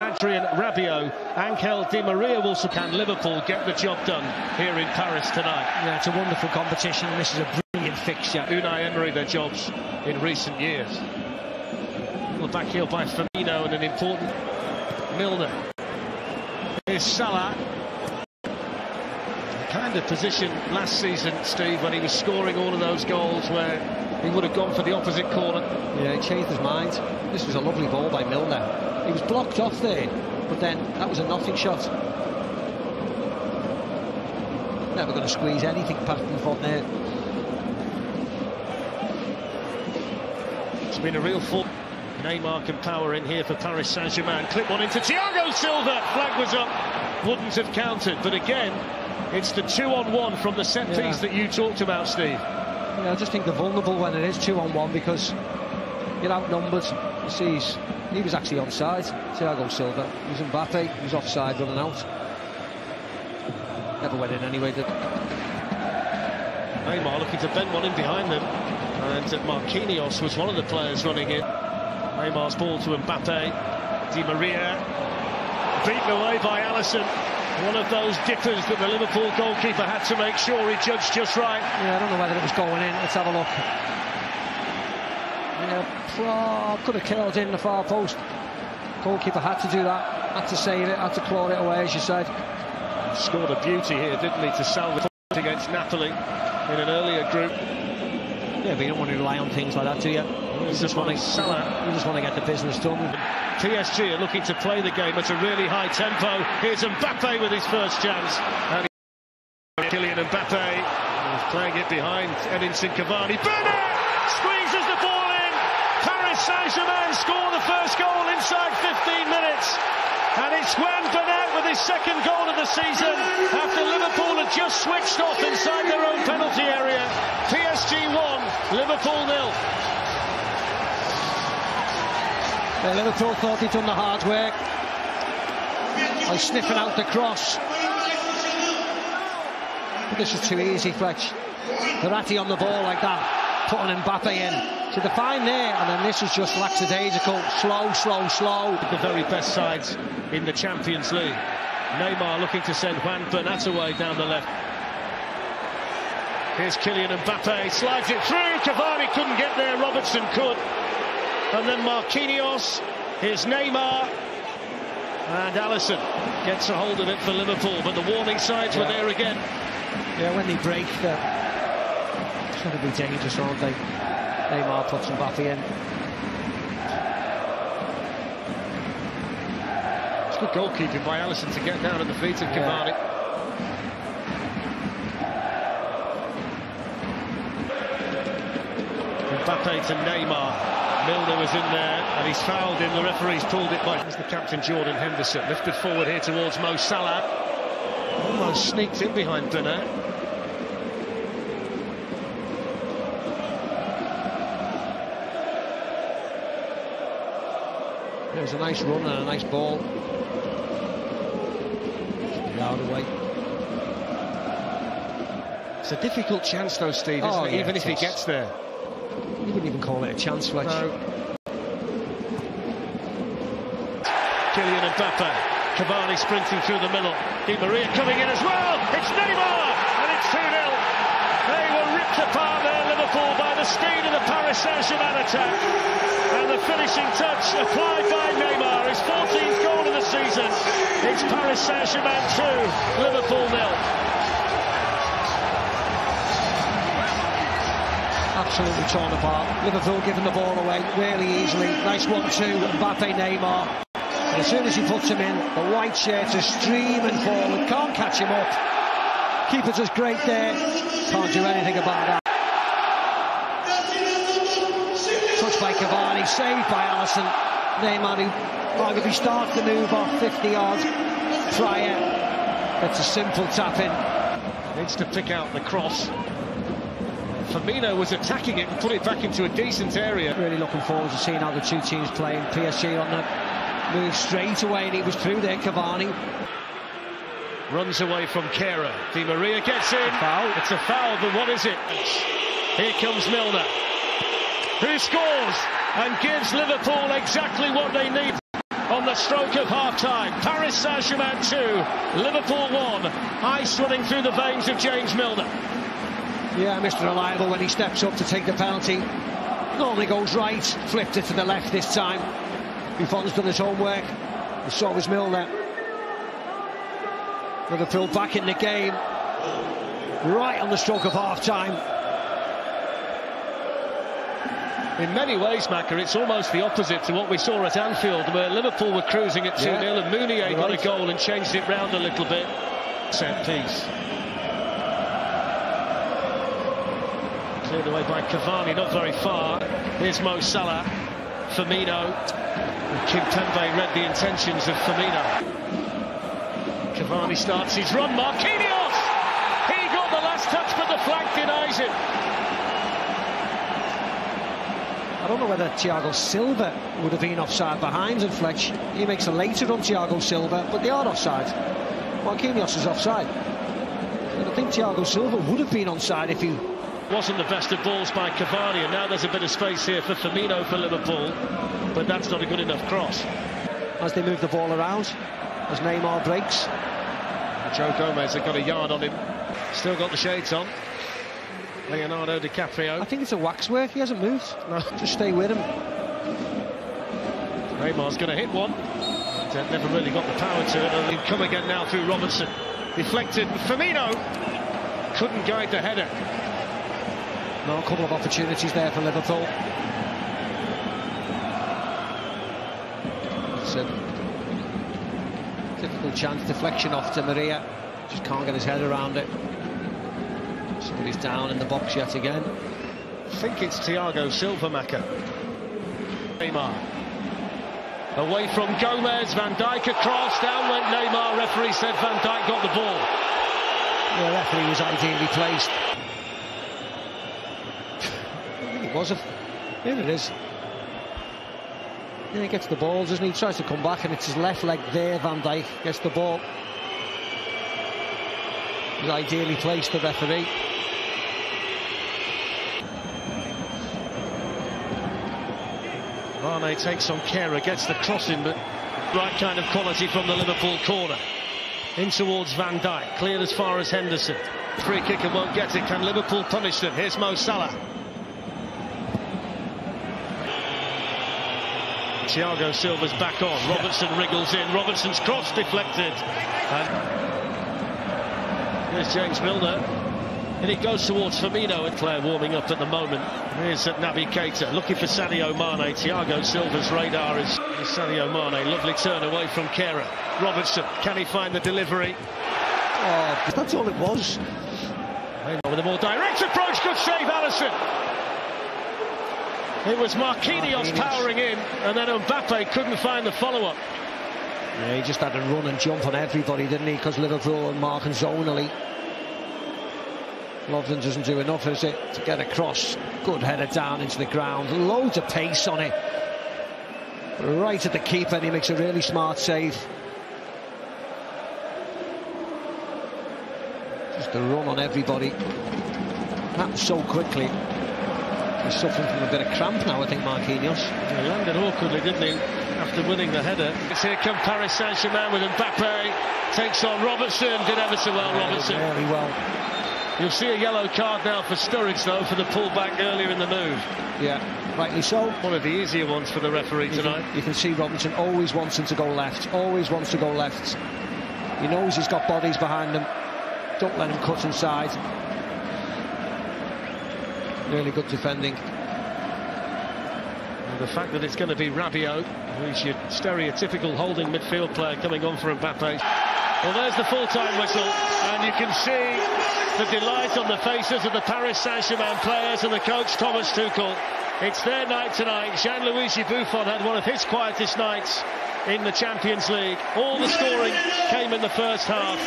Adrian Rabiot, Angel Di Maria will can Liverpool get the job done here in Paris tonight. Yeah, it's a wonderful competition. This is a brilliant fixture. Unai Emery, their jobs in recent years. Well, back heel by Firmino and an important Milner. Here's Salah. The kind of position last season, Steve, when he was scoring all of those goals where he would have gone for the opposite corner. Yeah, he changed his mind. This was a lovely ball by Milner. He was blocked off there, but then that was a nothing shot. Never going to squeeze anything past him from there. It's been a real fun. Neymar can power in here for Paris Saint-Germain. Clip one into Thiago Silva. Flag was up. Wouldn't have counted. But again, it's the 2-on-1 from the set piece that you talked about, Steve. Yeah, I just think they're vulnerable when it is 2-on-1 because you're outnumbered. You see, he was actually onside, Thiago Silva. He was Mbappe, he was offside running out. Never went in anyway, did Neymar looking to bend one in behind them. And Marquinhos was one of the players running in. Neymar's ball to Mbappe. Di Maria beaten away by Alisson. One of those dippers that the Liverpool goalkeeper had to make sure he judged just right. Yeah, I don't know whether it was going in. Let's have a look. Yeah, could have curled in the far post. Goalkeeper had to do that. Had to save it. Had to claw it away, as you said. Scored a beauty here, didn't he, to salvage against Napoli in an earlier group. Yeah, but you don't want to rely on things like that, do you? You just want to get the business done. PSG are looking to play the game at a really high tempo. Here's Mbappe with his first chance. And Kylian Mbappe is playing it behind Edinson Cavani. Bernat squeezes the ball in. Paris Saint-Germain score the first goal inside 15 minutes. And it's Juan Bernat with his second goal of the season after Liverpool had just switched off inside their own penalty area. PSG 1, Liverpool 0. Liverpool thought he'd done the hard work by sniffing out the cross. But this is too easy, Fletch. Verratti on the ball like that, putting Mbappe in to define there, and then this is just lackadaisical, slow. The very best sides in the Champions League. Neymar looking to send Juan Bernat away down the left. Here's Kylian Mbappe, slides it through. Cavani couldn't get there, Robertson could. And then Marquinhos, here's Neymar, and Alisson gets a hold of it for Liverpool, but the warning signs were there again. Yeah, when they break, it's going to be dangerous, aren't they? Neymar puts Mbappe in. It's good goalkeeping by Alisson to get down at the feet of Cavani. Mbappe to Neymar. Milner was in there and he's fouled him. The referee's pulled it by the captain Jordan Henderson. Lifted forward here towards Mo Salah. Almost sneaked in behind Bernat. There's a nice run and a nice ball. Out away. It's a difficult chance though, Steve, isn't it? Even if he gets there. You wouldn't even call it a chance, Fletch. No. Kylian Mbappe. Cavani sprinting through the middle. Di Maria coming in as well. It's Neymar, and it's 2-0. They were ripped apart there, Liverpool, by the speed of the Paris Saint-Germain attack. And the finishing touch applied by Neymar, his 14th goal of the season. It's Paris Saint-Germain 2, Liverpool 0. Absolutely torn apart. Liverpool giving the ball away really easily. Nice 1-2, Mbappe, Neymar. And as soon as he puts him in, the white shirts are streaming forward. Can't catch him up. Keeper just great there. Can't do anything about that. Touched by Cavani, saved by Alisson. Neymar, who arguably starts the move off 50 yards prior. That's a simple tap in. Needs to pick out the cross. Firmino was attacking it and put it back into a decent area. Really looking forward to seeing how the two teams playing. PSG on the move straight away, and he was through there, Cavani. Runs away from Kera. Di Maria gets in. Foul. It's a foul, but what is it? Here comes Milner, who scores and gives Liverpool exactly what they need. on the stroke of half-time. Paris Saint-Germain 2, Liverpool 1. Ice running through the veins of James Milner. Yeah, Mr. Reliable when he steps up to take the penalty. Normally goes right, flipped it to the left this time. Buffon's done his homework, and so was Milner. Liverpool back in the game, right on the stroke of half-time. In many ways, Macca, it's almost the opposite to what we saw at Anfield, where Liverpool were cruising at 2-0 and Meunier got a goal and changed it round a little bit. Set piece. Cleared away by Cavani, not very far. Here's Mo Salah, Firmino. And Kimpembe read the intentions of Firmino. Cavani starts his run, Marquinhos! He got the last touch, but the flag denies him. I don't know whether Thiago Silva would have been offside behind him, Fletch. He makes a later on Thiago Silva, but they are offside. Marquinhos is offside. And I think Thiago Silva would have been onside if he... Wasn't the best of balls by Cavani, and now there's a bit of space here for Firmino for Liverpool, but that's not a good enough cross. As they move the ball around, as Neymar breaks. Joe Gomez had got a yard on him. Still got the shades on. Leonardo DiCaprio. I think it's a waxwork, he hasn't moved. No, just stay with him. Neymar's going to hit one. Never really got the power to it. And he'll come again now through Robertson. Deflected. Firmino couldn't guide the header. No, a couple of opportunities there for Liverpool. It's a difficult chance, deflection off to Maria. Just can't get his head around it. Somebody's down in the box yet again. I think it's Thiago Silva, Macca. Neymar. Away from Gomez, Van Dijk across, down went Neymar. Referee said Van Dijk got the ball. The referee was ideally placed. I think it was here it is. Yeah, he gets the ball, doesn't he? He tries to come back and it's his left leg there. Van Dijk gets the ball. He's ideally placed, the referee. Mane takes on Kehrer, gets the crossing, but right kind of quality from the Liverpool corner. In towards Van Dijk, cleared as far as Henderson. Free kicker won't get it. Can Liverpool punish them? Here's Mo Salah. Thiago Silva's back on. Robertson wriggles in. Robertson's cross deflected. And here's James Milner. And it goes towards Firmino, and player warming up at the moment. Here's Naby Keita looking for Sadio Mane. Thiago Silva's radar is Sadio Mane. Lovely turn away from Kehrer. Robertson, can he find the delivery? Oh, that's all it was. With a more direct approach, good save, Alisson. It was Marquinhos powering in, and then Mbappe couldn't find the follow-up. Yeah, he just had to run and jump on everybody, didn't he? Because Liverpool and marking zonally. Lovren doesn't do enough, is it, to get across. Good header down into the ground. Loads of pace on it. Right at the keeper, and he makes a really smart save. Just a run on everybody. Happened so quickly. He's suffering from a bit of cramp now, I think, Marquinhos. He landed awkwardly, didn't he, after winning the header. Here comes Paris Saint-Germain with Mbappe. Takes on Robertson. Did ever so well, Robertson. Really well. You'll see a yellow card now for Sturridge, though, for the pullback earlier in the move. Yeah, rightly so. One of the easier ones for the referee tonight. You can see Robertson always wants him to go left. Always wants to go left. He knows he's got bodies behind him. Don't let him cut inside. Really good defending. And the fact that it's going to be Rabiot, who's your stereotypical holding midfield player, coming on for Mbappe. Well, there's the full-time whistle, and you can see the delight on the faces of the Paris Saint-Germain players and the coach Thomas Tuchel. It's their night tonight. Gianluigi Buffon had one of his quietest nights in the Champions League. All the scoring came in the first half.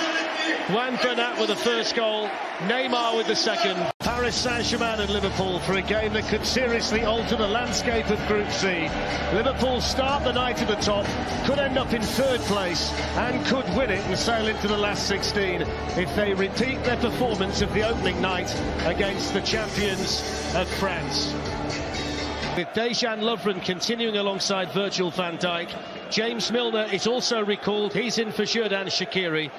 Juan Bernat with the first goal, Neymar with the second. Paris Saint-Germain and Liverpool for a game that could seriously alter the landscape of Group C. Liverpool start the night at the top, could end up in third place and could win it and sail into the last 16 if they repeat their performance of the opening night against the champions of France. With Dejan Lovren continuing alongside Virgil van Dijk, James Milner is also recalled. He's in for Xherdan Shaqiri.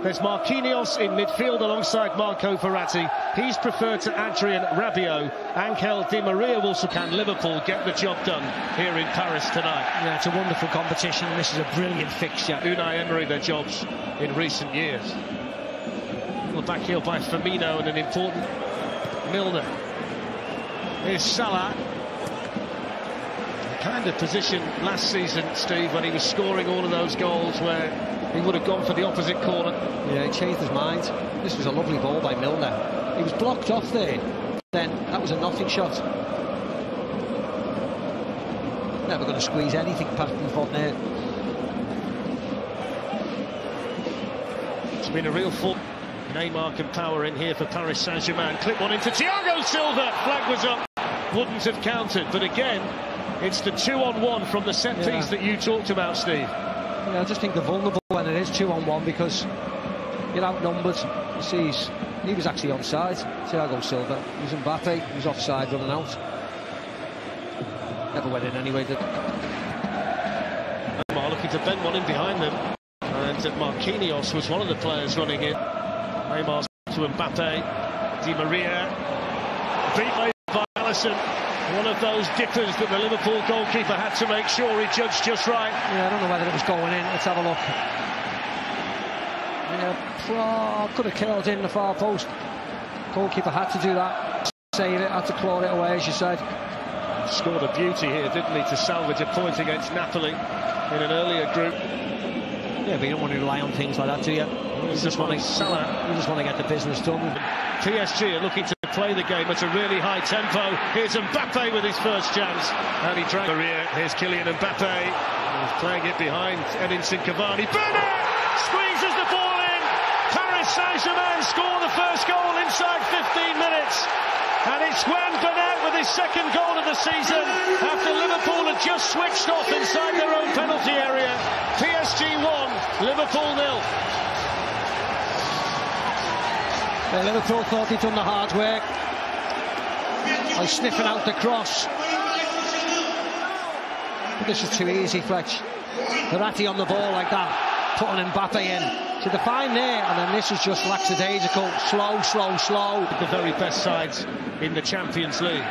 There's Marquinhos in midfield alongside Marco Verratti. He's preferred to Adrien Rabiot. Angel Di Maria will can Liverpool get the job done here in Paris tonight. Yeah, it's a wonderful competition. This is a brilliant fixture. Unai Emery, their jobs in recent years. Well, back heel by Firmino and an important Milner. Here's Salah. The kind of position last season, Steve, when he was scoring all of those goals where he would have gone for the opposite corner. Yeah, he changed his mind. This was a lovely ball by Milner. He was blocked off there. Then that was a nothing shot. Never going to squeeze anything past him from there. It's been a real fun. Neymar can power in here for Paris Saint-Germain. Clip one into Thiago Silva. Flag was up. Wouldn't have counted. But again, it's the 2-on-1 from the set piece that you talked about, Steve. Yeah, I just think they're vulnerable when it is 2-on-1 because you're outnumbered. You see, he was actually onside. Thiago Silva. He was Mbappe. He was offside running out. Never went in anyway, did Neymar looking to bend one in behind them. And Marquinhos was one of the players running in. Neymar's to Mbappe. Di Maria. Beat by Alisson. One of those dippers that the Liverpool goalkeeper had to make sure he judged just right. Yeah, I don't know whether it was going in. Let's have a look. Yeah, could have curled in the far post. Goalkeeper had to do that. Save it, had to claw it away, as you said. Scored a beauty here, didn't he, to salvage a point against Napoli in an earlier group. Yeah, but you don't want to rely on things like that, do you? You just want to get the business done. PSG are looking to play the game at a really high tempo. Here's Mbappe with his first chance, and he dragged Maria. Here's Kylian Mbappe. He's playing it behind Edinson Cavani. Bernat squeezes the ball in. Paris Saint-Germain score the first goal inside 15 minutes. And it's Juan Bernat with his second goal of the season after Liverpool had just switched off inside their own penalty area. PSG 1, Liverpool 0. Liverpool thought he'd done the hard work by sniffing out the cross. But this is too easy, Fletch. Verratti on the ball like that, putting Mbappe in to define there, and then this is just lackadaisical, slow. The very best sides in the Champions League.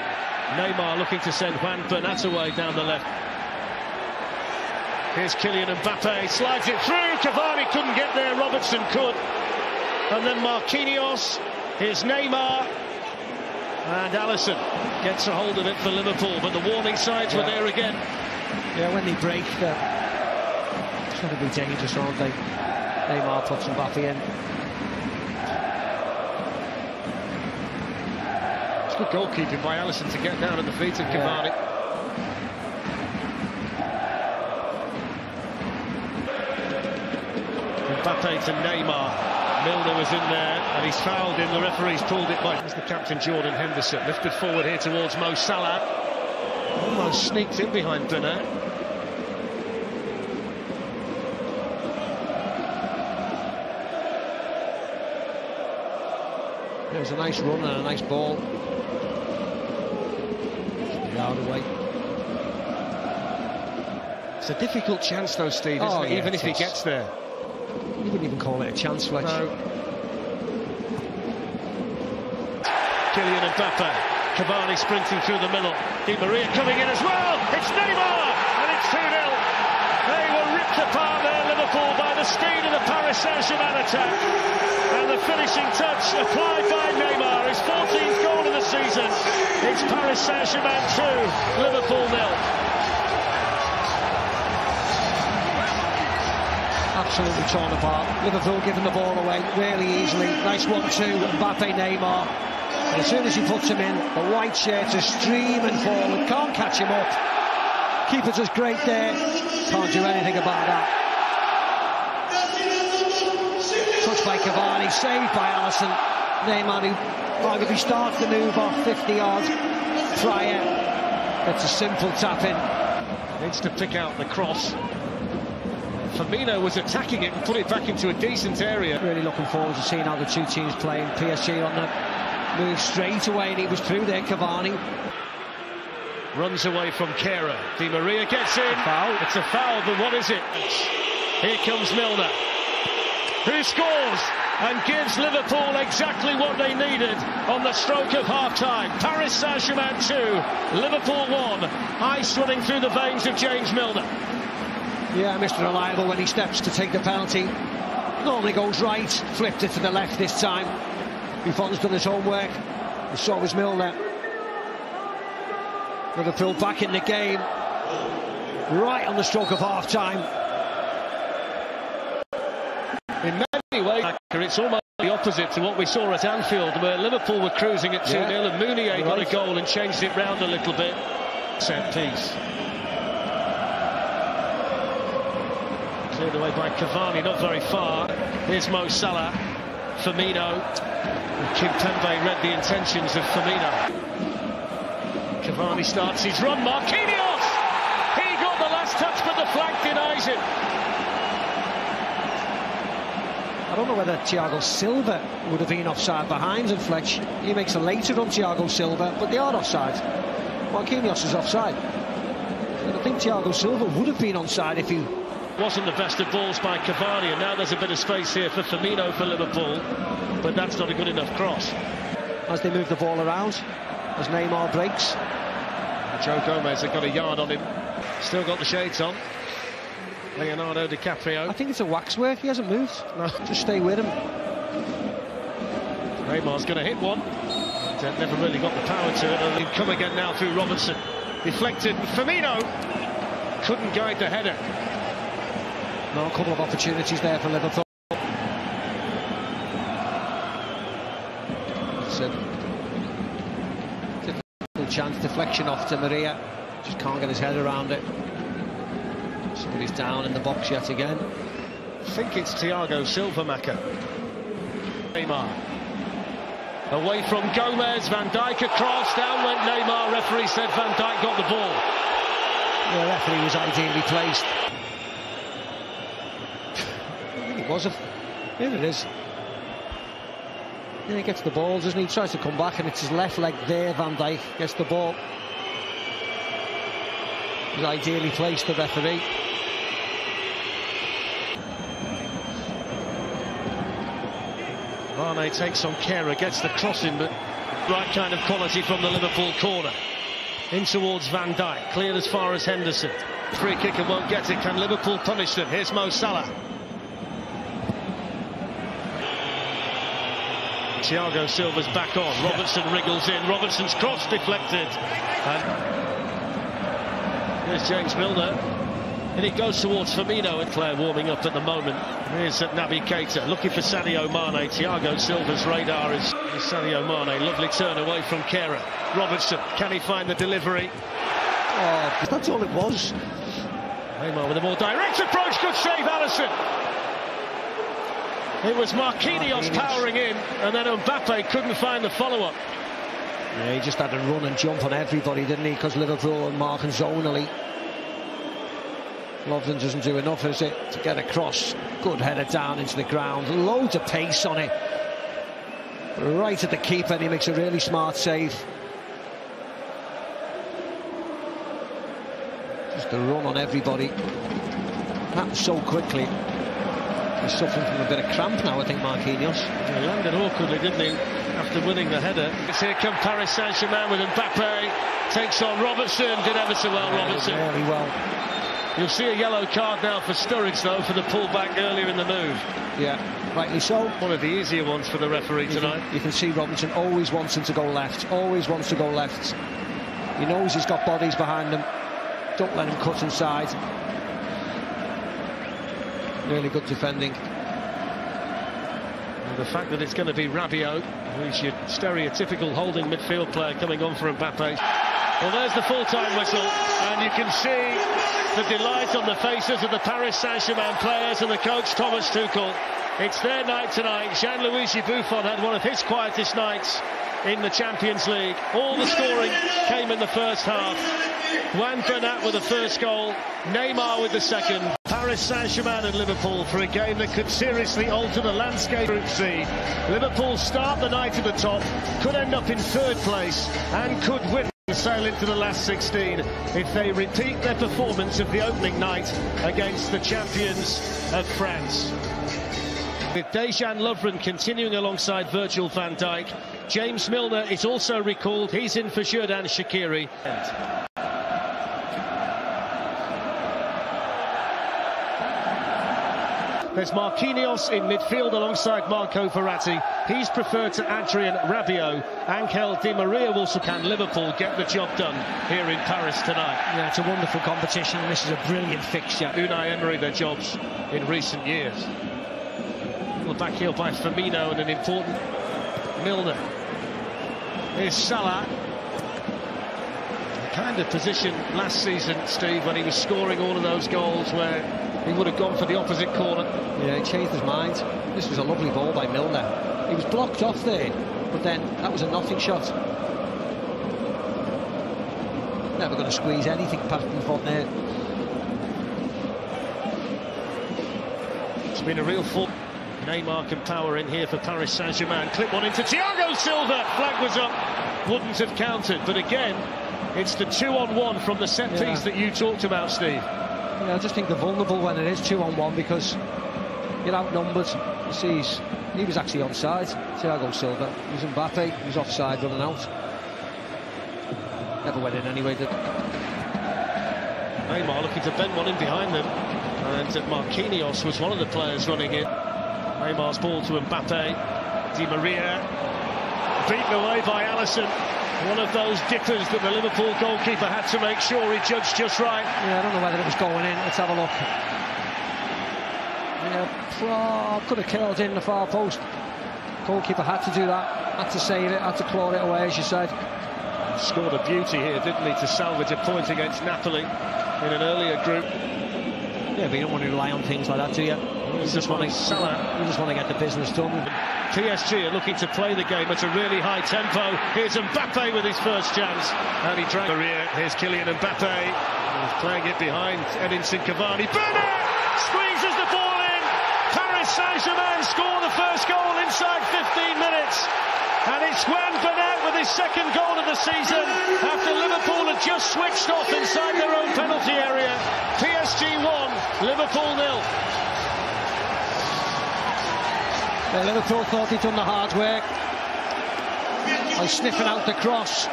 Neymar looking to send Juan Bernat away down the left. Here's Kylian Mbappe, slides it through. Cavani couldn't get there, Robertson could. And then Marquinhos, here's Neymar, and Alisson gets a hold of it for Liverpool, but the warning signs were there again. Yeah, when they break, it's going to be dangerous, aren't they? Neymar puts Mbappe in. It's good goalkeeping by Alisson to get down at the feet of Cavani. Mbappe to Neymar. Milner was in there, and he's fouled him. The referee's pulled it by the captain, Jordan Henderson. Lifted forward here towards Mo Salah. Almost sneaked in behind Bernat. There's a nice run and a nice ball. Yard away. It's a difficult chance though, Steve, isn't it? Even if he gets there. You wouldn't even call it a chance, Fletch. No. Kylian Mbappe. Cavani sprinting through the middle. Di Maria coming in as well. It's Neymar, and it's 2-0. They were ripped apart there, Liverpool, by the speed of the Paris Saint-Germain attack. And the finishing touch applied by Neymar, his 14th goal of the season. It's Paris Saint-Germain 2, Liverpool 0. Absolutely torn apart. Liverpool giving the ball away really easily. Nice 1-2, Mbappe, Neymar. And as soon as he puts him in, the white shirts are streaming forward. Can't catch him up. Keeper just great there. Can't do anything about that. Touch by Cavani, saved by Alisson. Neymar, who arguably starts the move off 50 yards prior. It's a simple tap in. Needs to pick out the cross. Firmino was attacking it and put it back into a decent area. Really looking forward to seeing how the two teams play. PSG on the moved straight away and he was through there. Cavani runs away from Kehrer. Di Maria gets in. Foul. It's a foul, but what is it? Here comes Milner, who scores and gives Liverpool exactly what they needed on the stroke of half-time. Paris Saint-Germain 2, Liverpool 1. Ice running through the veins of James Milner. Yeah, Mr. Reliable when he steps to take the penalty. Normally goes right, flipped it to the left this time. Buffon's done his homework, and so was Milner. Liverpool back in the game, right on the stroke of half-time. In many ways, it's almost the opposite to what we saw at Anfield, where Liverpool were cruising at 2-0 and Mounier got a goal and changed it round a little bit. Set piece. Cleared away by Cavani, not very far. Here's Mo Salah, Firmino. Kimpembe read the intentions of Firmino. Cavani starts his run. Marquinhos! He got the last touch, but the flag denies him. I don't know whether Thiago Silva would have been offside behind and Fletch. He makes a later on Thiago Silva, but they are offside. Marquinhos is offside. And I think Thiago Silva would have been onside if he... Wasn't the best of balls by Cavani, and now there's a bit of space here for Firmino for Liverpool, but that's not a good enough cross. As they move the ball around, as Neymar breaks. Joe Gomez had got a yard on him. Still got the shades on. Leonardo DiCaprio. I think it's a waxwork, he hasn't moved. No, just stay with him. Neymar's going to hit one. Never really got the power to it. And he'll come again now through Robertson. Deflected. Firmino couldn't guide the header. No, a couple of opportunities there for Liverpool. It's a difficult chance, deflection off to Maria. Just can't get his head around it. Somebody's down in the box yet again. I think it's Thiago Silva, Maka. Neymar. Away from Gomez, Van Dijk across, down went Neymar. Referee said Van Dijk got the ball. The referee was ideally placed. It was here it is. Then he gets the ball, doesn't he? Tries to come back and it's his left leg there. Van Dijk gets the ball. He's ideally placed, the referee. Mane takes on Kehrer, gets the crossing, but right kind of quality from the Liverpool corner. In towards Van Dijk, cleared as far as Henderson. Free kicker won't get it. Can Liverpool punish them? Here's Mo Salah. Thiago Silva's back on. Robertson wriggles in. Robertson's cross deflected. And here's James Milner. And it goes towards Firmino, and Claire warming up at the moment. Here's Naby Keita looking for Sadio Mane. Thiago Silva's radar is Sadio Mane. Lovely turn away from Kehrer. Robertson, can he find the delivery? Oh, that's all it was. Neymar with a more direct approach. Good save, Alisson. It was Marquinhos powering in, and then Mbappe couldn't find the follow-up. Yeah, he just had to run and jump on everybody, didn't he? Because Liverpool and marking zonally. Lovren doesn't do enough, is it, to get across. Good header down into the ground. Loads of pace on it. Right at the keeper, and he makes a really smart save. Just a run on everybody. Happened so quickly. He's suffering from a bit of cramp now, I think, Marquinhos. He landed awkwardly, didn't he, after winning the header. Here comes Paris Saint-Germain with Mbappe. Takes on Robertson. Did ever so well, Robertson. Really well. You'll see a yellow card now for Sturridge, though, for the pullback earlier in the move. Yeah, rightly so. One of the easier ones for the referee tonight. You can see Robertson always wants him to go left. Always wants to go left. He knows he's got bodies behind him. Don't let him cut inside. Really good defending. And the fact that it's going to be Rabiot, who's your stereotypical holding midfield player, coming on for Mbappe. Well, there's the full-time whistle, and you can see the delight on the faces of the Paris Saint-Germain players and the coach Thomas Tuchel. It's their night tonight. Gianluigi Buffon had one of his quietest nights in the Champions League. All the scoring came in the first half. Juan Bernat with the first goal, Neymar with the second. Paris Saint-Germain and Liverpool for a game that could seriously alter the landscape. Group C. Liverpool start the night at the top, could end up in third place and could win and sail into the last 16 if they repeat their performance of the opening night against the champions of France. With Dejan Lovren continuing alongside Virgil van Dijk, James Milner is also recalled. He's in for Xherdan Shaqiri. There's Marquinhos in midfield alongside Marco Verratti. He's preferred to Adrien Rabiot. Angel Di Maria will. Can Liverpool get the job done here in Paris tonight? Yeah, it's a wonderful competition. This is a brilliant fixture. Unai Emery, their jobs in recent years. The back heel by Firmino and an important Milner. Here's Salah. The kind of position last season, Steve, when he was scoring all of those goals where he would have gone for the opposite corner. Yeah, he changed his mind. This was a lovely ball by Milner. He was blocked off there, but then that was a nothing shot. Never going to squeeze anything past him from there. It's been a real fault. Neymar can power in here for Paris Saint-Germain. Clip one into Thiago Silva. Flag was up. Wouldn't have counted. But again, it's the 2-on-1 from the set piece that you talked about, Steve. Yeah, I just think they're vulnerable when it is 2-on-1 because you're outnumbered. You see, he was actually onside, Thiago Silva. He was Mbappe. He was offside running out. Never went in anyway, did Neymar looking to bend one in behind them. And Marquinhos was one of the players running in. Neymar's ball to Mbappe. Di Maria beaten away by Alisson. One of those dippers that the Liverpool goalkeeper had to make sure he judged just right. Yeah, I don't know whether it was going in. Let's have a look. Yeah, could have curled in the far post. Goalkeeper had to do that. Had to save it. Had to claw it away, as you said. Scored a beauty here, didn't he, to salvage a point against Napoli in an earlier group. Yeah, but you don't want to rely on things like that, do you? You just want to get the business done. PSG are looking to play the game at a really high tempo. Here's Mbappe with his first chance, and he dragged Maria. Here's Kylian Mbappe. He's playing it behind Edinson Cavani. Bernat squeezes the ball in. Paris Saint-Germain score the first goal inside 15 minutes. And it's Juan Bernat with his second goal of the season after Liverpool had just switched off inside their own penalty area. PSG 1, Liverpool 0. Yeah, Liverpool thought they'd done the hard work by sniffing out the cross.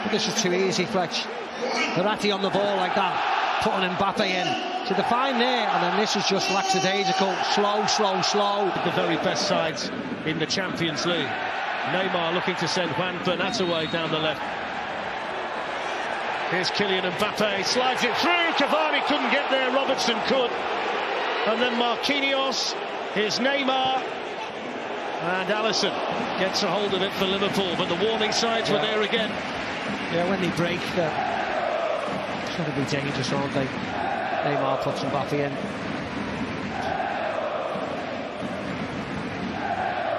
But this is too easy, Fletch. Verratti on the ball like that, putting Mbappe in. To define there, and then this is just lackadaisical. Slow. The very best sides in the Champions League. Neymar looking to send Juan Bernat away down the left. Here's Kylian Mbappe, slides it through. Cavani couldn't get there, Robertson could. And then Marquinhos. Here's Neymar. And Alisson gets a hold of it for Liverpool, but the warning signs were there again. Yeah, when they break, they're going to be dangerous, aren't they? Neymar puts Mbappe in.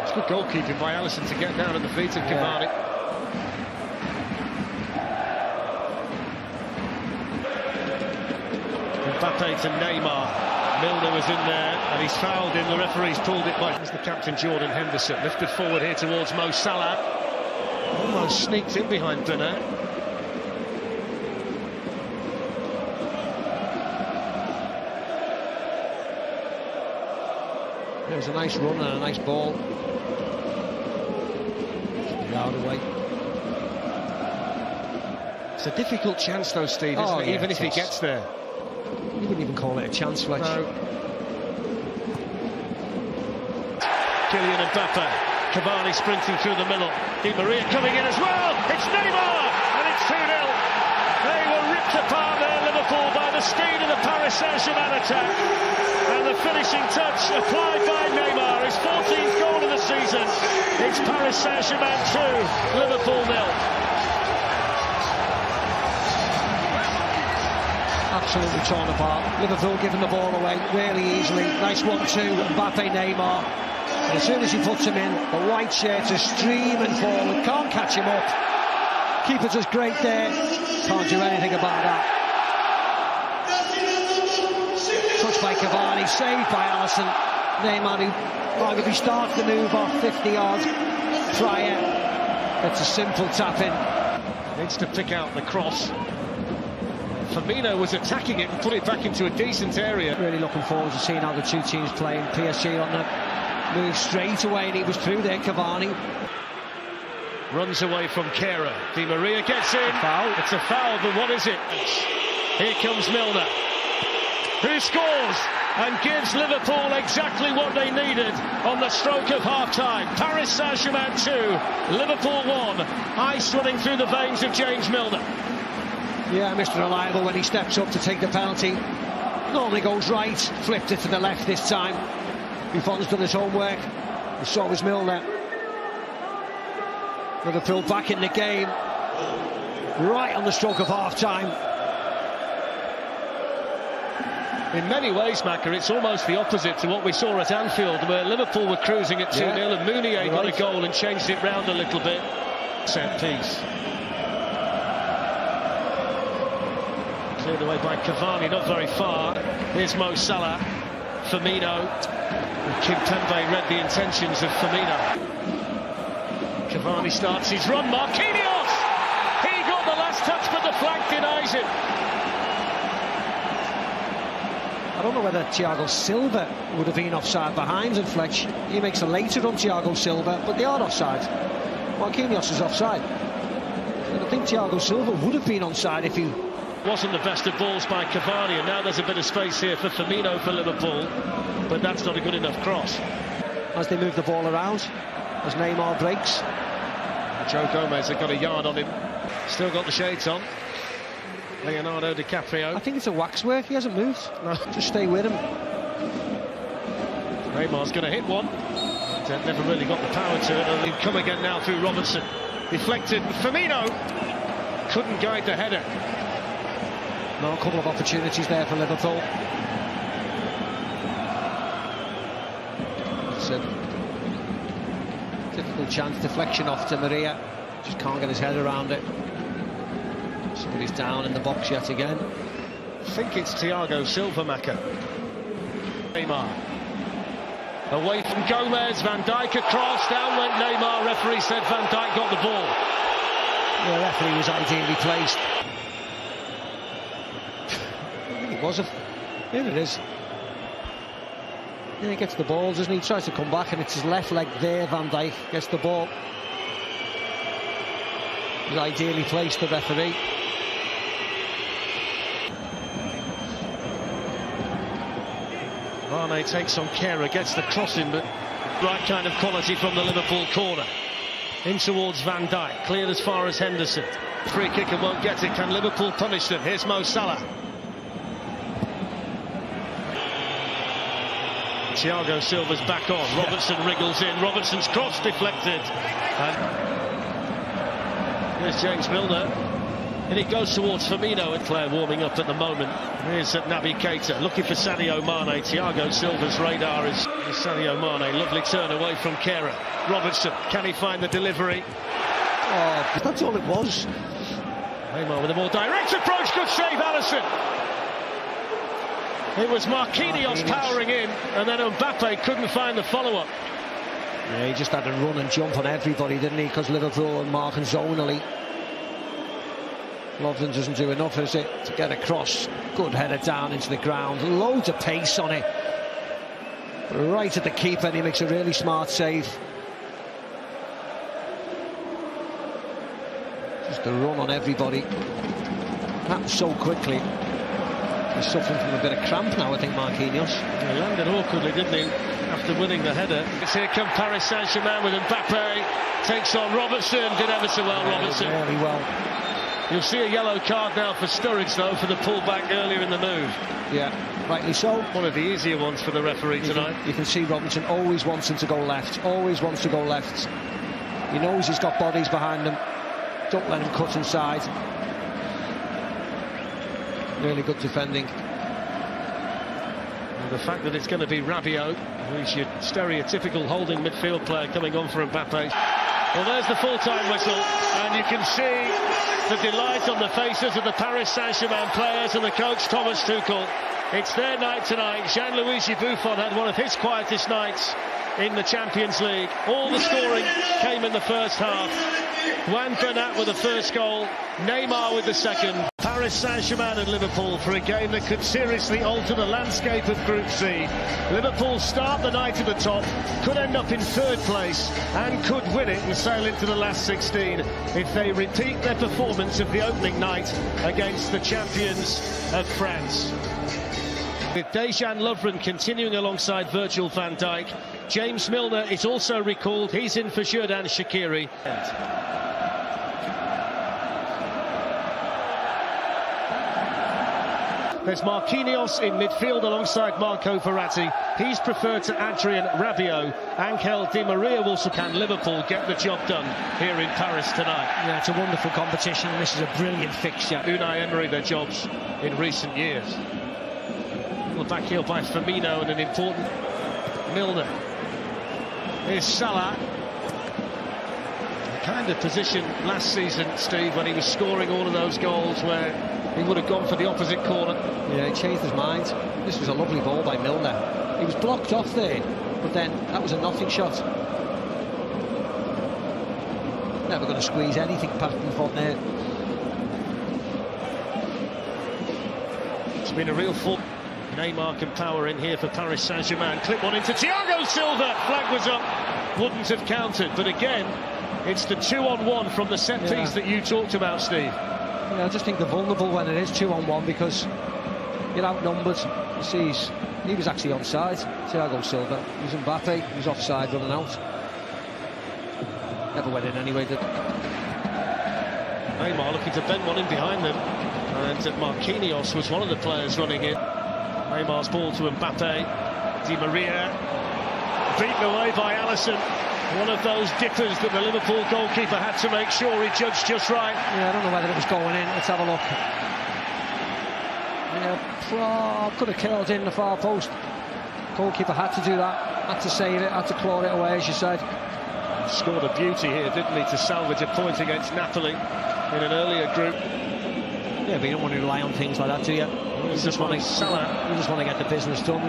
It's good goalkeeping by Alisson to get down at the feet of Cavani. Mbappe to Neymar. Milner was in there and he's fouled in. The referee's pulled it by the captain Jordan Henderson. Lifted forward here towards Mo Salah. Almost sneaked in behind Bernat. There's a nice run and a nice ball. Yard away. It's a difficult chance though, Steve, isn't it? Yeah, even if he gets there. You wouldn't even call it a chance, Fletch. No. Kylian Mbappe. Cavani sprinting through the middle. Di Maria coming in as well. It's Neymar, and it's 2-0. They were ripped apart there, Liverpool, by the speed of the Paris Saint-Germain attack. And the finishing touch applied by Neymar, his 14th goal of the season. It's Paris Saint-Germain 2, Liverpool 0. Absolutely torn apart. Liverpool giving the ball away really easily. Nice 1-2, Mbappe, Neymar. And as soon as he puts him in, the white shirts are streaming forward. Can't catch him up. Keeper just great there. Can't do anything about that. touch by Cavani, saved by Alisson. Neymar, who arguably starts the move off 50 yards prior. It's a simple tap in. Needs to pick out the cross. Firmino was attacking it and put it back into a decent area. Really looking forward to seeing how the two teams play. PSG on the move straight away, and he was through there, Cavani. Runs away from Kera. Di Maria gets in. Foul. It's a foul, but what is it? Here comes Milner, who scores and gives Liverpool exactly what they needed on the stroke of half-time. Paris Saint-Germain 2, Liverpool 1. Ice running through the veins of James Milner. Yeah, Mr. Reliable when he steps up to take the penalty. Normally goes right, flipped it to the left this time. Buffon's done his homework, and so was Milner. Liverpool back in the game, right on the stroke of half-time. In many ways, Macca, it's almost the opposite to what we saw at Anfield, where Liverpool were cruising at 2-0 and Meunier got a goal and changed it round a little bit. Set piece. Cleared away by Cavani, not very far. Here's Mo Salah. Firmino. Kimpembe read the intentions of Firmino. Cavani starts his run. Marquinhos! He got the last touch, but the flag denies it. I don't know whether Thiago Silva would have been offside behind and Fletch. He makes a later on Thiago Silva, but they are offside. Marquinhos is offside. I think Thiago Silva would have been onside if he... Wasn't the best of balls by Cavani, and now there's a bit of space here for Firmino for Liverpool, but that's not a good enough cross. As they move the ball around, as Neymar breaks. Joe Gomez had got a yard on him. Still got the shades on. Leonardo DiCaprio. I think it's a waxwork, he hasn't moved. No. Just stay with him. Neymar's going to hit one. Never really got the power to it. And he'll come again now through Robertson. Deflected. Firmino couldn't guide the header. No, a couple of opportunities there for Liverpool. It's a difficult chance, deflection off to Maria. Just can't get his head around it. Somebody's down in the box yet again. I think it's Thiago Silva, Macca. Neymar. Away from Gomez, Van Dijk across, down went Neymar. Referee said Van Dijk got the ball. The referee was ideally placed. I think it was a... Here it is. Yeah, he gets the ball, doesn't he? He tries to come back and it's his left leg there, Van Dijk gets the ball. He's ideally placed, the referee. Mane takes on Kera, gets the crossing, but right kind of quality from the Liverpool corner. In towards Van Dijk, cleared as far as Henderson. Free kicker won't get it. Can Liverpool punish them? Here's Mo Salah. Thiago Silva's back on. Robertson wriggles in. Robertson's cross deflected. And here's James Milner. And it goes towards Firmino, and Claire warming up at the moment. Here's Naby Keita looking for Sadio Mane. Thiago Silva's radar is Sadio Mane. Lovely turn away from Kera. Robertson, can he find the delivery? Oh, that's all it was. Neymar with a more direct approach. Good save, Alisson. It was Marquinhos powering in, and then Mbappe couldn't find the follow-up. Yeah, he just had to run and jump on everybody, didn't he? Because Liverpool are marking zonally. Lovren doesn't do enough, is it, to get across. Good header down into the ground. Loads of pace on it. Right at the keeper, and he makes a really smart save. Just a run on everybody. Happens so quickly. He's suffering from a bit of cramp now, I think, Marquinhos. He landed awkwardly, didn't he, after winning the header. Here come Paris Saint-Germain with Mbappe. Takes on Robertson. Did ever so well, Robertson. Really well. You'll see a yellow card now for Sturridge, though, for the pullback earlier in the move. Yeah, rightly so. One of the easier ones for the referee tonight. You can see Robinson always wants him to go left. Always wants to go left. He knows he's got bodies behind him. Don't let him cut inside. Really good defending. And the fact that it's going to be Rabiot, who's your stereotypical holding midfield player, coming on for Mbappe. Well, there's the full-time whistle, and you can see the delight on the faces of the Paris Saint-Germain players and the coach Thomas Tuchel. It's their night tonight. Gianluigi Buffon had one of his quietest nights in the Champions League. All the scoring came in the first half. Juan Bernat with the first goal, Neymar with the second. Paris Saint-Germain and Liverpool for a game that could seriously alter the landscape of Group C. Liverpool start the night at the top, could end up in third place and could win it and sail into the last 16 if they repeat their performance of the opening night against the champions of France. With Dejan Lovren continuing alongside Virgil van Dijk, James Milner is also recalled. He's in for Xherdan Shaqiri. There's Marquinhos in midfield alongside Marco Verratti. He's preferred to Adrien Rabiot. Angel Di Maria will can Liverpool get the job done here in Paris tonight. Yeah, it's a wonderful competition. This is a brilliant fixture. Unai Emery, their jobs in recent years. Well, back heel by Firmino and an important Milner. Here's Salah. The kind of position last season, Steve, when he was scoring all of those goals where he would have gone for the opposite corner. Yeah, he changed his mind. This was a lovely ball by Milner. He was blocked off there, but then that was a nothing shot. Never going to squeeze anything past Buffon there. It's been a real fun. Neymar can power in here for Paris Saint-Germain. Clip one into Thiago Silva. Flag was up. Wouldn't have counted. But again, it's the 2-on-1 from the set piece that you talked about, Steve. Yeah, I just think they're vulnerable when it is 2-on-1 because you're outnumbered. You see, he was actually onside, Thiago Silva. He was Mbappe, he was offside running out. Never went in anyway, did Neymar looking to bend one in behind them. And Marquinhos was one of the players running in. Neymar's ball to Mbappe. Di Maria beaten away by Alisson. One of those dippers that the Liverpool goalkeeper had to make sure he judged just right. Yeah, I don't know whether it was going in. Let's have a look. Yeah, could have curled in the far post. Goalkeeper had to do that. Had to save it. Had to claw it away, as you said. Scored a beauty here, didn't he, to salvage a point against Napoli in an earlier group. Yeah, but you don't want to rely on things like that, do you? You just want to get the business done.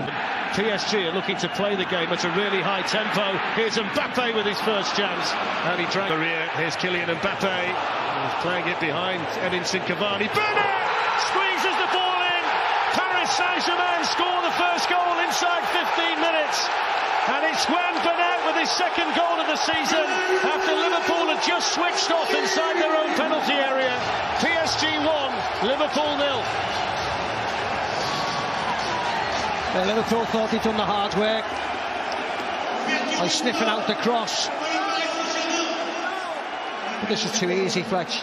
PSG are looking to play the game at a really high tempo. Here's Mbappe with his first chance. And he drank Maria. Here's Kylian Mbappe. He's playing it behind Edinson Cavani. Bernat squeezes the ball in. Paris Saint-Germain score the first goal inside 15 minutes. And it's Juan Bernat with his second goal of the season after Liverpool had just switched off inside their own penalty area. PSG 1, Liverpool 0. Liverpool thought they'd done the hard work by sniffing out the cross. But this is too easy, Fletch.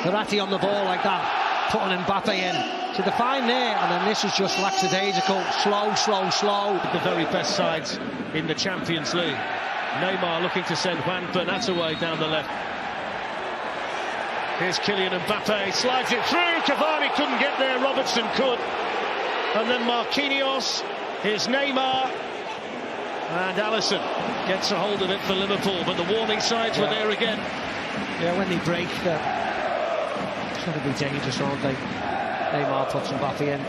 Verratti on the ball like that, putting Mbappe in. So they're fine there, and then this is just lackadaisical. Slow. The very best sides in the Champions League. Neymar looking to send Juan Bernat away down the left. Here's Kylian Mbappe, slides it through. Cavani couldn't get there, Robertson could. And then Marquinhos, here's Neymar, and Alisson gets a hold of it for Liverpool, but the warning signs were there again. Yeah, when they break, it's going to be dangerous, aren't they? Neymar puts Mbappe in.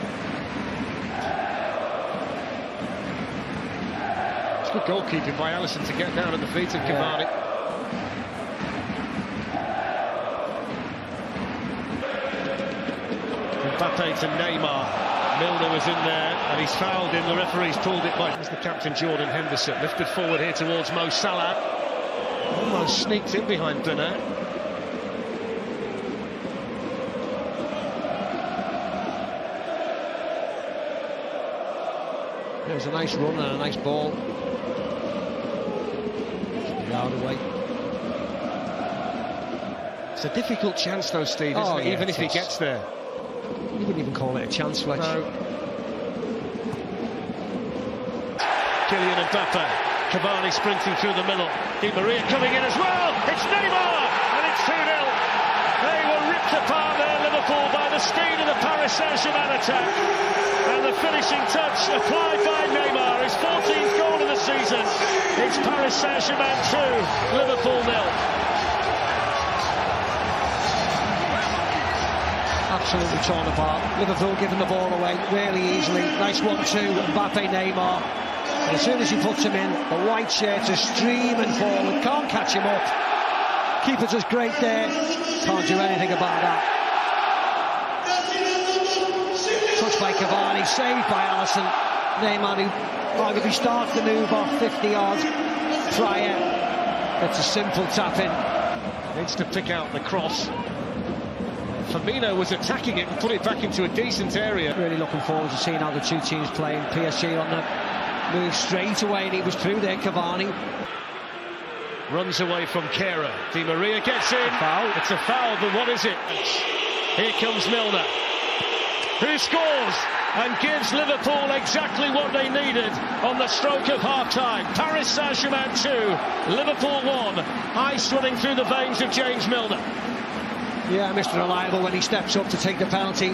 It's good goalkeeping by Alisson to get down at the feet of Cavani. Mbappe to Neymar. Milner was in there and he's fouled him. The referee's pulled it by the captain Jordan Henderson. Lifted forward here towards Mo Salah. Almost sneaked in behind Bernat. There's a nice run and a nice ball. Out away. It's a difficult chance though, Steve, isn't it? Even if he gets there. You wouldn't even call it a chance, Fletch. No. Kylian Mbappe. Cavani sprinting through the middle. Di Maria coming in as well. It's Neymar, and it's 2-0. They were ripped apart there, Liverpool, by the speed of the Paris Saint-Germain attack, and the finishing touch applied by Neymar, his 14th goal of the season. It's Paris Saint-Germain 2, Liverpool 0. Absolutely torn apart. Liverpool giving the ball away really easily. Nice 1-2, Mbappe, Neymar. And as soon as he puts him in, the white shirts are streaming forward, can't catch him up. Keeper just great there, can't do anything about that. Touched by Cavani, saved by Alisson. Neymar, who arguably starts the move off 50 yards prior. It's a simple tap in. Needs to pick out the cross. Firmino was attacking it and put it back into a decent area. Really looking forward to seeing how the two teams play. PSG on the move straight away, and he was through there, Cavani. Runs away from Kehrer. Di Maria gets in. Foul. It's a foul, but what is it? Here comes Milner, who scores and gives Liverpool exactly what they needed on the stroke of half-time. Paris Saint-Germain 2, Liverpool 1. Ice running through the veins of James Milner. Yeah, Mr. Reliable when he steps up to take the penalty.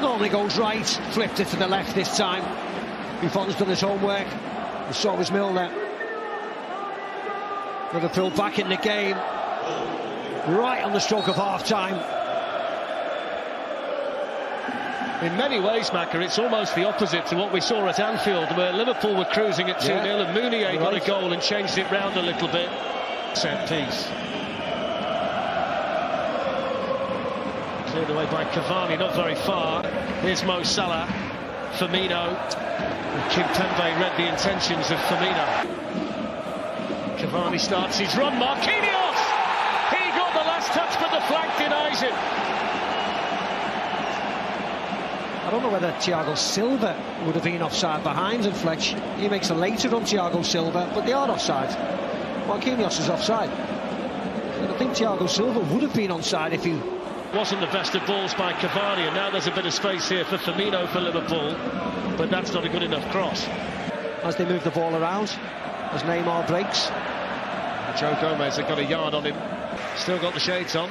Normally goes right, flipped it to the left this time. Buffon's done his homework, and so was Milner. Liverpool back in the game, right on the stroke of half-time. In many ways, Macca, it's almost the opposite to what we saw at Anfield, where Liverpool were cruising at 2-0 and Mounier got a goal and changed it round a little bit. Set piece. Cleared away by Cavani, not very far. Here's Mo Salah, Firmino. Kimpembe read the intentions of Firmino. Cavani starts his run. Marquinhos! He got the last touch, but the flag denies him. I don't know whether Thiago Silva would have been offside behind and Fletch. He makes a later run, Thiago Silva, but they are offside. Marquinhos is offside. And I think Thiago Silva would have been onside if he... Wasn't the best of balls by Cavani, and now there's a bit of space here for Firmino for Liverpool, but that's not a good enough cross. As they move the ball around, as Neymar breaks. Joe Gomez had got a yard on him. Still got the shades on.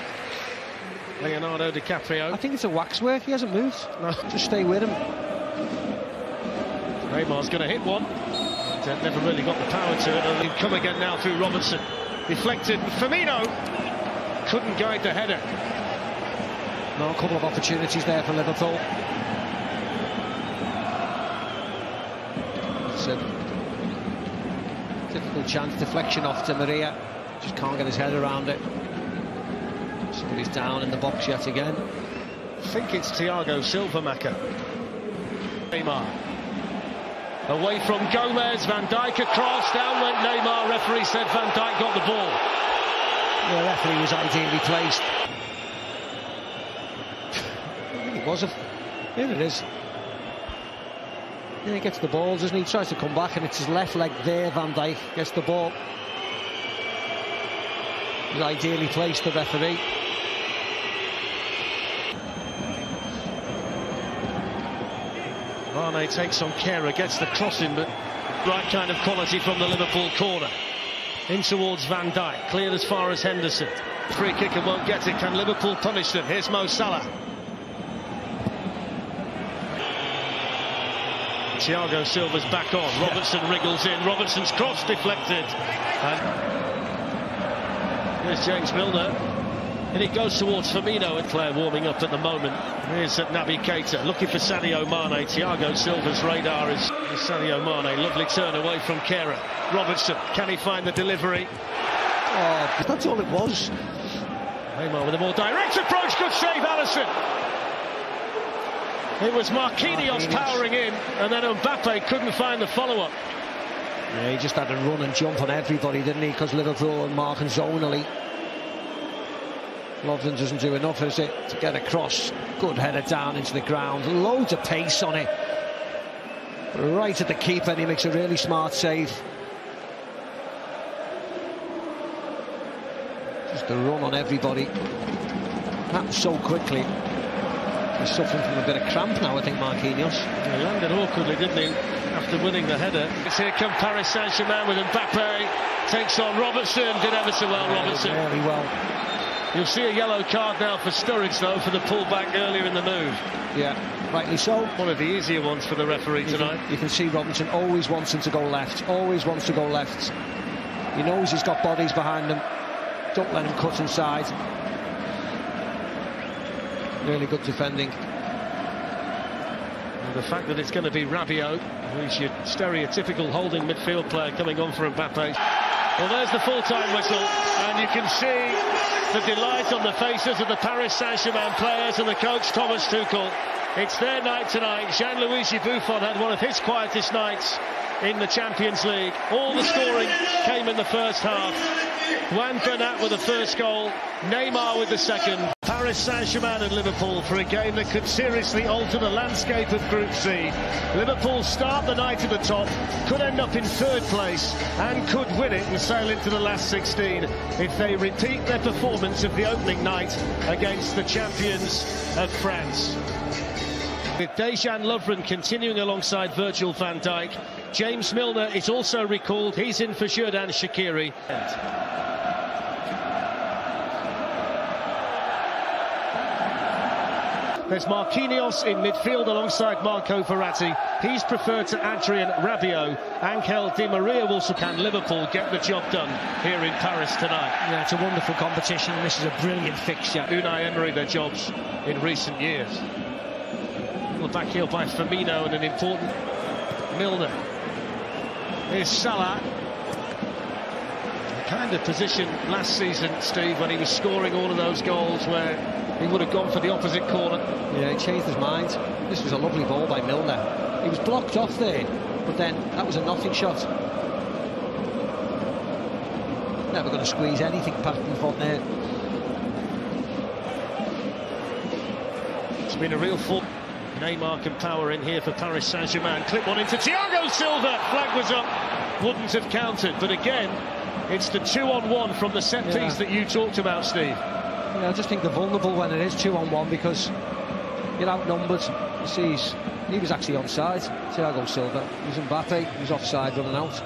Leonardo DiCaprio. I think it's a waxwork, he hasn't moved. No. Just stay with him. Neymar's going to hit one. Never really got the power to it. He'll come again now through Robertson. Deflected. Firmino couldn't guide the header. No, a couple of opportunities there for Liverpool. It's a difficult chance, deflection off to Maria. Just can't get his head around it. Somebody's down in the box yet again. I think it's Thiago Silva, Macca. Neymar. Away from Gomez, Van Dijk across, down went Neymar. Referee said Van Dijk got the ball. The referee was ideally placed. It was here it is. Yeah, he gets the ball, doesn't he? Tries to come back, and it's his left leg there. Van Dijk gets the ball. He's ideally placed, the referee. Mane takes on Kehrer, gets the crossing, but right kind of quality from the Liverpool corner. In towards Van Dijk, cleared as far as Henderson. Free kicker won't get it. Can Liverpool punish them? Here's Mo Salah. Thiago Silva's back on. Robertson wriggles in. Robertson's cross deflected. And here's James Milner. And it goes towards Firmino, and Claire warming up at the moment. Here's Naby Keita looking for Sadio Mane. Thiago Silva's radar is Sadio Mane. Lovely turn away from Kehrer. Robertson, can he find the delivery? Oh, that's all it was. Neymar with a more direct approach. Good save, Alisson. It was Marquinhos powering in, and then Mbappe couldn't find the follow-up. Yeah, he just had to run and jump on everybody, didn't he? Because Liverpool and marking zonally. Lovren doesn't do enough, is it, to get across. Good header down into the ground. Loads of pace on it. Right at the keeper, and he makes a really smart save. Just a run on everybody. Happened so quickly. He's suffering from a bit of cramp now, I think, Marquinhos. He landed awkwardly, didn't he, after winning the header. Here come Paris Saint-Germain with Mbappe. Takes on Robertson. Did ever so well, Robertson. Very well. You'll see a yellow card now for Sturridge, though, for the pullback earlier in the move. Yeah, rightly so. One of the easier ones for the referee tonight. You can see Robinson always wants him to go left, always wants to go left. He knows he's got bodies behind him. Don't let him cut inside. Really good defending. And the fact that it's going to be Rabiot, who's your stereotypical holding midfield player, coming on for Mbappe. Well, there's the full-time whistle, and you can see the delight on the faces of the Paris Saint-Germain players and the coach Thomas Tuchel. It's their night tonight. Gianluigi Buffon had one of his quietest nights in the Champions League. All the scoring came in the first half. Juan Bernat with the first goal, Neymar with the second. Paris Saint-Germain and Liverpool for a game that could seriously alter the landscape of Group C. Liverpool start the night at the top, could end up in third place and could win it and sail into the last 16 if they repeat their performance of the opening night against the champions of France. With Dejan Lovren continuing alongside Virgil van Dijk, James Milner is also recalled. He's in for Xherdan Shaqiri. There's Marquinhos in midfield alongside Marco Verratti. He's preferred to Adrien Rabiot. Angel Di Maria will can Liverpool get the job done here in Paris tonight. Yeah, it's a wonderful competition. This is a brilliant fixture. Unai Emery their jobs in recent years. Back heel by Firmino and an important Milner. Here's Salah. The kind of position last season, Steve, when he was scoring all of those goals where he would have gone for the opposite corner. Yeah, he changed his mind. This was a lovely ball by Milner. He was blocked off there, but then that was a nothing shot. Never going to squeeze anything past him from there. It's been a real fun. Neymar can power in here for Paris Saint-Germain. Clip one into Thiago Silva. Flag was up. Wouldn't have counted. But again, it's the 2-on-1 from the set piece that you talked about, Steve. Yeah, I just think they're vulnerable when it is 2-on-1 because you're outnumbered. You see, he was actually onside. Thiago Silva. He was Mbappe. He was offside running out.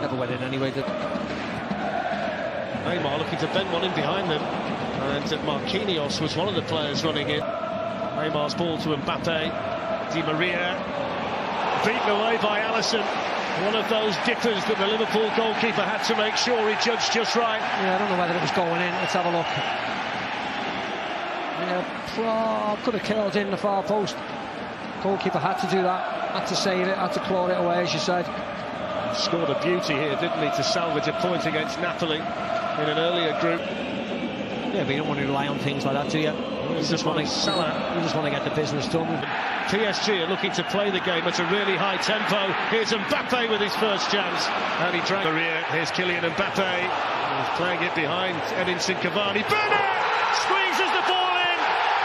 Never went in anyway, did Neymar looking to bend one in behind them. And Marquinhos was one of the players running in. Neymar's ball to Mbappe. Di Maria beaten away by Alisson. One of those dippers that the Liverpool goalkeeper had to make sure he judged just right. Yeah, I don't know whether it was going in. Let's have a look. Yeah, could have curled in the far post. Goalkeeper had to do that. Had to save it. Had to claw it away, as you said. Scored a beauty here, didn't he, to salvage a point against Napoli in an earlier group. Yeah, but you don't want to rely on things like that, do you? You just want to get the business done. PSG are looking to play the game at a really high tempo. Here's Mbappe with his first chance, and he dragged Maria. Here's Kylian Mbappe. He's playing it behind Edinson Cavani. Bernat squeezes the ball in.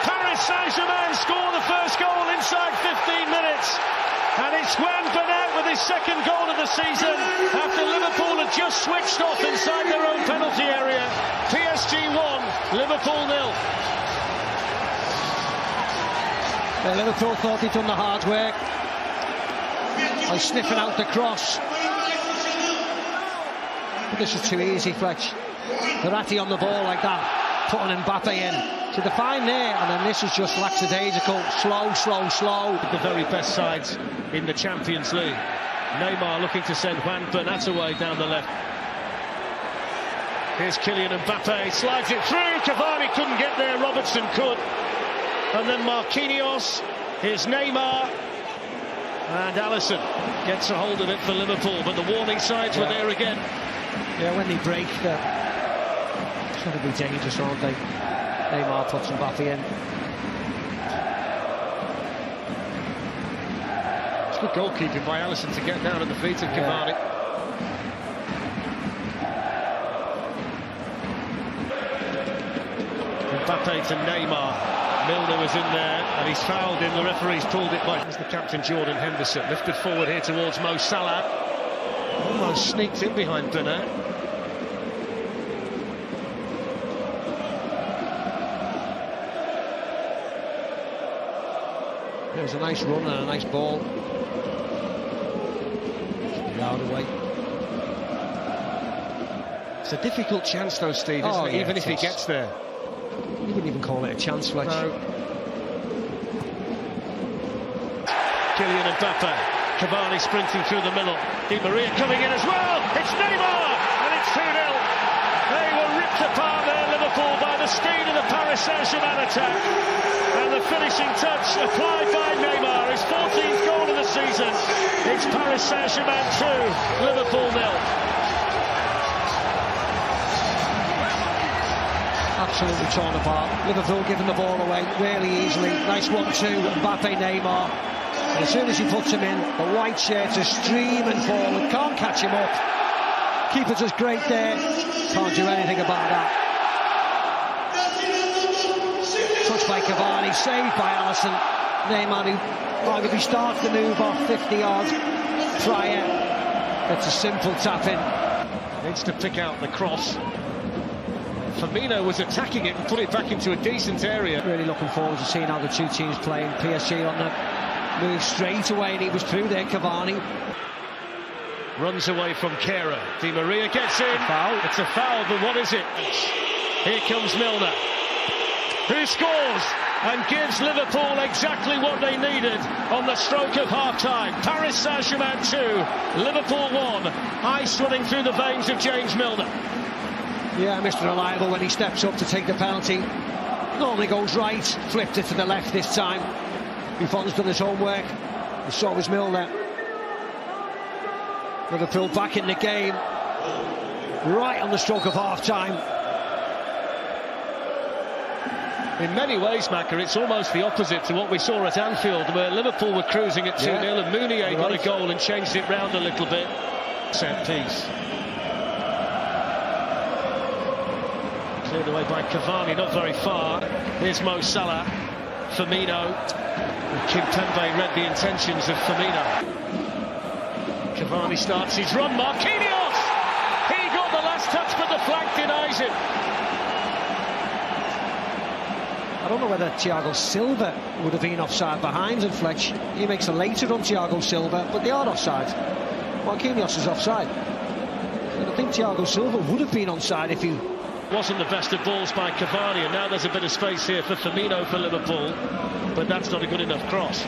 Paris Saint-Germain score the first goal inside 15 minutes. And it's Juan Bernat with his second goal of the season after Liverpool had just switched off inside their own penalty area. PSG 1, Liverpool 0. Liverpool thought they'd done the hard work by sniffing out the cross. But this is too easy, Fletch. Verratti on the ball like that, putting Mbappe in. To define there, and then this is just lackadaisical. Slow, slow, slow. The very best sides in the Champions League. Neymar looking to send Juan Bernat away down the left. Here's Kylian Mbappe, slides it through. Cavani couldn't get there, Robertson could. And then Marquinhos. Here's Neymar. And Alisson gets a hold of it for Liverpool, but the warning signs were there again. Yeah, when they break, it's going to be dangerous, aren't they? Neymar puts Mbappe in. It's good goalkeeping by Alisson to get down at the feet of Cavani. Mbappe to Neymar. Milner was in there and he's fouled him. The referee's pulled it by the captain Jordan Henderson. Lifted forward here towards Mo Salah. Almost sneaked in behind Bernat. There's a nice run and a nice ball. Keep it out away. It's a difficult chance though, Steve, isn't it? Yeah, even if he gets there. You wouldn't even call it a chance, Fletch. No. Kylian Mbappe. Cavani sprinting through the middle. Di Maria coming in as well. It's Neymar, and it's 2-0. They were ripped apart there, Liverpool, by the speed of the Paris Saint-Germain attack. And the finishing touch applied by Neymar, his 14th goal of the season. It's Paris Saint-Germain 2, Liverpool 0. Absolutely torn apart. Liverpool giving the ball away really easily. Nice 1-2, Mbappe, Neymar. And as soon as he puts him in, the white shirts are streaming forward. Can't catch him up. Keeper just great there. Can't do anything about that. Touched by Cavani, saved by Alisson. Neymar, who arguably starts the move off 50 yards prior. It's a simple tap in. Needs to pick out the cross. Firmino was attacking it and put it back into a decent area. Really looking forward to seeing how the two teams play. PSG on the move straight away, and he was through there, Cavani. Runs away from Kera. Di Maria gets in. Foul. It's a foul, but what is it? Here comes Milner, who scores and gives Liverpool exactly what they needed on the stroke of half-time. Paris Saint-Germain 2, Liverpool 1. Ice running through the veins of James Milner. Yeah, Mr. Reliable when he steps up to take the penalty. Normally goes right, flipped it to the left this time. Buffon's done his homework, and so was Milner. Liverpool back in the game, right on the stroke of half-time. In many ways, Macca, it's almost the opposite to what we saw at Anfield, where Liverpool were cruising at 2-0 and Mounier got a goal and changed it round a little bit. Set piece. Cleared away by Cavani, not very far. Here's Mo Salah. Firmino. Kimpembe read the intentions of Firmino. Cavani starts his run. Marquinhos! He got the last touch, but the flag denies him. I don't know whether Thiago Silva would have been offside behind him, Fletch. He makes a later run, Thiago Silva, but they are offside. Marquinhos is offside. And I think Thiago Silva would have been onside if he... Wasn't the best of balls by Cavani, and now there's a bit of space here for Firmino for Liverpool, but that's not a good enough cross.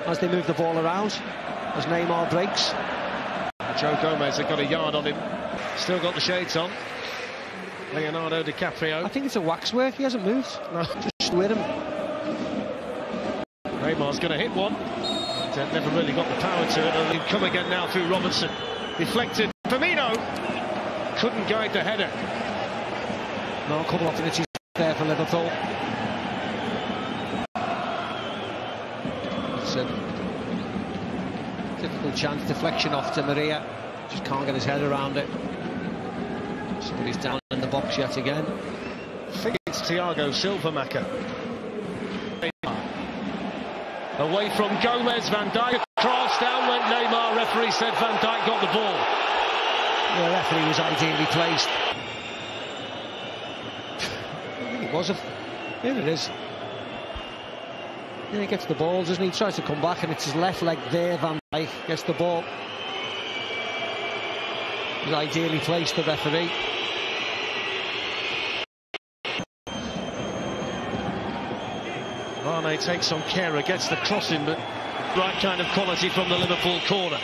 As they move the ball around, as Neymar breaks. Joe Gomez had got a yard on him, still got the shades on. Leonardo DiCaprio. I think it's a waxwork, he hasn't moved. No. Just with him. Neymar's going to hit one. Never really got the power to it. He'll come again now through Robertson. Deflected. Firmino couldn't guide the header. No, a couple of opportunities there for Liverpool. It's a difficult chance, deflection off to Maria. Just can't get his head around it. Somebody's down in the box yet again. I think it's Thiago Silva, Macca. Away from Gomez, Van Dijk cross, down went Neymar. Referee said Van Dijk got the ball. The referee was ideally placed. It was a... Here it is. Then he gets the ball, doesn't he? He tries to come back and it's his left leg there. Van Dijk gets the ball. It was ideally placed, the referee. Mane takes on Kera, gets the crossing, but right kind of quality from the Liverpool corner.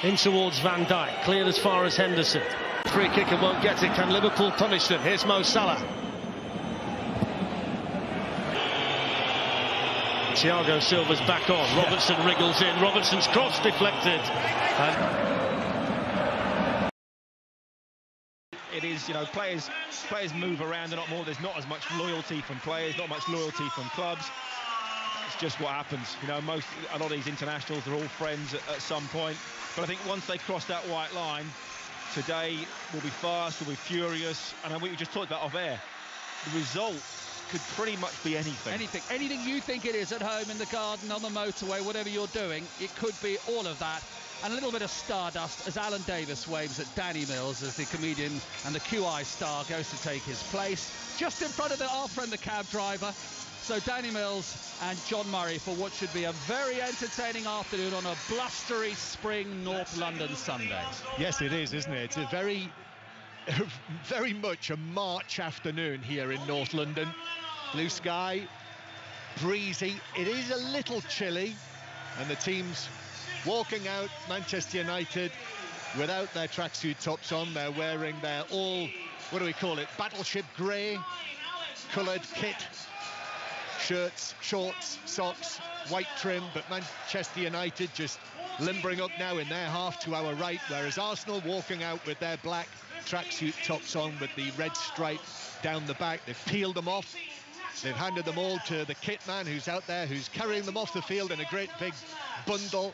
In towards Van Dijk, cleared as far as Henderson. Free kicker won't get it. Can Liverpool punish them? Here's Mo Salah. Thiago Silva's back on. Robertson wriggles in. Robertson's cross deflected. It is, you know, players move around a lot more. There's not as much loyalty from players, not much loyalty from clubs. It's just what happens. You know, a lot of these internationals are all friends at some point. But I think once they cross that white line, today will be fast, will be furious. And we just talked about off air. The result could pretty much be anything. Anything you think it is at home, in the garden, on the motorway, whatever you're doing, it could be all of that. And a little bit of stardust as Alan Davis waves at Danny Mills as the comedian and the QI star goes to take his place. Just in front of our friend the cab driver. So Danny Mills and John Murray for what should be a very entertaining afternoon on a blustery spring North London Sunday. Yes, it is, isn't it? It's a very very much a March afternoon here in North London. Blue sky, breezy. It is a little chilly, and the team's walking out. Manchester United without their tracksuit tops on. They're wearing their what do we call it, battleship grey coloured kit, shirts, shorts, socks, white trim, but Manchester United just limbering up now in their half to our right, whereas Arsenal walking out with their black tracksuit tops on with the red stripe down the back. They've peeled them off. They've handed them all to the kit man who's out there, who's carrying them off the field in a great big bundle.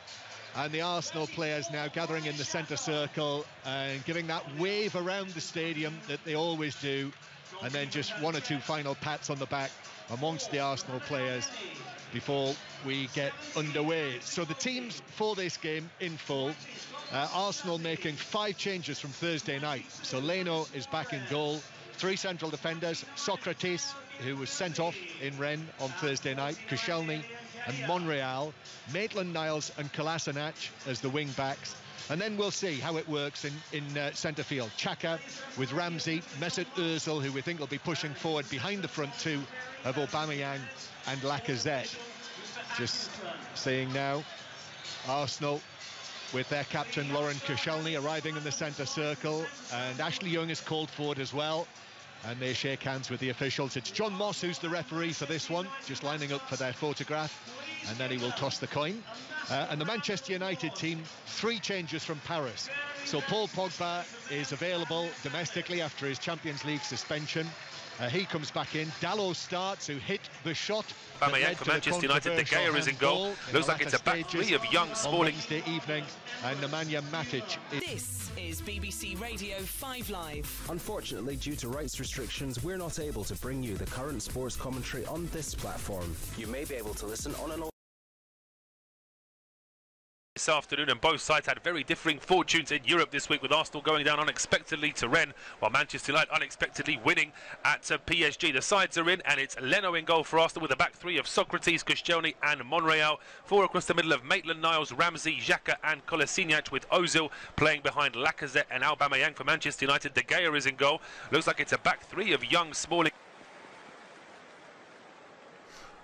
And the Arsenal players now gathering in the centre circle and giving that wave around the stadium that they always do. And then just one or two final pats on the back amongst the Arsenal players before we get underway. So the teams for this game in full. Arsenal making 5 changes from Thursday night. So Leno is back in goal. 3 central defenders, Socrates, who was sent off in Rennes on Thursday night, Koscielny and Monreal, Maitland-Niles and Kolasinac as the wing-backs. And then we'll see how it works in centre field. Xhaka with Ramsey, Mesut Ozil, who we think will be pushing forward behind the front two of Aubameyang and Lacazette. Just seeing now, Arsenal with their captain Laurent Koscielny arriving in the centre circle, and Ashley Young is called forward as well, and they shake hands with the officials. It's John Moss who's the referee for this one, just lining up for their photograph, and then he will toss the coin. And the Manchester United team, 3 changes from Paris. So Paul Pogba is available domestically after his Champions League suspension. He comes back in. Dalot starts, who hit the shot. Aubameyang for Manchester United. De Gea is in goal. Looks like it's a back three of young, Smalling. Wednesday evening, and Nemanja Matic. This is BBC Radio 5 Live. Unfortunately, due to rights restrictions, we're not able to bring you the current sports commentary on this platform. You may be able to listen on an this afternoon, and both sides had very differing fortunes in Europe this week, with Arsenal going down unexpectedly to Rennes, while Manchester United unexpectedly winning at PSG. The sides are in, and it's Leno in goal for Arsenal with a back three of Socrates, Koscielny and Monreal. 4 across the middle of Maitland-Niles, Ramsey, Xhaka and Kolasinac, with Ozil playing behind Lacazette and Aubameyang for Manchester United. De Gea is in goal. Looks like it's a back three of young, Smalling.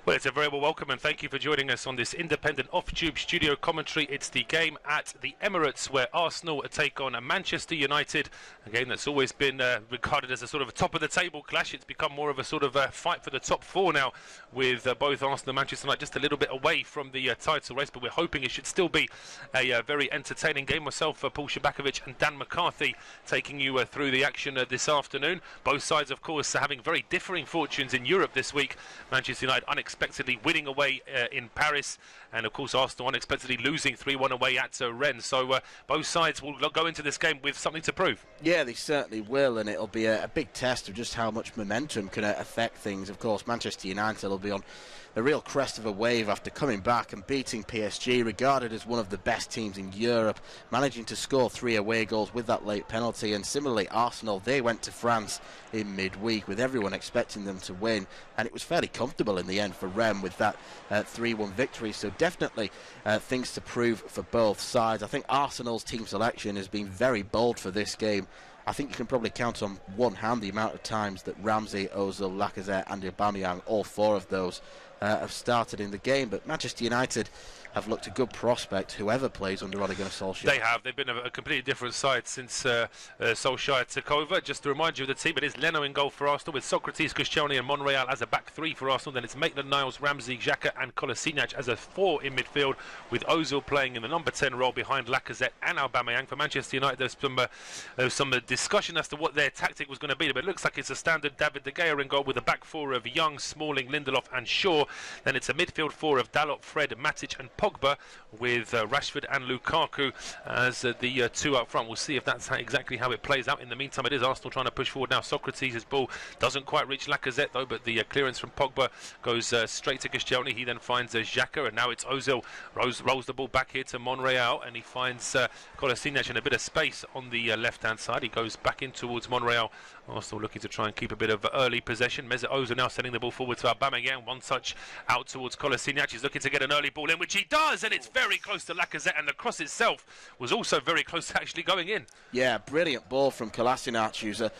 Well, it's a very well welcome, and thank you for joining us on this independent off-tube studio commentary. It's the game at the Emirates, where Arsenal take on Manchester United, a game that's always been regarded as a sort of a top-of-the-table clash. It's become more of a sort of a fight for the top 4 now, with both Arsenal and Manchester United just a little bit away from the title race, but we're hoping it should still be a very entertaining game. Myself, Paul Shabakovic and Dan McCarthy taking you through the action this afternoon. Both sides, of course, having very differing fortunes in Europe this week. Manchester United unexpectedly winning away in Paris, and of course Arsenal unexpectedly losing 3-1 away at Rennes. So both sides will go into this game with something to prove. Yeah, they certainly will, and it'll be a big test of just how much momentum can affect things. Of course, Manchester United will be on a real crest of a wave after coming back and beating PSG, regarded as one of the best teams in Europe, managing to score 3 away goals with that late penalty. And similarly, Arsenal, they went to France in midweek with everyone expecting them to win, and it was fairly comfortable in the end for Rennes with that 3-1 victory. So definitely things to prove for both sides. I think Arsenal's team selection has been very bold for this game. I think you can probably count on one hand the amount of times that Ramsey, Ozil, Lacazette and Aubameyang, all 4 of those, have started in the game. But Manchester United have looked a good prospect, whoever plays under Ole Gunnar Solskjaer. They have. They've been a completely different side since Solskjaer took over. Just to remind you of the team, it is Leno in goal for Arsenal, with Socrates, Koscielny and Monreal as a back 3 for Arsenal. Then it's Maitland-Niles, Ramsey, Xhaka and Kolasinac as a 4 in midfield, with Ozil playing in the number 10 role behind Lacazette and Aubameyang. For Manchester United, there's some discussion as to what their tactic was going to be, but it looks like it's a standard David De Gea in goal, with a back 4 of Young, Smalling, Lindelof and Shaw. Then it's a midfield 4 of Dalot, Fred, Matic and Pogba, with Rashford and Lukaku as the 2 up front. We'll see if that's exactly how it plays out. In the meantime, it is Arsenal trying to push forward now. Socrates' ball doesn't quite reach Lacazette though, but the clearance from Pogba goes straight to Koscielny. He then finds Xhaka, and now it's Ozil rolls the ball back here to Monreal, and he finds Kolasinac in a bit of space on the left-hand side. He goes back in towards Monreal. Arsenal looking to try and keep a bit of early possession. Mesut Ozil now sending the ball forward to Aubameyang. One touch out towards Kolasinac. He's looking to get an early ball in, which he does, and it's very close to Lacazette, and the cross itself was also very close to actually going in. Yeah, brilliant ball from Kolasinac, who's a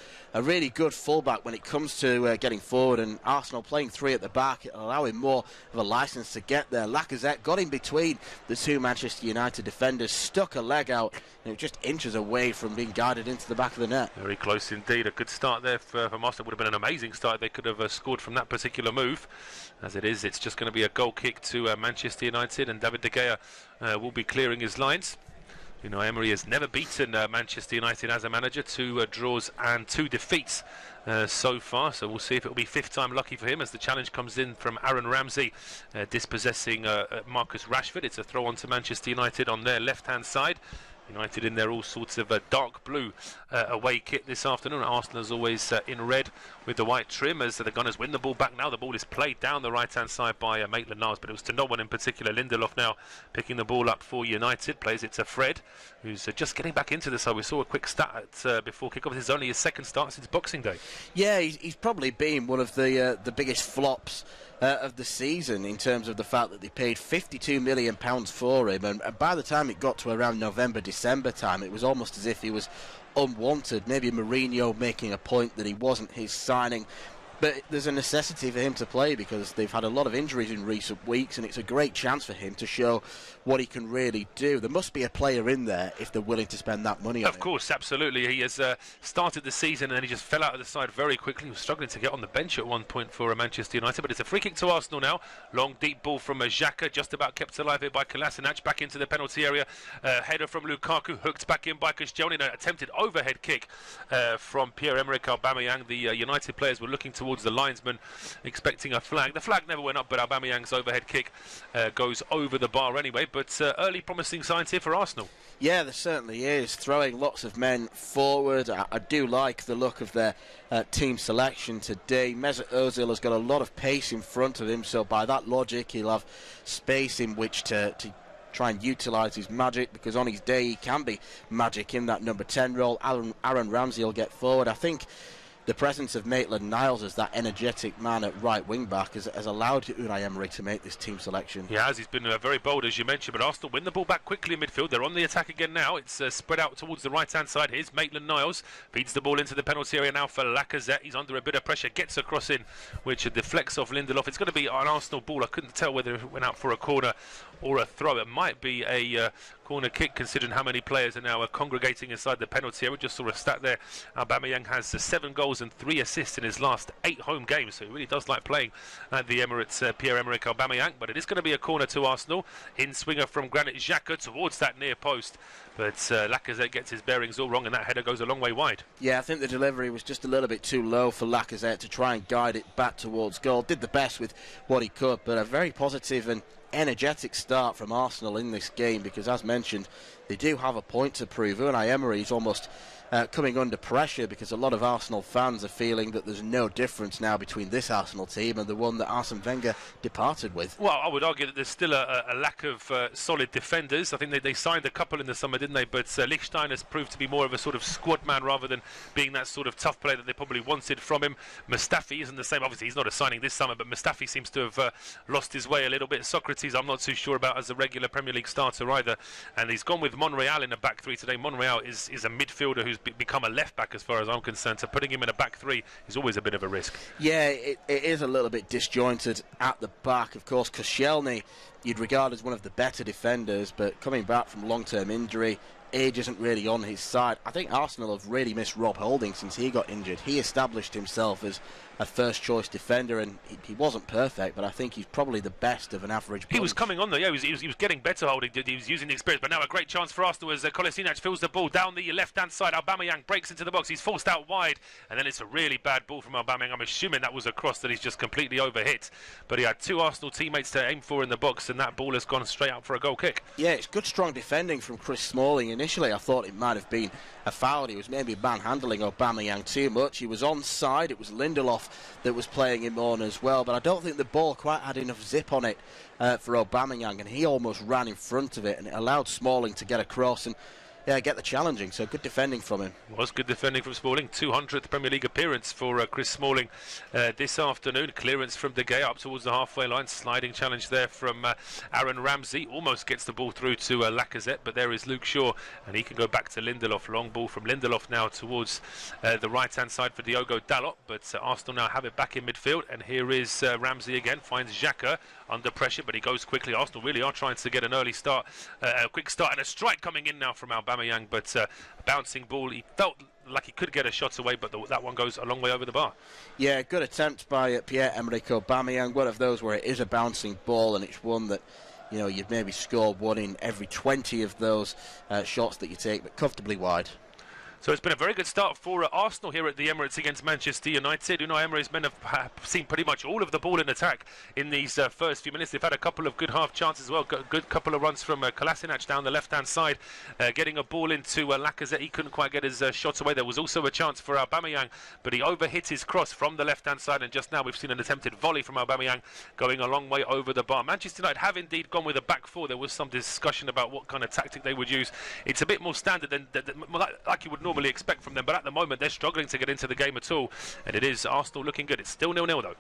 really good fullback when it comes to getting forward, and Arsenal playing three at the back, allowing more of a licence to get there. Lacazette got in between the two Manchester United defenders, stuck a leg out, and it was just inches away from being guided into the back of the net. Very close indeed. A good start there from Arsenal. Would have been an amazing start. They could have scored from that particular move. As it is, it's just going to be a goal kick to Manchester United, and David De Gea will be clearing his lines. Unai Emery has never beaten Manchester United as a manager. 2 draws and 2 defeats so far, so we'll see if it will be 5th time lucky for him as the challenge comes in from Aaron Ramsey, dispossessing Marcus Rashford. It's a throw on to Manchester United on their left hand side. United in their all sorts of dark blue away kit this afternoon. Arsenal is always in red with the white trim as the Gunners win the ball back now. The ball is played down the right hand side by Maitland-Niles, but it was to no one in particular. Lindelof now picking the ball up for United, plays it to Fred, who's just getting back into this. So we saw a quick stat before kickoff. This is only his 2nd start since Boxing Day. Yeah, he's probably been one of the biggest flops of the season in terms of the fact that they paid £52 million for him, and by the time it got to around November, December time, it was almost as if he was unwanted. Maybe Mourinho making a point that he wasn't his signing, but there's a necessity for him to play because they've had a lot of injuries in recent weeks, and it's a great chance for him to show what he can really do. There must be a player in there if they're willing to spend that money on him. Of course, absolutely. He has started the season and then he just fell out of the side very quickly. He was struggling to get on the bench at one point for Manchester United, but it's a free kick to Arsenal now. Long, deep ball from Xhaka, just about kept alive here by Kolasinac, back into the penalty area. Header from Lukaku, hooked back in by Koscielny. An attempted overhead kick from Pierre-Emerick Aubameyang. The United players were looking towards the linesman, expecting a flag. The flag never went up, but Aubameyang's overhead kick goes over the bar anyway. But early promising signs here for Arsenal. Yeah, there certainly is. Throwing lots of men forward. I do like the look of their team selection today. Mesut Ozil has got a lot of pace in front of him, so by that logic he'll have space in which to try and utilise his magic, because on his day he can be magic in that number 10 role. Aaron Ramsey will get forward. I think the presence of Maitland-Niles as that energetic man at right wing-back has allowed Unai Emery to make this team selection. He has. He's been very bold, as you mentioned, but Arsenal win the ball back quickly in midfield. They're on the attack again now. It's spread out towards the right-hand side. Here's Maitland-Niles. Feeds the ball into the penalty area now for Lacazette. He's under a bit of pressure. Gets a cross in, which deflects off Lindelof. It's going to be an Arsenal ball. I couldn't tell whether it went out for a corner or a throw. It might be a corner kick, considering how many players are now congregating inside the penalty area. We just saw a stat there. Aubameyang has 7 goals and 3 assists in his last 8 home games, so he really does like playing at the Emirates. Pierre-Emerick Aubameyang, but it is going to be a corner to Arsenal. In swinger from Granit Xhaka towards that near post, but Lacazette gets his bearings all wrong, and that header goes a long way wide. Yeah, I think the delivery was just a little bit too low for Lacazette to try and guide it back towards goal. Did the best with what he could, but a very positive and energetic start from Arsenal in this game, because as mentioned, they do have a point to prove. Unai Emery is almost coming under pressure, because a lot of Arsenal fans are feeling that there's no difference now between this Arsenal team and the one that Arsene Wenger departed with. Well, I would argue that there's still a lack of solid defenders. I think they signed a couple in the summer, didn't they? But Lichtstein has proved to be more of a sort of squad man rather than being that sort of tough player that they probably wanted from him. Mustafi isn't the same. Obviously, he's not a signing this summer, but Mustafi seems to have lost his way a little bit. Socrates, I'm not too sure about as a regular Premier League starter either. And he's gone with Monreal in a back three today. Monreal is a midfielder who's become a left back as far as I'm concerned, so putting him in a back three is always a bit of a risk. Yeah, it is a little bit disjointed at the back. Of course, Koscielny you'd regard as one of the better defenders, but coming back from long-term injury, age isn't really on his side. I think Arsenal have really missed Rob Holding since he got injured. He established himself as a first-choice defender, and he wasn't perfect, but I think he's probably the best of an average bunch. He was coming on though, yeah, he was getting better. Holding, he was using the experience, but now a great chance for Arsenal as Kolasinac fills the ball down the left-hand side. Aubameyang breaks into the box, he's forced out wide, and then it's a really bad ball from Aubameyang. I'm assuming that was a cross that he's just completely overhit, but he had 2 Arsenal teammates to aim for in the box, and that ball has gone straight out for a goal kick. Yeah, it's good strong defending from Chris Smalling. Initially I thought it might have been a foul. He was maybe manhandling Aubameyang too much. He was onside. It was Lindelof that was playing him on as well, but I don't think the ball quite had enough zip on it for Aubameyang, and he almost ran in front of it, and it allowed Smalling to get across. And get the challenging. So good defending from him. Was good defending from Smalling. 200th Premier League appearance for Chris Smalling this afternoon. Clearance from De Gea up towards the halfway line. Sliding challenge there from Aaron Ramsey. Almost gets the ball through to Lacazette, but there is Luke Shaw, and he can go back to Lindelof. Long ball from Lindelof now towards the right-hand side for Diogo Dalot, but Arsenal now have it back in midfield, and here is Ramsey again. Finds Xhaka under pressure, but he goes quickly. Arsenal really are trying to get an early start, a quick start, and a strike coming in now from Aubameyang, but bouncing ball. He felt like he could get a shot away, but that one goes a long way over the bar. Yeah, good attempt by Pierre-Emerick Aubameyang. One of those where it is a bouncing ball, and it's one that, you know, you'd maybe score 1 in every 20 of those shots that you take, but comfortably wide. So it's been a very good start for Arsenal here at the Emirates against Manchester United. Unai Emery's men have seen pretty much all of the ball in attack in these first few minutes. They've had a couple of good half chances as well. Good couple of runs from Kolasinac down the left-hand side, getting a ball into Lacazette. He couldn't quite get his shots away. There was also a chance for Aubameyang, but he overhit his cross from the left-hand side, and just now we've seen an attempted volley from Aubameyang going a long way over the bar. Manchester United have indeed gone with a back four. There was some discussion about what kind of tactic they would use. It's a bit more standard than like you would normally expect from them, but at the moment they're struggling to get into the game at all, and it is Arsenal looking good. It's still 0-0 though.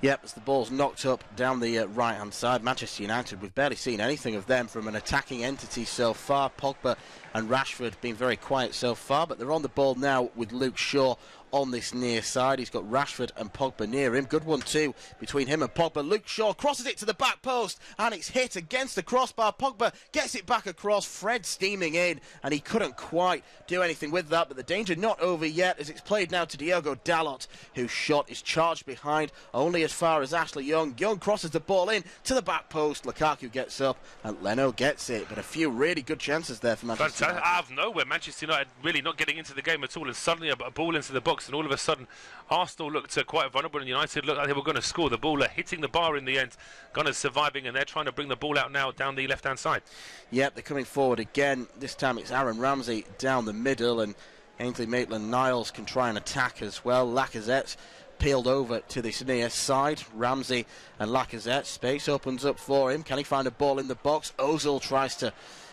Yep, as the ball's knocked up down the right-hand side. Manchester United, we've barely seen anything of them from an attacking entity so far. Pogba and Rashford being very quiet so far, but they're on the ball now with Luke Shaw on this near side. He's got Rashford and Pogba near him. Good 1-2 between him and Pogba. Luke Shaw crosses it to the back post, and it's hit against the crossbar. Pogba gets it back across. Fred steaming in, and he couldn't quite do anything with that, but the danger not over yet as it's played now to Diogo Dalot, whose shot is charged behind only as far as Ashley Young. Young crosses the ball in to the back post. Lukaku gets up, and Leno gets it, but a few really good chances there for Manchester United. Out of nowhere, Manchester United really not getting into the game at all, and suddenly a ball into the box, and all of a sudden Arsenal looked quite vulnerable, and United looked like they were going to score. The ball hitting the bar in the end. Gunners surviving, and they're trying to bring the ball out now down the left-hand side. Yep, they're coming forward again. This time it's Aaron Ramsey down the middle, and Ainsley Maitland-Niles can try and attack as well. Lacazette peeled over to this near side. Ramsey and Lacazette. Space opens up for him. Can he find a ball in the box? Ozil tries to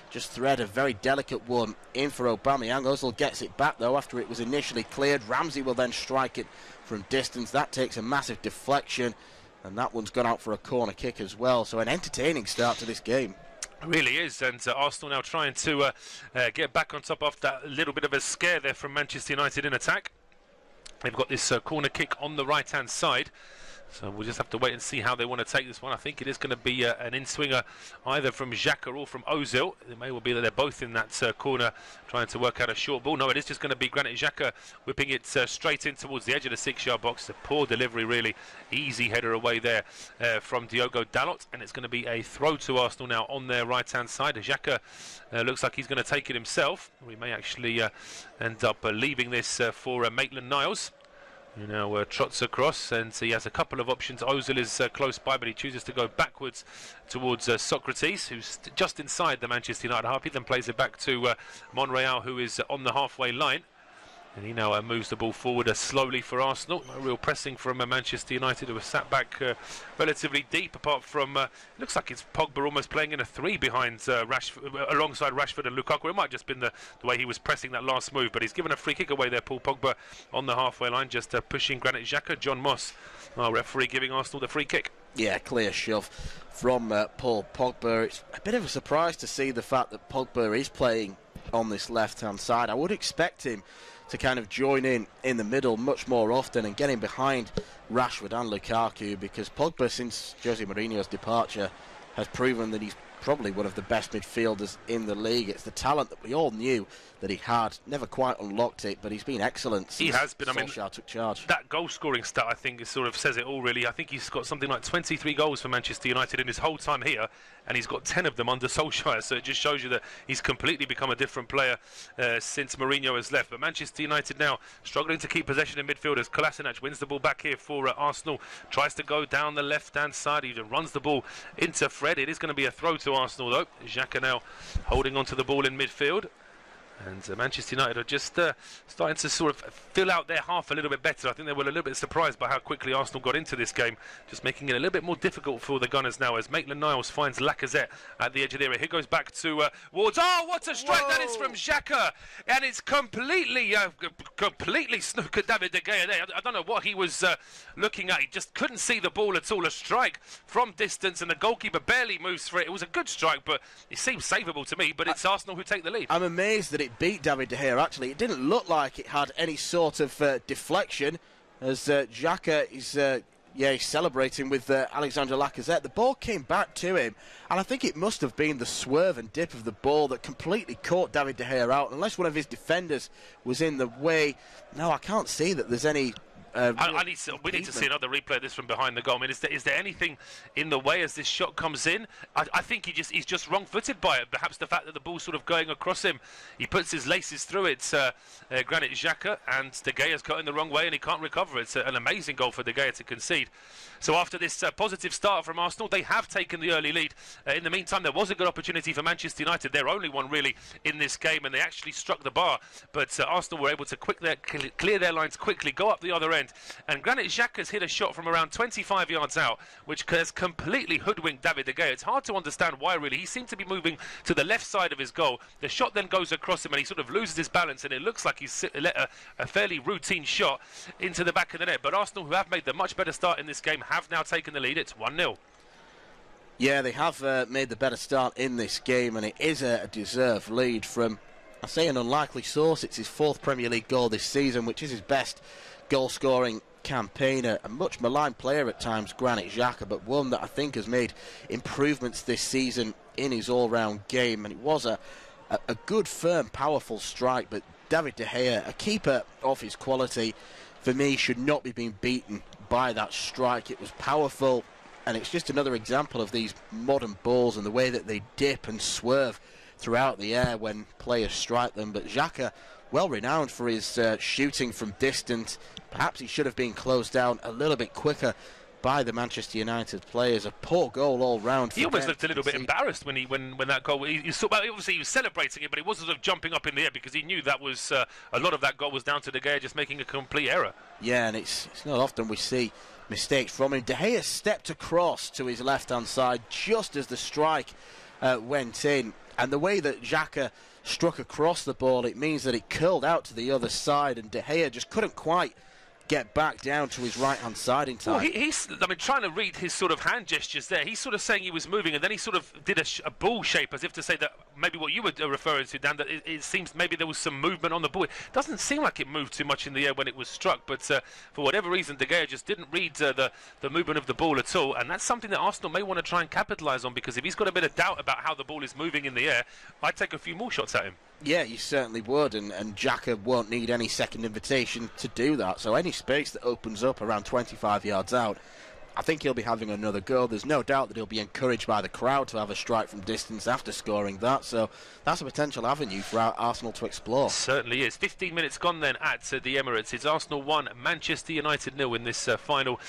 just thread a very delicate one in for Aubameyang. Ozil gets it back though after it was initially cleared. Ramsey will then strike it from distance. That takes a massive deflection, and that one's gone out for a corner kick as well. So an entertaining start to this game. It really is, and Arsenal now trying to get back on top after that little bit of a scare there from Manchester United in attack. They've got this corner kick on the right-hand side. So we'll just have to wait and see how they want to take this one. I think it is going to be an in-swinger either from Xhaka or from Ozil. It may well be that they're both in that corner trying to work out a short ball. No, it is just going to be Granit Xhaka whipping it straight in towards the edge of the 6-yard box. A poor delivery, really. Easy header away there from Diogo Dalot. And it's going to be a throw to Arsenal now on their right-hand side. Xhaka looks like he's going to take it himself. We may actually end up leaving this for Maitland-Niles, who now trots across, and he has a couple of options. Ozil is close by, but he chooses to go backwards towards Socrates, who's just inside the Manchester United half. He then plays it back to Monreal, who is on the halfway line. And he now moves the ball forward slowly for Arsenal. No real pressing from Manchester United, who are sat back relatively deep, apart from, looks like it's Pogba almost playing in a 3 behind Rashford, alongside Rashford and Lukaku. It might have just been the way he was pressing that last move, but he's given a free kick away there, Paul Pogba, on the halfway line, just pushing Granit Xhaka. John Moss, our referee, giving Arsenal the free kick. Yeah, clear shove from Paul Pogba. It's a bit of a surprise to see the fact that Pogba is playing on this left-hand side. I would expect him to kind of join in the middle much more often and getting behind Rashford and Lukaku, because Pogba, since Jose Mourinho's departure, has proven that he's probably one of the best midfielders in the league. It's the talent that we all knew that he had. Never quite unlocked it, but he's been excellent since he has been. Solskjaer took charge. That goal-scoring stat, I think, sort of says it all, really. I think he's got something like 23 goals for Manchester United in his whole time here, and he's got 10 of them under Solskjaer, so it just shows you that he's completely become a different player since Mourinho has left. But Manchester United now struggling to keep possession in midfield as Kolasinac wins the ball back here for Arsenal. Tries to go down the left-hand side. He runs the ball into Fred. It is going to be a throw to Arsenal, though. Xhaka now holding on to the ball in midfield. And Manchester United are just starting to sort of fill out their half a little bit better. I think they were a little bit surprised by how quickly Arsenal got into this game, just making it a little bit more difficult for the Gunners now as Maitland-Niles finds Lacazette at the edge of the area. Here goes back to Wards. Oh, what a strike! Whoa. That is from Xhaka, and it's completely snookered David De Gea there. I don't know what he was looking at. He just couldn't see the ball at all. A strike from distance, and the goalkeeper barely moves for it. It was a good strike, but it seems savable to me, but it's Arsenal who take the lead. I'm amazed that it beat David De Gea, actually. It didn't look like it had any sort of deflection, as Xhaka is he's celebrating with Alexander Lacazette. The ball came back to him, and I think it must have been the swerve and dip of the ball that completely caught David De Gea out. Unless one of his defenders was in the way, no, I can't see that there's any... we need to see another replay of this from behind the goal. I mean, is there anything in the way as this shot comes in? I think he's just wrong-footed by it. Perhaps the fact that the ball's sort of going across him, he puts his laces through it, Granit Xhaka, and De Gea's got in the wrong way and he can't recover. It's an amazing goal for De Gea to concede. So after this positive start from Arsenal, they have taken the early lead. In the meantime, there was a good opportunity for Manchester United, their only one really in this game, and they actually struck the bar. But Arsenal were able to clear their lines quickly, go up the other end. And Granit Xhaka's hit a shot from around 25 yards out, which has completely hoodwinked David De Gea. It's hard to understand why, really. He seemed to be moving to the left side of his goal. The shot then goes across him, and he sort of loses his balance, and it looks like he's let a fairly routine shot into the back of the net. But Arsenal, who have made the much better start in this game, have now taken the lead. It's 1-0. Yeah, they have made the better start in this game, and it is a deserved lead from, I say, an unlikely source. It's his 4th Premier League goal this season, which is his best goal-scoring campaign. A much maligned player at times, Granit Xhaka, but one that I think has made improvements this season in his all-round game. And it was a good, firm, powerful strike, but David De Gea, a keeper of his quality, for me, should not be being beaten by that strike. It was powerful, and it's just another example of these modern balls and the way that they dip and swerve throughout the air when players strike them. But Xhaka, well renowned for his shooting from distance. Perhaps he should have been closed down a little bit quicker by the Manchester United players. A poor goal all round. He almost looked a little bit embarrassed when that goal. Obviously he was celebrating it, but he wasn't sort of jumping up in the air because he knew that was a lot of that goal was down to De Gea just making a complete error. Yeah, and it's not often we see mistakes from him. De Gea stepped across to his left-hand side just as the strike went in, and the way that Xhaka struck across the ball, it means that it curled out to the other side, and De Gea just couldn't quite get back down to his right-hand side in time. Well, he's trying to read his sort of hand gestures there. He's sort of saying he was moving, and then he sort of did a ball shape as if to say that maybe what you were referring to, Dan, that it seems maybe there was some movement on the ball. It doesn't seem like it moved too much in the air when it was struck, but for whatever reason, De Gea just didn't read the movement of the ball at all, and that's something that Arsenal may want to try and capitalise on, because if he's got a bit of doubt about how the ball is moving in the air, I'd take a few more shots at him. Yeah, you certainly would, and Xhaka won't need any second invitation to do that. So any space that opens up around 25 yards out, I think he'll be having another go. There's no doubt that he'll be encouraged by the crowd to have a strike from distance after scoring that. So that's a potential avenue for Arsenal to explore. Certainly is. 15 minutes gone then at the Emirates. It's Arsenal 1, Manchester United 0 in this final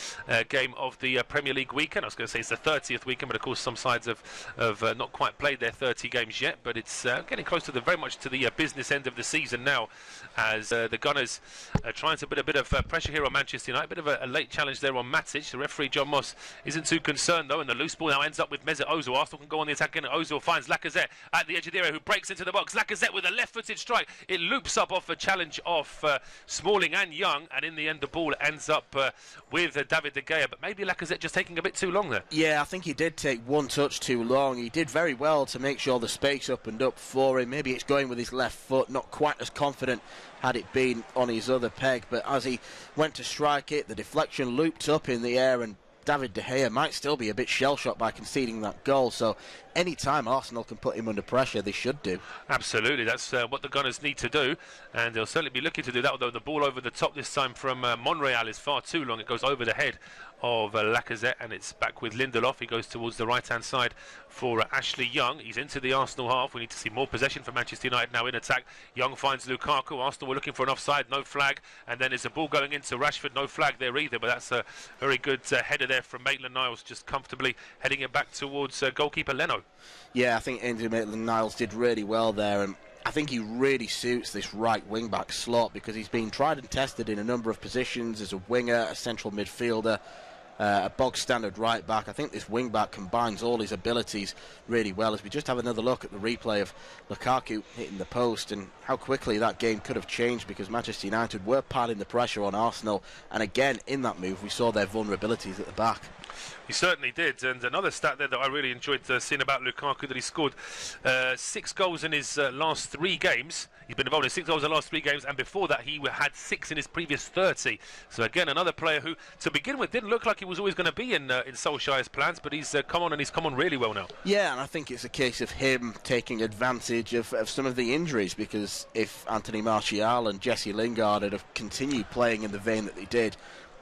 game of the Premier League weekend. I was going to say it's the 30th weekend, but of course some sides have not quite played their 30 games yet. But it's getting close to very much to the business end of the season now, as the Gunners are trying to put a bit of pressure here on Manchester United. A bit of a late challenge there on Matic. The referee John Moss isn't too concerned though, and the loose ball now ends up with Mesut Ozil. Arsenal can go on the attack again. Ozil finds Lacazette at the edge of the area, who breaks into the box. Lacazette with a left-footed strike. It loops up off a challenge off Smalling and Young, and in the end the ball ends up with David De Gea. But maybe Lacazette just taking a bit too long there. Yeah, I think he did take one touch too long. He did very well to make sure the space opened up for him. Maybe it's going with his left foot, not quite as confident had it been on his other peg, but as he went to strike it, the deflection looped up in the air, and David De Gea might still be a bit shell-shocked by conceding that goal. So any time Arsenal can put him under pressure, they should do. Absolutely, that's what the Gunners need to do, and they'll certainly be looking to do that, although the ball over the top this time from Monreal is far too long. It goes over the head of Lacazette, and it's back with Lindelof. He goes towards the right-hand side for Ashley Young. He's into the Arsenal half. We need to see more possession for Manchester United now in attack. Young finds Lukaku. Arsenal were looking for an offside, no flag, and then there's a ball going into Rashford, no flag there either, but that's a very good header there from Maitland-Niles, just comfortably heading it back towards goalkeeper Leno. Yeah, I think Ainsley Maitland-Niles did really well there, and I think he really suits this right wing-back slot because he's been tried and tested in a number of positions as a winger, a central midfielder, a bog-standard right-back. I think this wing-back combines all his abilities really well. As we just have another look at the replay of Lukaku hitting the post and how quickly that game could have changed because Manchester United were piling the pressure on Arsenal. And again, in that move, we saw their vulnerabilities at the back. He certainly did, and another stat there that I really enjoyed seeing about Lukaku, that he scored 6 goals in his last 3 games. He's been involved in 6 goals in the last 3 games, and before that he had 6 in his previous 30. So again, another player who, to begin with, didn't look like he was always going to be in Solskjaer's plans, but he's come on, and he's come on really well now. Yeah, and I think it's a case of him taking advantage of some of the injuries, because if Anthony Martial and Jesse Lingard had have continued playing in the vein that they did,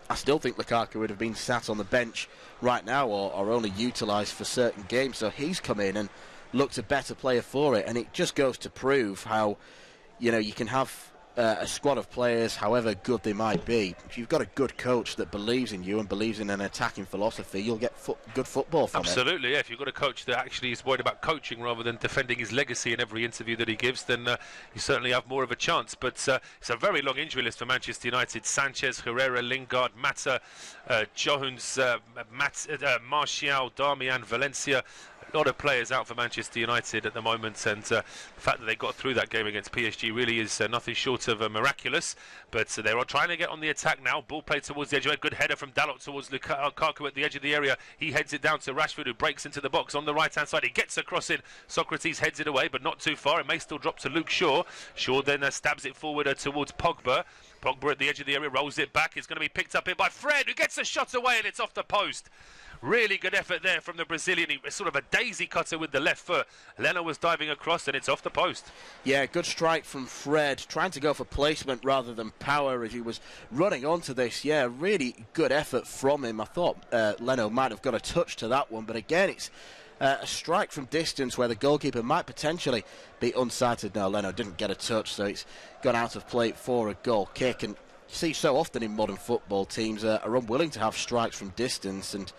I still think Lukaku would have been sat on the bench right now or only utilised for certain games. So he's come in and looked a better player for it. And it just goes to prove how, you know, you can have a squad of players, however good they might be. If you've got a good coach that believes in you and believes in an attacking philosophy, you'll get good football from it. Absolutely, yeah. If you've got a coach that actually is worried about coaching rather than defending his legacy in every interview that he gives, then you certainly have more of a chance. But it's a very long injury list for Manchester United. Sanchez, Herrera, Lingard, Mata, Jones, Martial, Darmian, Valencia. A lot of players out for Manchester United at the moment, and the fact that they got through that game against PSG really is nothing short of miraculous. But they are trying to get on the attack now. Ball played towards the edge. A good header from Dalot towards Lukaku at the edge of the area. He heads it down to Rashford, who breaks into the box on the right-hand side. He gets across it. Socrates heads it away, but not too far. It may still drop to Luke Shaw. Shaw then stabs it forward towards Pogba. Pogba at the edge of the area, rolls it back. It's going to be picked up here by Fred, who gets a shot away, and it's off the post. Really good effort there from the Brazilian. He sort of a daisy cutter with the left foot. Leno was diving across, and it's off the post. Yeah, good strike from Fred, trying to go for placement rather than power as he was running onto this. Yeah, really good effort from him. I thought Leno might have got a touch to that one, but again, it's a strike from distance where the goalkeeper might potentially be unsighted. No, Leno didn't get a touch, so it's gone out of play for a goal kick. And you see so often in modern football, teams are unwilling to have strikes from distance, and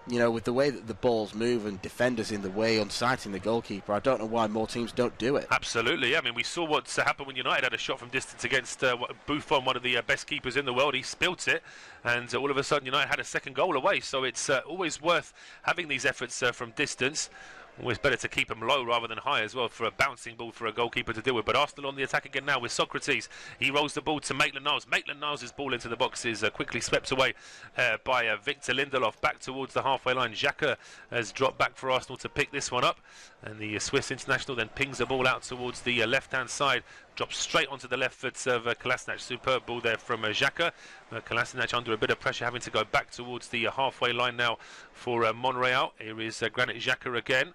you know, with the way that the balls move and defenders in the way, unsighting the goalkeeper, I don't know why more teams don't do it. Absolutely, yeah. I mean, we saw what happened when United had a shot from distance against Buffon, one of the best keepers in the world. He spilt it, and all of a sudden United had a second goal away. So it's always worth having these efforts from distance. Always better to keep them low rather than high as well for a bouncing ball for a goalkeeper to deal with. But Arsenal on the attack again now with Socrates. He rolls the ball to Maitland-Niles. Maitland-Niles' ball into the box is quickly swept away by Victor Lindelof. Back towards the halfway line. Xhaka has dropped back for Arsenal to pick this one up. And the Swiss international then pings the ball out towards the left-hand side. Drops straight onto the left foot of Kolasinac. Superb ball there from Xhaka. Kolasinac under a bit of pressure, having to go back towards the halfway line now for Monreal. Here is Granit Xhaka again.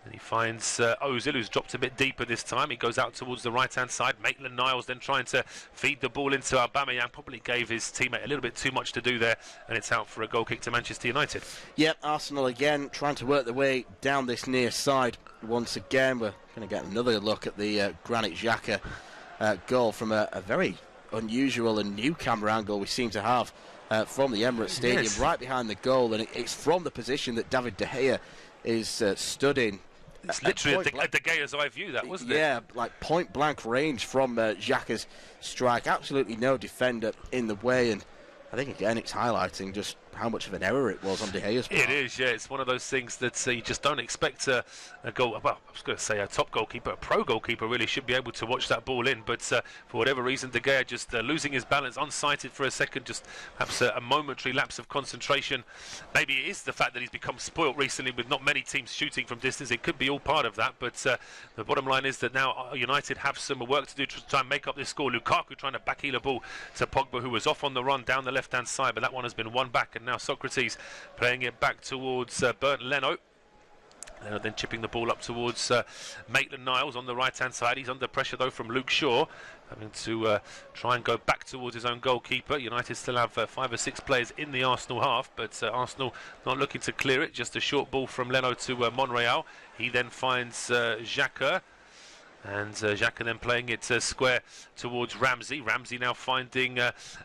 And he finds Ozil, who's dropped a bit deeper this time. He goes out towards the right-hand side. Maitland-Niles then trying to feed the ball into Aubameyang. Probably gave his teammate a little bit too much to do there. And it's out for a goal kick to Manchester United. Yep, Arsenal again trying to work their way down this near side. Once again, we're going to get another look at the Granit Xhaka goal from a very unusual and new camera angle we seem to have from the Emirates Stadium, yes, right behind the goal. And it's from the position that David De Gea is stood in. It's literally a De Gea's eye view, that, wasn't it? Yeah, like point-blank range from Xhaka's strike. Absolutely no defender in the way, and I think, again, it's highlighting just how much of an error it was on De Gea's part. It is, yeah. It's one of those things that you just don't expect a goal. Well, I was going to say a top goalkeeper, a pro goalkeeper really should be able to watch that ball in. But for whatever reason, De Gea just losing his balance, unsighted for a second, just perhaps a momentary lapse of concentration. Maybe it is the fact that he's become spoilt recently with not many teams shooting from distance. It could be all part of that. But the bottom line is that now United have some work to do to try and make up this score. Lukaku trying to backheel a ball to Pogba, who was off on the run down the left-hand side, but that one has been won back. And now Socrates playing it back towards Bernd Leno. Leno then chipping the ball up towards Maitland-Niles on the right-hand side. He's under pressure, though, from Luke Shaw, having to try and go back towards his own goalkeeper. United still have 5 or 6 players in the Arsenal half, but Arsenal not looking to clear it. Just a short ball from Leno to Monreal. He then finds Xhaka. And Xhaka then playing it square towards Ramsey. Ramsey now finding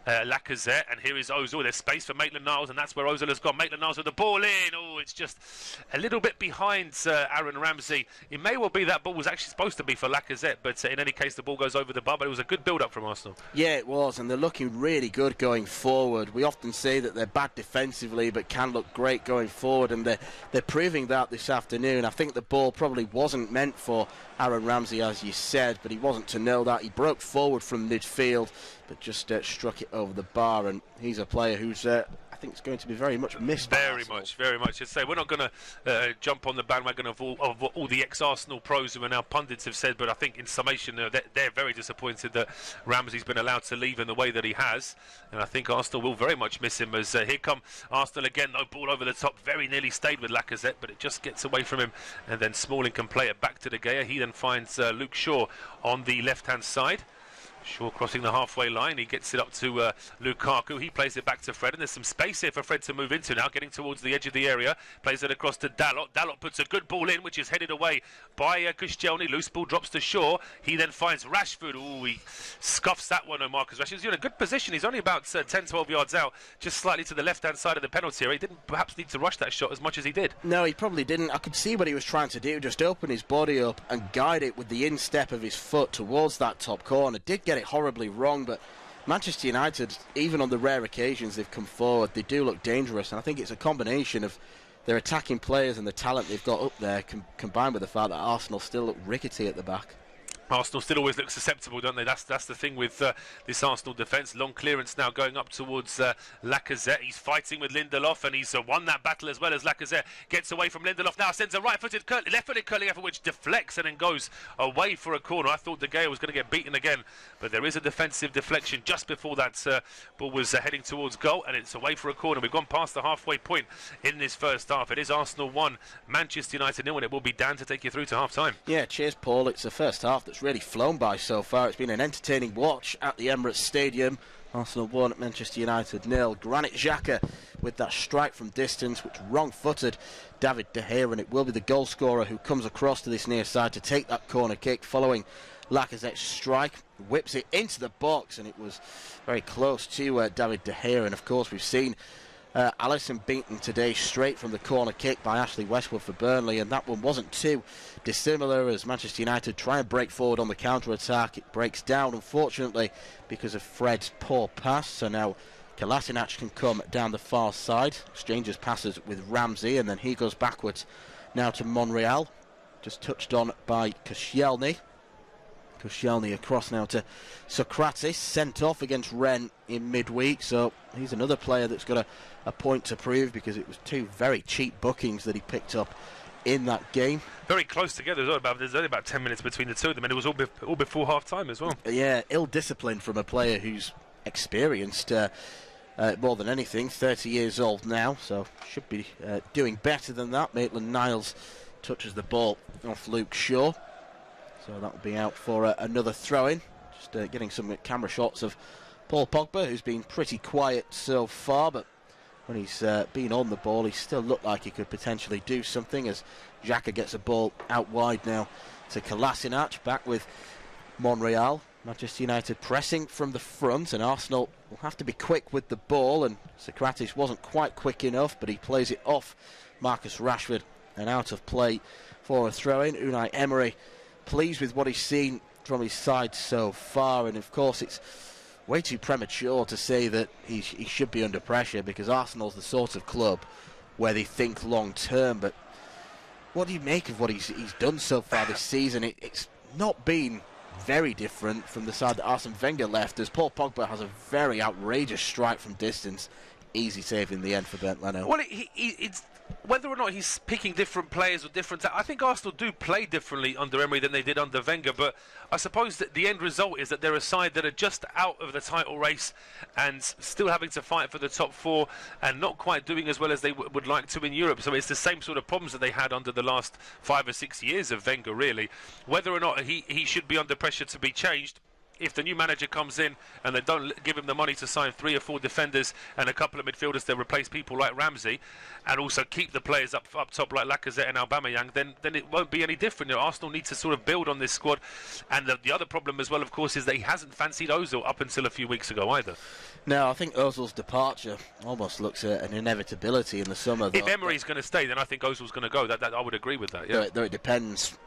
Lacazette. And here is Ozil. There's space for Maitland-Niles, and that's where Ozil has gone. Maitland-Niles with the ball in. Oh, it's just a little bit behind Aaron Ramsey. It may well be that ball was actually supposed to be for Lacazette, but in any case the ball goes over the bar. But it was a good build-up from Arsenal. Yeah, it was, and they're looking really good going forward. We often say that they're bad defensively but can look great going forward, and they're proving that this afternoon. I think the ball probably wasn't meant for Aaron Ramsey, as you said, but he wasn't to know that. He broke forward from midfield but just struck it over the bar, and he's a player who's I think it's going to be very much missed. Very much. I'd say we're not going to jump on the bandwagon of all the ex-Arsenal pros who are now pundits have said, but I think in summation they're very disappointed that Ramsey's been allowed to leave in the way that he has, and I think Arsenal will very much miss him as here come Arsenal again. No ball over the top, very nearly stayed with Lacazette, but it just gets away from him, and then Smalling can play it back to De Gea. He then finds Luke Shaw on the left-hand side. Shaw crossing the halfway line, he gets it up to Lukaku, he plays it back to Fred, and there's some space here for Fred to move into now, getting towards the edge of the area, plays it across to Dalot. Dalot puts a good ball in, which is headed away by Koscielny. Loose ball drops to Shaw, he then finds Rashford. Ooh, he scuffs that one, Marcus Rashford. He's in a good position, he's only about 10-12 yards out, just slightly to the left-hand side of the penalty area. He didn't perhaps need to rush that shot as much as he did. No, he probably didn't. I could see what he was trying to do, just open his body up and guide it with the instep of his foot towards that top corner. Did get it horribly wrong, but Manchester United, even on the rare occasions they've come forward, they do look dangerous, and I think it's a combination of their attacking players and the talent they've got up there combined with the fact that Arsenal still look rickety at the back. Arsenal still always look susceptible, don't they? That's the thing with this Arsenal defence. Long clearance now going up towards Lacazette. He's fighting with Lindelof, and he's won that battle as well as Lacazette. Gets away from Lindelof now, sends a left-footed curling effort which deflects and then goes away for a corner. I thought De Gea was going to get beaten again, but there is a defensive deflection just before that ball was heading towards goal, and it's away for a corner. We've gone past the halfway point in this first half. It is Arsenal 1, Manchester United 0, and it will be Dan to take you through to half-time. Yeah, cheers, Paul. It's the first half that's really flown by so far. It's been an entertaining watch at the Emirates Stadium. Arsenal 1, Manchester United 0. Granit Xhaka with that strike from distance, which wrong-footed David De Gea, and it will be the goal scorer who comes across to this near side to take that corner kick following Lacazette's strike. Whips it into the box, and it was very close to David De Gea. And of course we've seen Alisson beaten today straight from the corner kick by Ashley Westwood for Burnley, and that one wasn't too dissimilar as Manchester United try and break forward on the counter-attack. It breaks down, unfortunately, because of Fred's poor pass, so now Kolasinac can come down the far side, exchanges passes with Ramsey, and then he goes backwards now to Monreal, just touched on by Koscielny. Koscielny across now to Socrates, sent off against Rennes in midweek, so he's another player that's got a point to prove because it was two very cheap bookings that he picked up in that game. Very close together as well. There's only about 10 minutes between the two of them, and it was all before half-time as well. Yeah, ill-discipline from a player who's experienced more than anything, 30 years old now, so should be doing better than that. Maitland-Niles touches the ball off Luke Shaw, so that will be out for another throw-in. Just getting some camera shots of Paul Pogba, who's been pretty quiet so far, but when he's been on the ball, he still looked like he could potentially do something as Xhaka gets a ball out wide now to Kolasinac, back with Monreal. Manchester United pressing from the front, and Arsenal will have to be quick with the ball, and Socrates wasn't quite quick enough, but he plays it off Marcus Rashford and out of play for a throw-in. Unai Emery pleased with what he's seen from his side so far, and of course it's way too premature to say that he should be under pressure, because Arsenal's the sort of club where they think long term. But what do you make of what he's done so far this season? It's not been very different from the side that Arsene Wenger left, as Paul Pogba has a very outrageous strike from distance. Easy save in the end for Bernd Leno. Well, it's whether or not he's picking different players or different... I think Arsenal do play differently under Emery than they did under Wenger, but I suppose that the end result is that they're a side that are just out of the title race and still having to fight for the top four and not quite doing as well as they would like to in Europe. So it's the same sort of problems that they had under the last 5 or 6 years of Wenger, really. Whether or not he should be under pressure to be changed, if the new manager comes in and they don't give him the money to sign 3 or 4 defenders and a couple of midfielders to replace people like Ramsey, and also keep the players up top like Lacazette and Aubameyang, then it won't be any different. You know, Arsenal need to sort of build on this squad. And the other problem as well, of course, is that he hasn't fancied Ozil up until a few weeks ago either. No, I think Ozil's departure almost looks at an inevitability in the summer. If Emery's going to stay, then I think Ozil's going to go. That I would agree with that. Yeah. Though it depends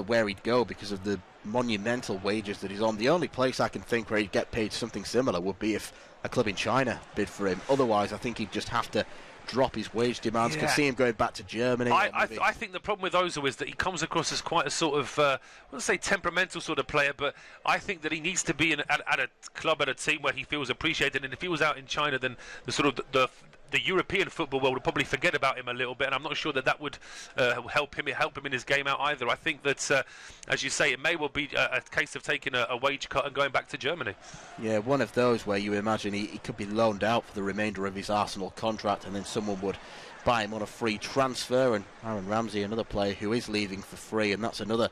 where he'd go because of the monumental wages that he's on. The only place I can think where he'd get paid something similar would be if a club in China bid for him. Otherwise, I think he'd just have to drop his wage demands. Can see him going back to Germany. I think the problem with Ozil is that he comes across as quite a sort of, I wouldn't say temperamental sort of player, but I think that he needs to be at a club, at a team where he feels appreciated. And if he was out in China, then the sort of the European football world would probably forget about him a little bit, and I'm not sure that would help him in his game out either. I think that, as you say, it may well be a case of taking a wage cut and going back to Germany. Yeah, one of those where you imagine he could be loaned out for the remainder of his Arsenal contract, and then someone would buy him on a free transfer. And Aaron Ramsey, another player who is leaving for free, and that's another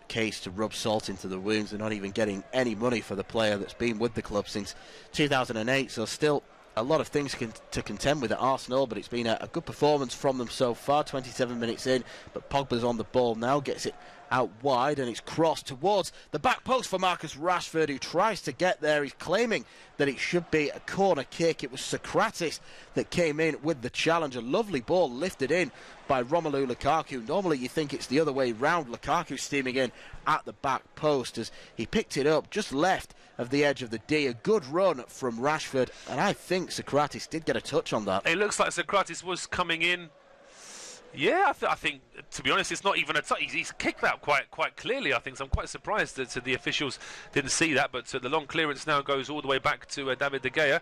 case to rub salt into the wounds. They're not even getting any money for the player that's been with the club since 2008, so still a lot of things to contend with at Arsenal, but it's been a good performance from them so far. 27 minutes in, but Pogba's on the ball now, gets it out wide, and it's crossed towards the back post for Marcus Rashford, who tries to get there. He's claiming that it should be a corner kick. It was Socrates that came in with the challenge. A lovely ball lifted in by Romelu Lukaku. Normally you think it's the other way round. Lukaku steaming in at the back post as he picked it up just left of the edge of the D. A good run from Rashford, and I think Socrates did get a touch on that. It looks like Socrates was coming in. Yeah, I think, to be honest, it's not even a touch. He's kicked that quite clearly, I think. So I'm quite surprised that the officials didn't see that. But the long clearance now goes all the way back to David De Gea.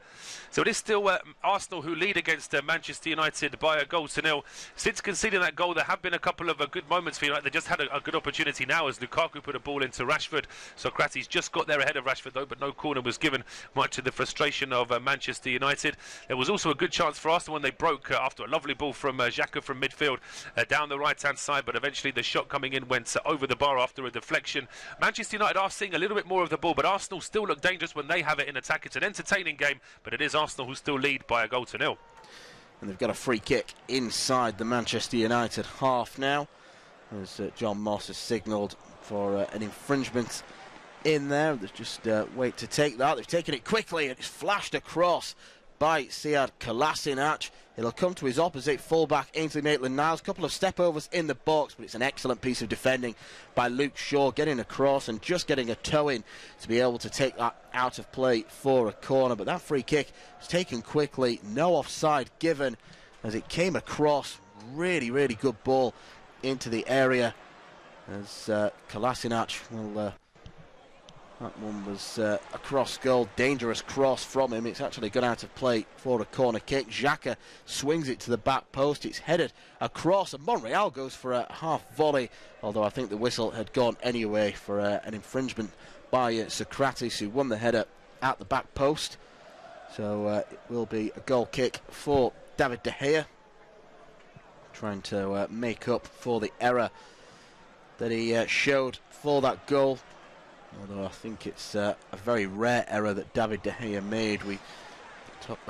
So it is still Arsenal who lead against Manchester United by a 1-0. Since conceding that goal, there have been a couple of good moments for United. They just had a good opportunity now as Lukaku put a ball into Rashford. Socrates just got there ahead of Rashford, though, but no corner was given, much to the frustration of Manchester United. There was also a good chance for Arsenal when they broke after a lovely ball from Xhaka from midfield. Down the right-hand side, but eventually the shot coming in went over the bar after a deflection. Manchester United are seeing a little bit more of the ball, but Arsenal still look dangerous when they have it in attack. It's an entertaining game, but it is Arsenal who still lead by a 1-0. And they've got a free kick inside the Manchester United half now, as John Moss has signalled for an infringement in there. They just wait to take that. They've taken it quickly, and it's flashed across by Sead Kolasinac. It'll come to his opposite fullback, Ainsley Maitland-Niles. A couple of step-overs in the box, but it's an excellent piece of defending by Luke Shaw, getting across and just getting a toe in to be able to take that out of play for a corner. But that free kick was taken quickly, no offside given as it came across. Really, really good ball into the area as Kolasinac will... That one was a cross goal, dangerous cross from him. It's actually gone out of play for a corner kick. Xhaka swings it to the back post. It's headed across, and Monreal goes for a half volley, although I think the whistle had gone anyway for an infringement by Socrates, who won the header at the back post. So it will be a goal kick for David De Gea, trying to make up for the error that he showed for that goal. Although I think it's a very rare error that David De Gea made. We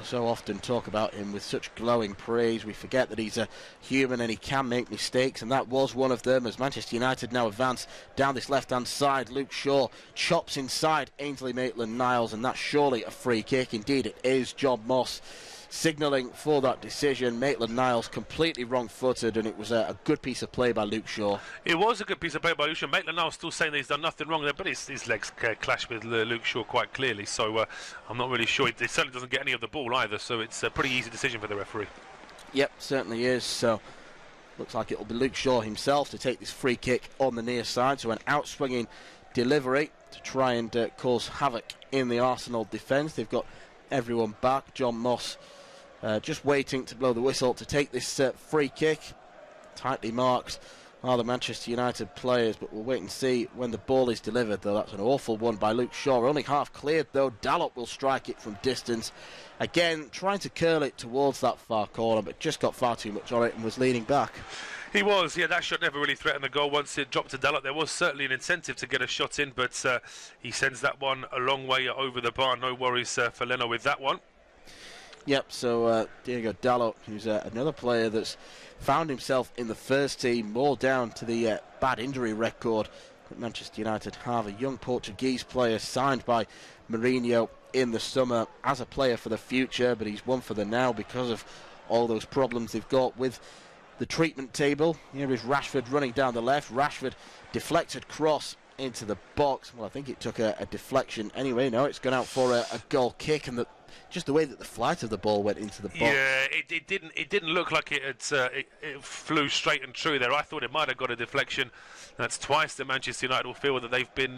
so often talk about him with such glowing praise. We forget that he's a human and he can make mistakes, and that was one of them as Manchester United now advance down this left-hand side. Luke Shaw chops inside Ainsley Maitland-Niles, and that's surely a free kick. Indeed it is. John Moss signalling for that decision. Maitland-Niles completely wrong-footed, and it was a good piece of play by Luke Shaw. It was a good piece of play by Luke Shaw. Maitland-Niles still saying that he's done nothing wrong there, but his legs clash with Luke Shaw quite clearly, so I'm not really sure. He certainly doesn't get any of the ball either, so it's a pretty easy decision for the referee. Yep, certainly is. So looks like it'll be Luke Shaw himself to take this free kick on the near side, so an out-swinging delivery to try and cause havoc in the Arsenal defence. They've got everyone back. John Moss just waiting to blow the whistle to take this free kick. Tightly marked are the Manchester United players, but we'll wait and see when the ball is delivered, though. That's an awful one by Luke Shaw. Only half cleared, though. Dalot will strike it from distance. Again, trying to curl it towards that far corner, but just got far too much on it and was leaning back. He was, yeah, that shot never really threatened the goal. Once it dropped to Dalot, there was certainly an incentive to get a shot in, but he sends that one a long way over the bar. No worries for Leno with that one. Yep, so Diego Dalot, who's another player that's found himself in the first team, more down to the bad injury record that Manchester United have. A young Portuguese player signed by Mourinho in the summer as a player for the future, but he's one for the now because of all those problems they've got with the treatment table. Here is Rashford running down the left. Rashford deflected cross into the box. Well, I think it took a deflection anyway. No, it's gone out for a goal kick, and just the way that the flight of the ball went into the box. Yeah, it didn't look like it flew straight and true there. I thought it might have got a deflection. That's twice that Manchester United will feel that they've been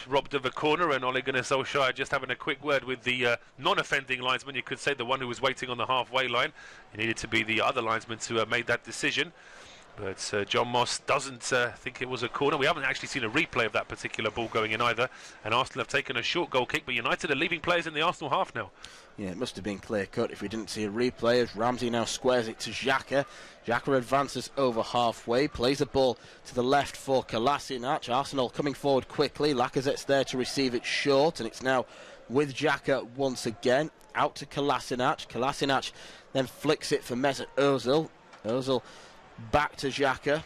robbed of a corner, and Ole Gunnar Solskjaer just having a quick word with the non-offending linesman, you could say, the one who was waiting on the halfway line. It needed to be the other linesman to have made that decision. But John Moss doesn't think it was a corner. We haven't actually seen a replay of that particular ball going in either. And Arsenal have taken a short goal kick, but United are leaving players in the Arsenal half now. Yeah, it must have been clear cut if we didn't see a replay, as Ramsey now squares it to Xhaka. Xhaka advances over halfway, plays the ball to the left for Kolasinac. Arsenal coming forward quickly. Lacazette's there to receive it short, and it's now with Xhaka once again. Out to Kolasinac. Kolasinac then flicks it for Mesut Ozil. Ozil back to Xhaka,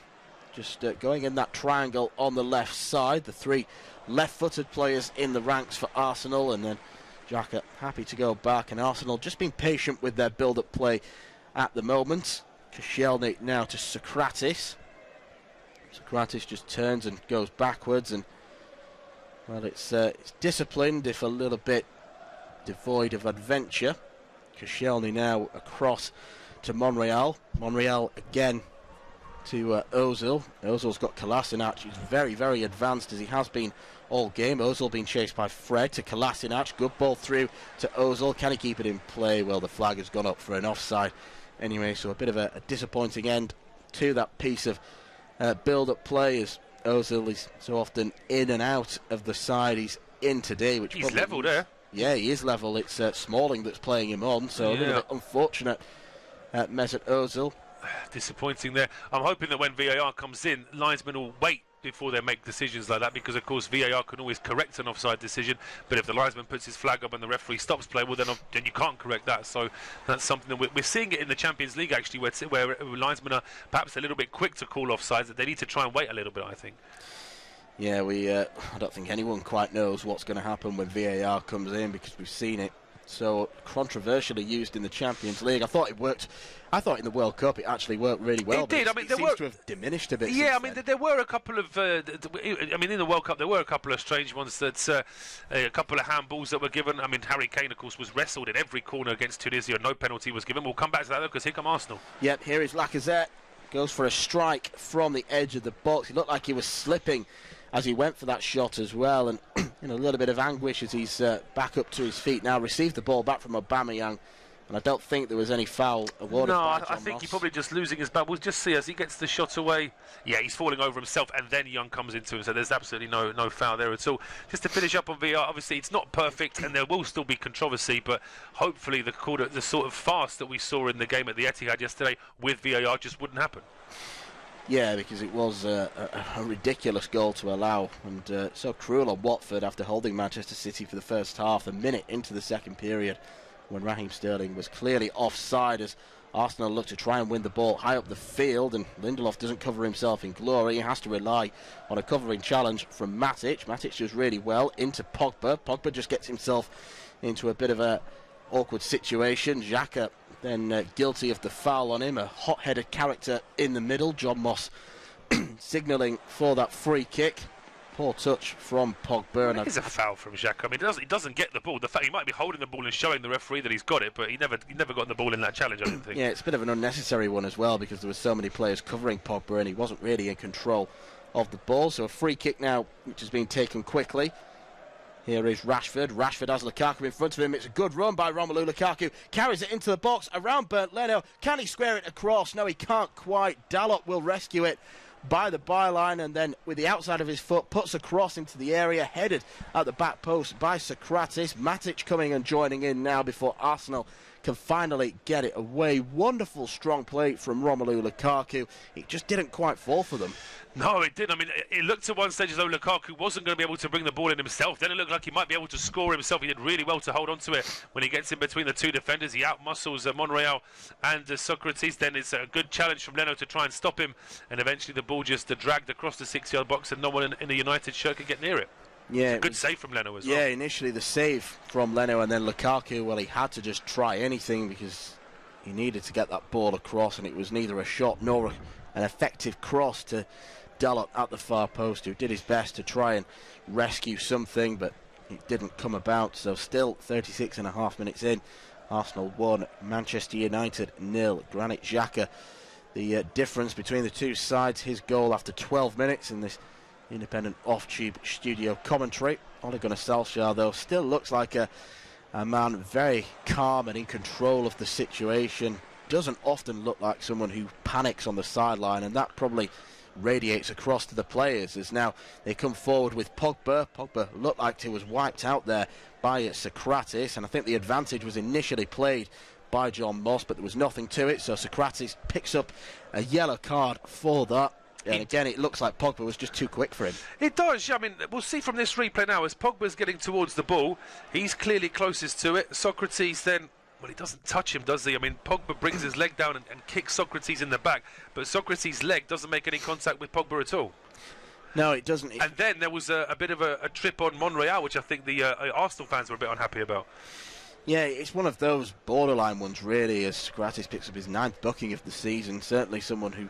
just going in that triangle on the left side. The three left-footed players in the ranks for Arsenal, and then Xhaka happy to go back, and Arsenal just being patient with their build-up play at the moment. Koscielny now to Sokratis. Sokratis just turns and goes backwards, and well, it's disciplined, if a little bit devoid of adventure. Koscielny now across to Monreal. Monreal again to Ozil. Ozil's got Kolasinac. He's very, very advanced, as he has been all game. Ozil being chased by Fred to Kolasinac. Good ball through to Ozil. Can he keep it in play? Well, the flag has gone up for an offside anyway, so a bit of a disappointing end to that piece of build-up play, as Ozil is so often in and out of the side he's in today. Which he's level there. Yeah, he is level. It's Smalling that's playing him on, so a little bit unfortunate. Mesut Ozil. Disappointing there. I'm hoping that when VAR comes in, linesmen will wait before they make decisions like that, because of course VAR can always correct an offside decision, but if the linesman puts his flag up and the referee stops play, well then you can't correct that. So that's something that we're seeing it in the Champions League actually, where linesmen are perhaps a little bit quick to call offsides, that they need to try and wait a little bit, I think. Yeah, I don't think anyone quite knows what's going to happen when VAR comes in, because we've seen it so controversially used in the Champions League. I thought it worked. I thought in the World Cup it actually worked really well. It did. I mean, it seems to have diminished a bit. Yeah, I mean, there were a couple of. I mean, in the World Cup there were a couple of strange ones. That a couple of handballs that were given. I mean, Harry Kane, of course, was wrestled in every corner against Tunisia. No penalty was given. We'll come back to that though, because here come Arsenal. Yep, here is Lacazette. Goes for a strike from the edge of the box. He looked like he was slipping as he went for that shot as well, and in a little bit of anguish as he's back up to his feet now. Received the ball back from Aubameyang, and I don't think there was any foul awarded. No, by John I think Moss. he's probably just losing his bat. We'll just see as he gets the shot away. Yeah, he's falling over himself, and then Young comes into him, so there's absolutely no foul there at all. Just to finish up on VR, obviously it's not perfect, and there will still be controversy, but hopefully the sort of farce that we saw in the game at the Etihad yesterday with VAR just wouldn't happen. Yeah, because it was a ridiculous goal to allow, and so cruel on Watford after holding Manchester City for the first half, a minute into the second period, when Raheem Sterling was clearly offside, as Arsenal looked to try and win the ball high up the field, and Lindelof doesn't cover himself in glory. He has to rely on a covering challenge from Matic. Matic does really well into Pogba. Pogba just gets himself into a bit of a awkward situation. Xhaka then guilty of the foul on him, a hot-headed character in the middle. John Moss signalling for that free kick. Poor touch from Pogba. And it is a foul from Xhaka. I mean, he doesn't get the ball. The fact he might be holding the ball and showing the referee that he's got it, but he never got the ball in that challenge, I don't think. Yeah, it's a bit of an unnecessary one as well, because there were so many players covering Pogba and he wasn't really in control of the ball. So a free kick now, which has been taken quickly. Here is Rashford. Rashford has Lukaku in front of him. It's a good run by Romelu Lukaku. Carries it into the box around Bernd Leno. Can he square it across? No, he can't quite. Dalot will rescue it by the byline, and then with the outside of his foot puts a cross into the area, headed at the back post by Sokratis. Matic coming and joining in now before Arsenal can finally get it away. Wonderful strong play from Romelu Lukaku. It just didn't quite fall for them. No, it didn't. I mean, it looked at one stage as though Lukaku wasn't going to be able to bring the ball in himself. Then it looked like he might be able to score himself. He did really well to hold on to it when he gets in between the two defenders. He outmuscles Monreal and Socrates. Then it's a good challenge from Leno to try and stop him. And eventually the ball just dragged across the 6-yard box and no one in a United shirt could get near it. Yeah, good save from Leno as well. Yeah, initially the save from Leno, and then Lukaku, well, he had to just try anything because he needed to get that ball across, and it was neither a shot nor an effective cross to Dalot at the far post, who did his best to try and rescue something, but it didn't come about. So still 36.5 minutes in, Arsenal 1, Manchester United 0. Granit Xhaka, the difference between the two sides, his goal after 12 minutes in this independent off-tube studio commentary. Ole Gunnar Solskjaer, though, still looks like a man very calm and in control of the situation. Doesn't often look like someone who panics on the sideline, and that probably radiates across to the players as now they come forward with Pogba. Pogba looked like he was wiped out there by Socrates, and I think the advantage was initially played by John Moss, but there was nothing to it, so Socrates picks up a yellow card for that. And again, it looks like Pogba was just too quick for him. It does. I mean, we'll see from this replay now, as Pogba's getting towards the ball, he's clearly closest to it. Socrates then, well, he doesn't touch him, does he? I mean, Pogba brings his leg down and kicks Socrates in the back, but Socrates' leg doesn't make any contact with Pogba at all. No, it doesn't. And then there was a bit of a trip on Monreal, which I think the Arsenal fans were a bit unhappy about. Yeah, it's one of those borderline ones, really, as Socrates picks up his 9th booking of the season. Certainly someone who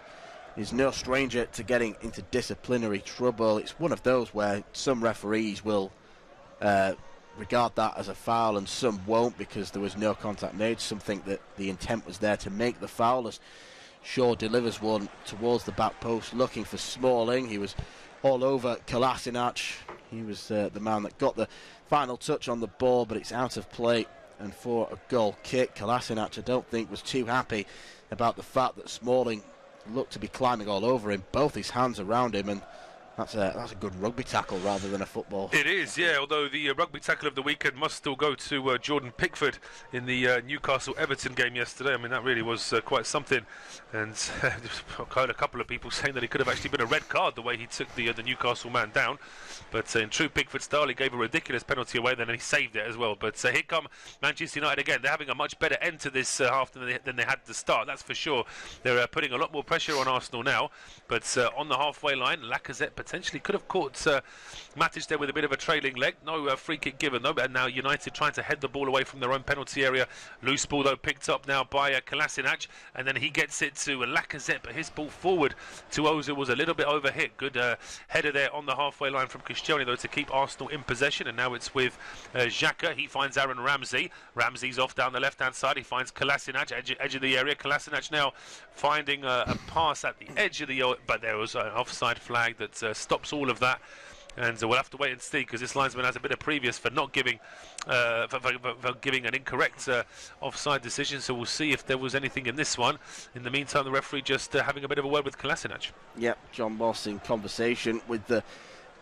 is no stranger to getting into disciplinary trouble. It's one of those where some referees will regard that as a foul and some won't because there was no contact made. Some think that the intent was there to make the foul, as Shaw delivers one towards the back post looking for Smalling. He was all over Kolasinac. He was the man that got the final touch on the ball, but it's out of play and for a goal kick. Kolasinac, I don't think, was too happy about the fact that Smalling looked to be climbing all over him, both his hands around him, and that's a good rugby tackle rather than a football. It is, yeah, although the rugby tackle of the weekend must still go to Jordan Pickford in the Newcastle-Everton game yesterday. I mean, that really was quite something, and I've heard a couple of people saying that it could have actually been a red card the way he took the Newcastle man down, but in true Pickford style, he gave a ridiculous penalty away, then he saved it as well. But here come Manchester United again. They're having a much better end to this half than they had at the start, that's for sure. They're putting a lot more pressure on Arsenal now, but on the halfway line, Lacazette potentially could have caught Matic there with a bit of a trailing leg. No free kick given though, and now United trying to head the ball away from their own penalty area. Loose ball though picked up now by Kolasinac, and then he gets it to Lacazette, but his ball forward to Ozil was a little bit overhit. Good header there on the halfway line from Koscielny though to keep Arsenal in possession, and now it's with Xhaka. He finds Aaron Ramsey. Ramsey's off down the left hand side. He finds Kolasinac, edge of the area. Kolasinac now finding a pass at the edge of the, but there was an offside flag that stops all of that, and we'll have to wait and see because this linesman has a bit of previous for not giving for giving an incorrect offside decision, so we'll see if there was anything in this one. In the meantime, the referee just having a bit of a word with Kolasinac. Yep, John Moss in conversation with the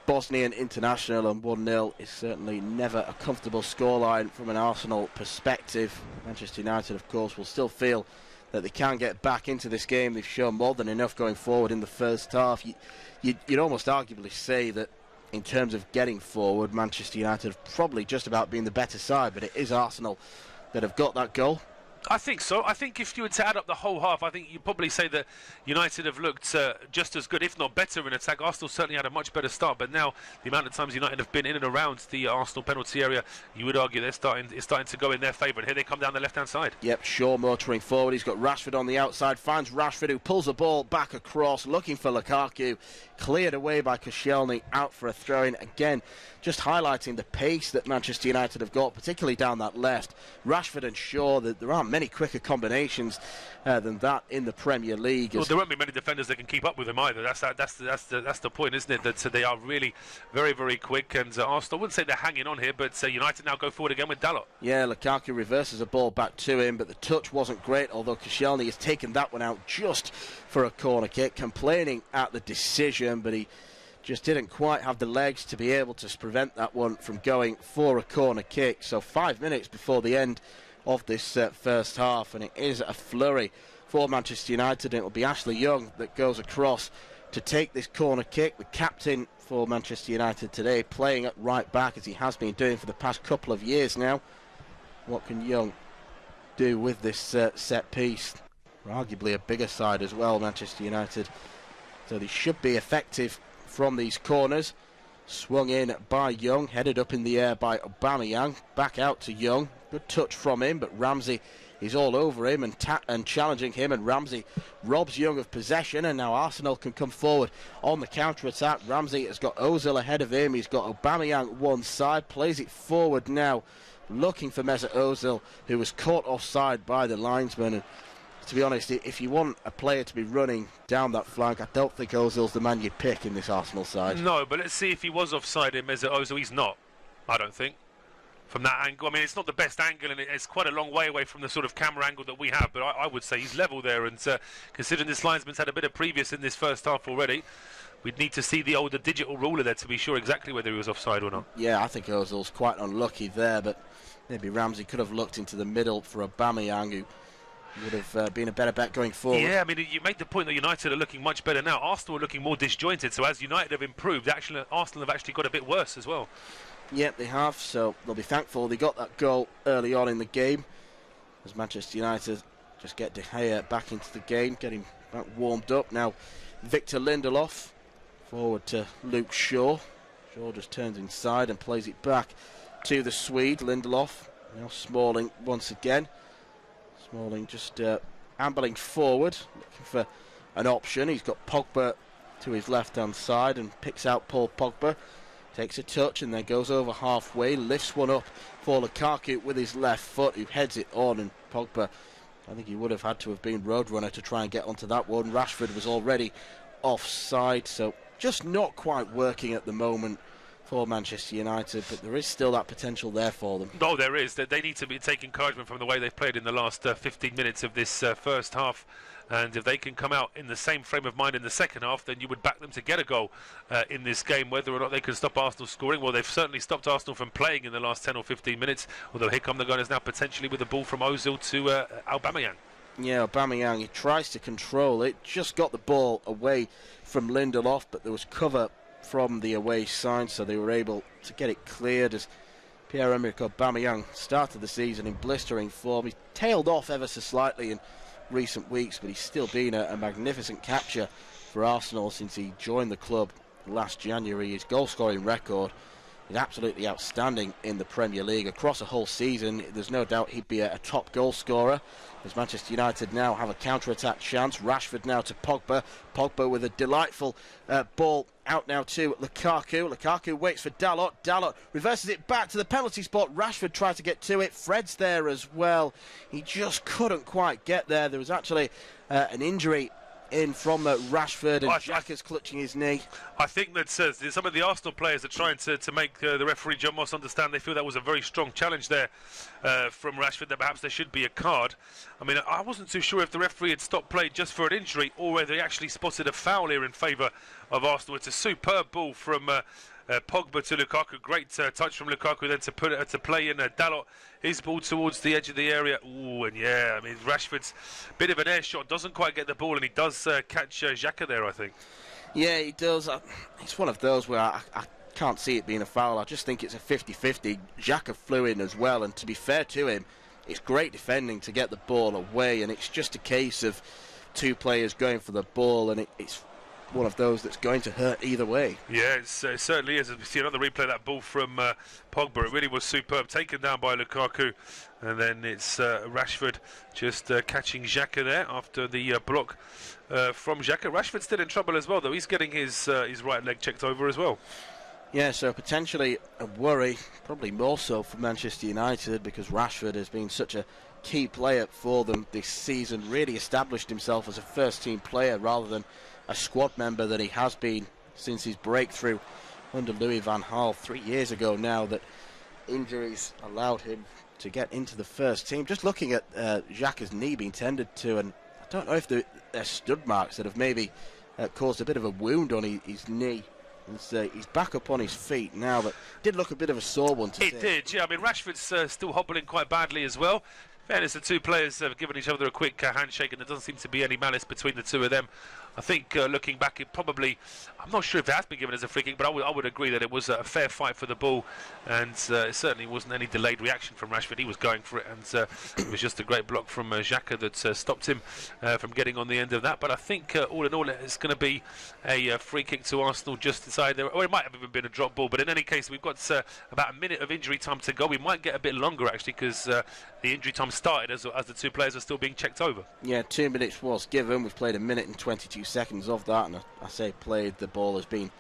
Bosnian international, and 1-0 is certainly never a comfortable scoreline from an Arsenal perspective. Manchester United, of course, will still feel that they can get back into this game. They've shown more than enough going forward in the first half. You'd almost arguably say that in terms of getting forward, Manchester United have probably just about been the better side, but it is Arsenal that have got that goal. I think so. I think if you were to add up the whole half, I think you'd probably say that United have looked just as good, if not better, in attack. Arsenal certainly had a much better start, but now the amount of times United have been in and around the Arsenal penalty area, you would argue it's starting to go in their favour. And here they come down the left-hand side. Yep, Shaw motoring forward. He's got Rashford on the outside, finds Rashford, who pulls the ball back across, looking for Lukaku. Cleared away by Koscielny, out for a throw-in. Again, just highlighting the pace that Manchester United have got, particularly down that left. Rashford and Shaw, there aren't many quicker combinations than that in the Premier League. Well, there won't be many defenders that can keep up with them either. That's the point, isn't it? That they are really very, very quick. And Arsenal, I wouldn't say they're hanging on here, but United now go forward again with Dalot. Yeah, Lukaku reverses a ball back to him, but the touch wasn't great, although Koscielny has taken that one out just for a corner kick, complaining at the decision, but he just didn't quite have the legs to be able to prevent that one from going for a corner kick. So 5 minutes before the end of this first half, and it is a flurry for Manchester United. It will be Ashley Young that goes across to take this corner kick. The captain for Manchester United today, playing at right back as he has been doing for the past couple of years now. What can Young do with this set piece? Arguably a bigger side as well, Manchester United. So they should be effective from these corners. Swung in by Young, headed up in the air by Aubameyang. Back out to Young. Good touch from him, but Ramsey is all over him and challenging him, and Ramsey robs Young of possession, and now Arsenal can come forward on the counter-attack. Ramsey has got Ozil ahead of him. He's got Aubameyang one side, plays it forward now, looking for Mesut Ozil, who was caught offside by the linesman. And to be honest, if you want a player to be running down that flank, I don't think Ozil's the man you'd pick in this Arsenal side. No, but let's see if he was offside in Mesut Ozil. He's not, I don't think, from that angle. I mean, it's not the best angle, and it's quite a long way away from the sort of camera angle that we have, but I would say he's level there, and considering this linesman's had a bit of previous in this first half already, we'd need to see the older digital ruler there to be sure exactly whether he was offside or not. Yeah, I think Ozil's quite unlucky there, but maybe Ramsey could have looked into the middle for Aubameyang, who would have been a better bet going forward. Yeah, I mean, you make the point that United are looking much better now. Arsenal are looking more disjointed, so as United have improved, actually Arsenal have actually got a bit worse as well. Yep, they have, so they'll be thankful they got that goal early on in the game, as Manchester United just get De Gea back into the game, getting back warmed up. Now Victor Lindelof forward to Luke Shaw. Shaw just turns inside and plays it back to the Swede. Lindelof, now Smalling once again. Smalling just ambling forward, looking for an option. He's got Pogba to his left-hand side and picks out Paul Pogba. Takes a touch and then goes over halfway, lifts one up for Lukaku with his left foot, who heads it on, and Pogba, I think he would have had to have been roadrunner to try and get onto that one. Rashford was already offside, so just not quite working at the moment for Manchester United, but there is still that potential there for them. No, there is. They need to take encouragement from the way they've played in the last 15 minutes of this first half, and if they can come out in the same frame of mind in the second half, then you would back them to get a goal in this game. Whether or not they can stop Arsenal scoring, well, they've certainly stopped Arsenal from playing in the last 10 or 15 minutes, although here come the Gunners now potentially with the ball from Ozil to Aubameyang. Yeah, Aubameyang, he tries to control it, just got the ball away from Lindelof, but there was cover from the away side, so they were able to get it cleared as Pierre-Emerick Aubameyang started the season in blistering form. He tailed off ever so slightly in recent weeks, but he's still been a magnificent capture for Arsenal since he joined the club last January. His goal-scoring record is absolutely outstanding in the Premier League. Across a whole season, there's no doubt he'd be a top goal scorer. As Manchester United now have a counter-attack chance. Rashford now to Pogba. Pogba with a delightful ball out now to Lukaku. Lukaku waits for Dalot. Dalot reverses it back to the penalty spot. Rashford tried to get to it. Fred's there as well. He just couldn't quite get there. There was actually an injury in from Rashford, and Xhaka's clutching his knee. I think that some of the Arsenal players are trying to make the referee John Moss understand they feel that was a very strong challenge there from Rashford, that perhaps there should be a card. I mean, I wasn't too sure if the referee had stopped play just for an injury or whether he actually spotted a foul here in favour of Arsenal. It's a superb ball from Pogba to Lukaku. Great touch from Lukaku then to put it to play in Dalot. His ball towards the edge of the area. Ooh, and yeah, I mean, Rashford's bit of an air shot, doesn't quite get the ball, and he does catch Xhaka there, I think. Yeah, he does. It's one of those where I can't see it being a foul. I just think it's a 50-50. Xhaka flew in as well, and to be fair to him, it's great defending to get the ball away, and it's just a case of two players going for the ball, and it's one of those that's going to hurt either way. Yeah, it certainly is. As we see another replay of that ball from Pogba, it really was superb, taken down by Lukaku, and then it's Rashford just catching Xhaka there after the block from Xhaka. Rashford's still in trouble as well, though. He's getting his right leg checked over as well. Yeah, so potentially a worry, probably more so for Manchester United, because Rashford has been such a key player for them this season, really established himself as a first-team player rather than a squad member that he has been since his breakthrough under Louis van Gaal 3 years ago now, that injuries allowed him to get into the first team. Just looking at Xhaka's knee being tended to, and I don't know if they're stud marks that have maybe caused a bit of a wound on his knee. He's back up on his feet now, but did look a bit of a sore one today. It did, yeah. I mean, Rashford's still hobbling quite badly as well. Fairness, the two players have given each other a quick handshake, and there doesn't seem to be any malice between the two of them. I think looking back, it probably, I'm not sure if it has been given as a free kick, but I would agree that it was a fair fight for the ball, and it certainly wasn't any delayed reaction from Rashford. He was going for it, and it was just a great block from Xhaka that stopped him from getting on the end of that. But I think all in all, it's going to be a free kick to Arsenal just inside there, or it might have even been a drop ball. But in any case, we've got about a minute of injury time to go. We might get a bit longer actually, because the injury time started as the two players are still being checked over. Yeah, 2 minutes was given. We've played a minute and 22 seconds of that, and I say played, the ball has been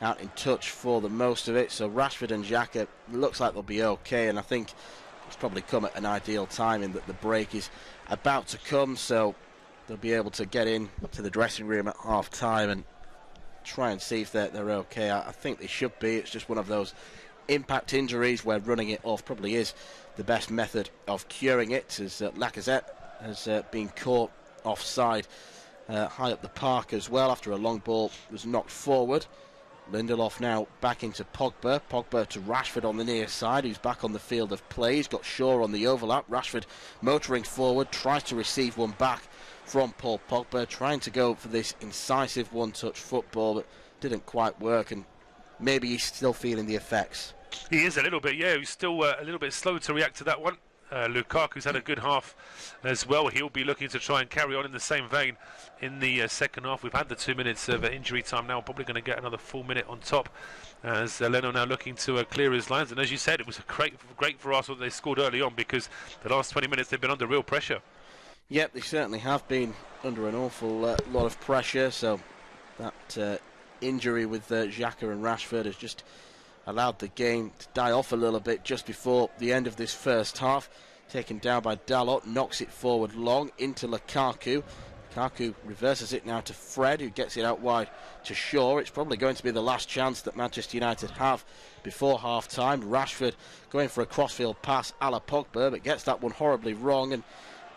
out in touch for the most of it. So Rashford and Xhaka looks like they'll be okay, and I think it's probably come at an ideal time in that the break is about to come, so they'll be able to get in to the dressing room at half time and try and see if they're okay. I think they should be. It's just one of those impact injuries where running it off probably is the best method of curing it, as Lacazette has been caught offside high up the park as well after a long ball was knocked forward. Lindelof now back into Pogba. Pogba to Rashford on the near side, who's back on the field of play. He's got Shaw on the overlap. Rashford motoring forward, tries to receive one back from Paul Pogba, trying to go for this incisive one-touch football, but didn't quite work, and maybe he's still feeling the effects. He is a little bit, yeah. He's still a little bit slow to react to that one. Lukaku's had a good half as well. He'll be looking to try and carry on in the same vein in the second half. We've had the 2 minutes of injury time now. Probably going to get another full minute on top, as Leno now looking to clear his lines. And as you said, it was great for Arsenal that they scored early on, because the last 20 minutes they've been under real pressure. Yep, they certainly have been under an awful lot of pressure. So that injury with Xhaka and Rashford has just allowed the game to die off a little bit just before the end of this first half. Taken down by Dalot, knocks it forward long into Lukaku. Lukaku reverses it now to Fred, who gets it out wide to Shaw. It's probably going to be the last chance that Manchester United have before half-time. Rashford going for a crossfield pass a la Pogba, but gets that one horribly wrong and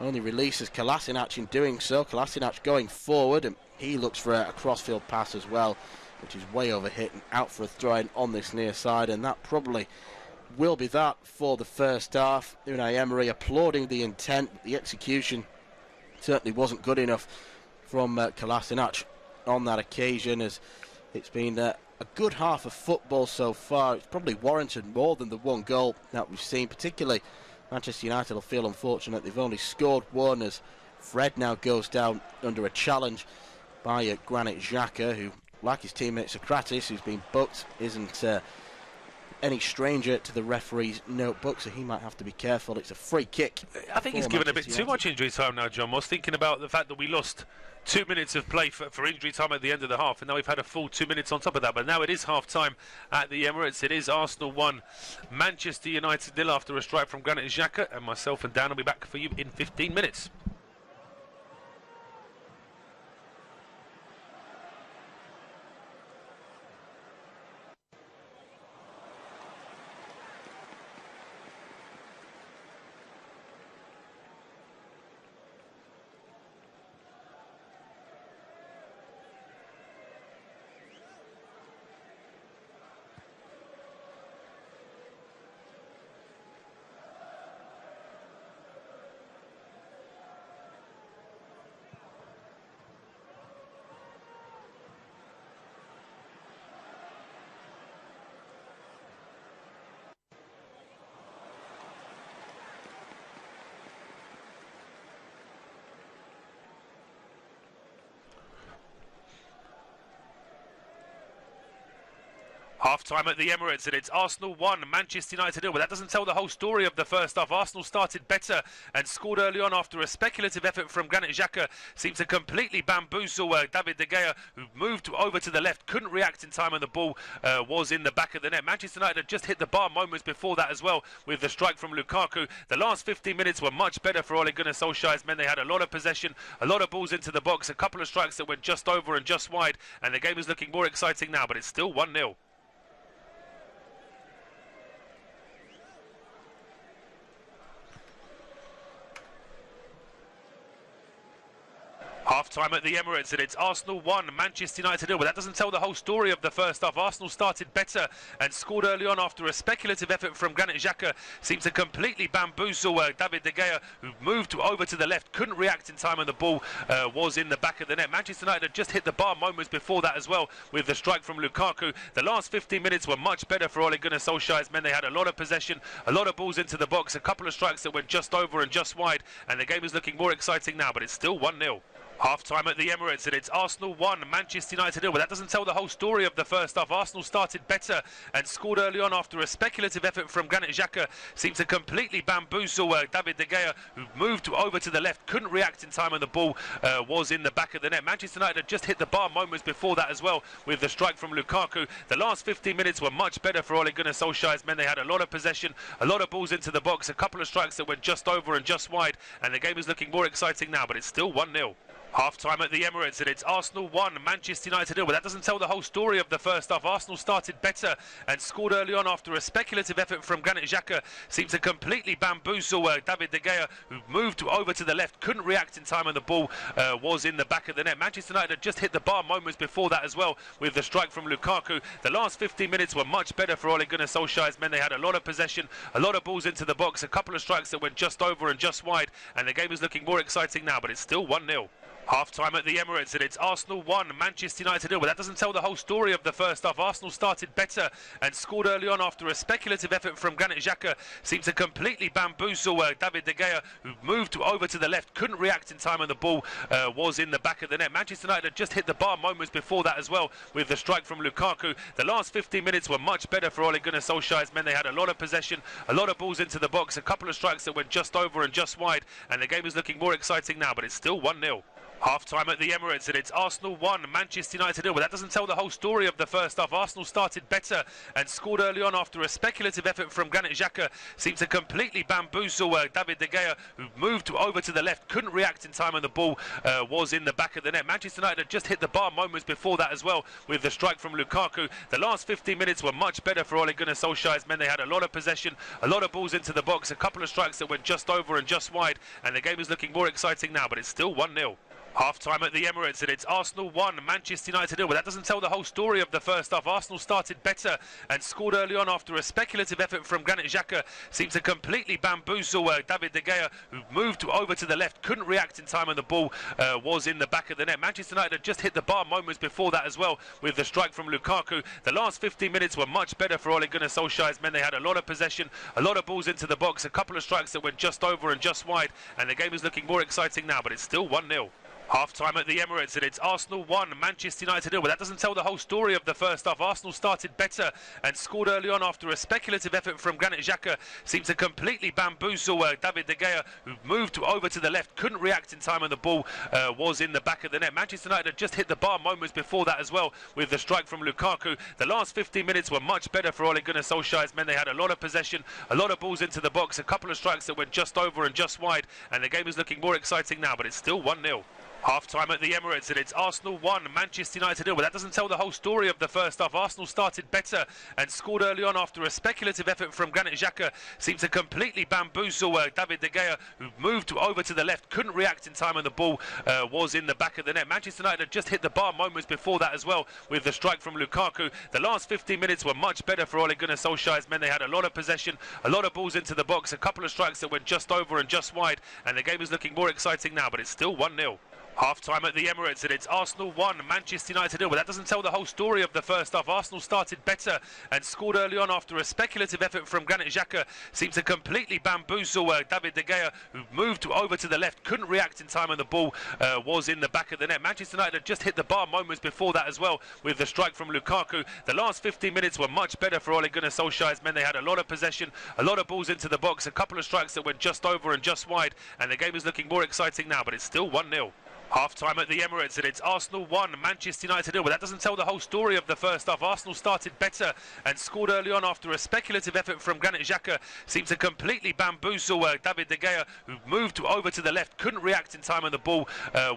only releases Kolasinac in doing so. Kolasinac going forward, and he looks for a crossfield pass as well, which is way overhit and out for a throw-in on this near side, and that probably will be that for the first half. Unai Emery applauding the intent, but the execution certainly wasn't good enough from Kolasinac on that occasion, as it's been a good half of football so far. It's probably warranted more than the one goal that we've seen. Particularly Manchester United will feel unfortunate they've only scored one, as Fred now goes down under a challenge by Granit Xhaka, who, like his teammate Socrates, who's been booked, isn't any stranger to the referee's notebook, so he might have to be careful. It's a free kick. I think he's given a bit too much injury time now, John. I was thinking about the fact that we lost 2 minutes of play for injury time at the end of the half, and now we've had a full 2 minutes on top of that. But now it is half-time at the Emirates. It is Arsenal 1, Manchester United 0 after a strike from Granit Xhaka, and myself and Dan will be back for you in 15 minutes. Half-time at the Emirates, and it's Arsenal 1, Manchester United 0. But that doesn't tell the whole story of the first half. Arsenal started better and scored early on after a speculative effort from Granit Xhaka seemed to completely bamboozle David De Gea, who moved over to the left, couldn't react in time, and the ball was in the back of the net. Manchester United had just hit the bar moments before that as well, with the strike from Lukaku. The last 15 minutes were much better for Ole Gunnar Solskjaer's men. They had a lot of possession, a lot of balls into the box, a couple of strikes that went just over and just wide, and the game is looking more exciting now, but it's still 1-0. Half Half-time at the Emirates, and it's Arsenal 1, Manchester United 0. But that doesn't tell the whole story of the first half. Arsenal started better and scored early on after a speculative effort from Granit Xhaka seemed to completely bamboozle David De Gea, who moved over to the left, couldn't react in time, and the ball was in the back of the net. Manchester United had just hit the bar moments before that as well with the strike from Lukaku. The last 15 minutes were much better for Ole Gunnar Solskjaer's men. They had a lot of possession, a lot of balls into the box, a couple of strikes that went just over and just wide, and the game is looking more exciting now, but it's still 1-0. Half-time at the Emirates, and it's Arsenal 1, Manchester United 0. But that doesn't tell the whole story of the first half. Arsenal started better and scored early on after a speculative effort from Granit Xhaka seemed to completely bamboozle David De Gea, who moved over to the left, couldn't react in time, and the ball was in the back of the net. Manchester United had just hit the bar moments before that as well with the strike from Lukaku. The last 15 minutes were much better for Ole Gunnar Solskjaer's men. They had a lot of possession, a lot of balls into the box, a couple of strikes that went just over and just wide, and the game is looking more exciting now, but it's still 1-0. Half-time at the Emirates, and it's Arsenal 1, Manchester United 0. But that doesn't tell the whole story of the first half. Arsenal started better and scored early on after a speculative effort from Granit Xhaka seemed to completely bamboozle David De Gea, who moved over to the left, couldn't react in time, and the ball was in the back of the net. Manchester United had just hit the bar moments before that as well with the strike from Lukaku. The last 15 minutes were much better for Ole Gunnar Solskjaer's men. They had a lot of possession, a lot of balls into the box, a couple of strikes that went just over and just wide, and the game is looking more exciting now, but it's still 1-0. Half-time at the Emirates, and it's Arsenal 1, Manchester United 0. But that doesn't tell the whole story of the first half. Arsenal started better and scored early on after a speculative effort from Granit Xhaka seemed to completely bamboozle David De Gea, who moved over to the left, couldn't react in time, and the ball was in the back of the net. Manchester United had just hit the bar moments before that as well with the strike from Lukaku. The last 15 minutes were much better for Ole Gunnar Solskjaer's men. They had a lot of possession, a lot of balls into the box, a couple of strikes that went just over and just wide, and the game is looking more exciting now, but it's still 1-0. Half-time at the Emirates, and it's Arsenal 1, Manchester United 0. But that doesn't tell the whole story of the first half. Arsenal started better and scored early on after a speculative effort from Granit Xhaka seemed to completely bamboozle David De Gea, who moved over to the left, couldn't react in time, and the ball was in the back of the net. Manchester United had just hit the bar moments before that as well with the strike from Lukaku. The last 15 minutes were much better for Ole Gunnar Solskjaer's men. They had a lot of possession, a lot of balls into the box, a couple of strikes that went just over and just wide, and the game is looking more exciting now, but it's still 1-0. Half-time at the Emirates, and it's Arsenal 1, Manchester United 0. But that doesn't tell the whole story of the first half. Arsenal started better and scored early on after a speculative effort from Granit Xhaka seemed to completely bamboozle David De Gea, who moved over to the left, couldn't react in time, and the ball was in the back of the net. Manchester United had just hit the bar moments before that as well with the strike from Lukaku. The last 15 minutes were much better for Ole Gunnar Solskjaer's men. They had a lot of possession, a lot of balls into the box, a couple of strikes that went just over and just wide, and the game is looking more exciting now, but it's still 1-0. Half-time at the Emirates, and it's Arsenal 1, Manchester United 0. But that doesn't tell the whole story of the first half. Arsenal started better and scored early on after a speculative effort from Granit Xhaka seemed to completely bamboozle David De Gea, who moved over to the left, couldn't react in time, and the ball was in the back of the net. Manchester United had just hit the bar moments before that as well with the strike from Lukaku. The last 15 minutes were much better for Ole Gunnar Solskjaer's men. They had a lot of possession, a lot of balls into the box, a couple of strikes that went just over and just wide, and the game is looking more exciting now, but it's still 1-0. Half-time at the Emirates, and it's Arsenal 1, Manchester United 0. But that doesn't tell the whole story of the first half. Arsenal started better and scored early on after a speculative effort from Granit Xhaka seemed to completely bamboozle David De Gea, who moved over to the left, couldn't react in time, and the ball was in the back of the net. Manchester United had just hit the bar moments before that as well with the strike from Lukaku. The last 15 minutes were much better for Ole Gunnar Solskjaer's men. They had a lot of possession, a lot of balls into the box, a couple of strikes that went just over and just wide, and the game is looking more exciting now, but it's still 1-0. Half-time at the Emirates, and it's Arsenal 1, Manchester United 0. But that doesn't tell the whole story of the first half. Arsenal started better and scored early on after a speculative effort from Granit Xhaka seemed to completely bamboozle David De Gea, who moved over to the left, couldn't react in time, and the ball was in the back of the net. Manchester United had just hit the bar moments before that as well with the strike from Lukaku. The last 15 minutes were much better for Ole Gunnar Solskjaer's men. They had a lot of possession, a lot of balls into the box, a couple of strikes that went just over and just wide, and the game is looking more exciting now, but it's still 1-0. Half-time at the Emirates, and it's Arsenal 1, Manchester United 0. But that doesn't tell the whole story of the first half. Arsenal started better and scored early on after a speculative effort from Granit Xhaka seemed to completely bamboozle David De Gea, who moved over to the left, couldn't react in time, and the ball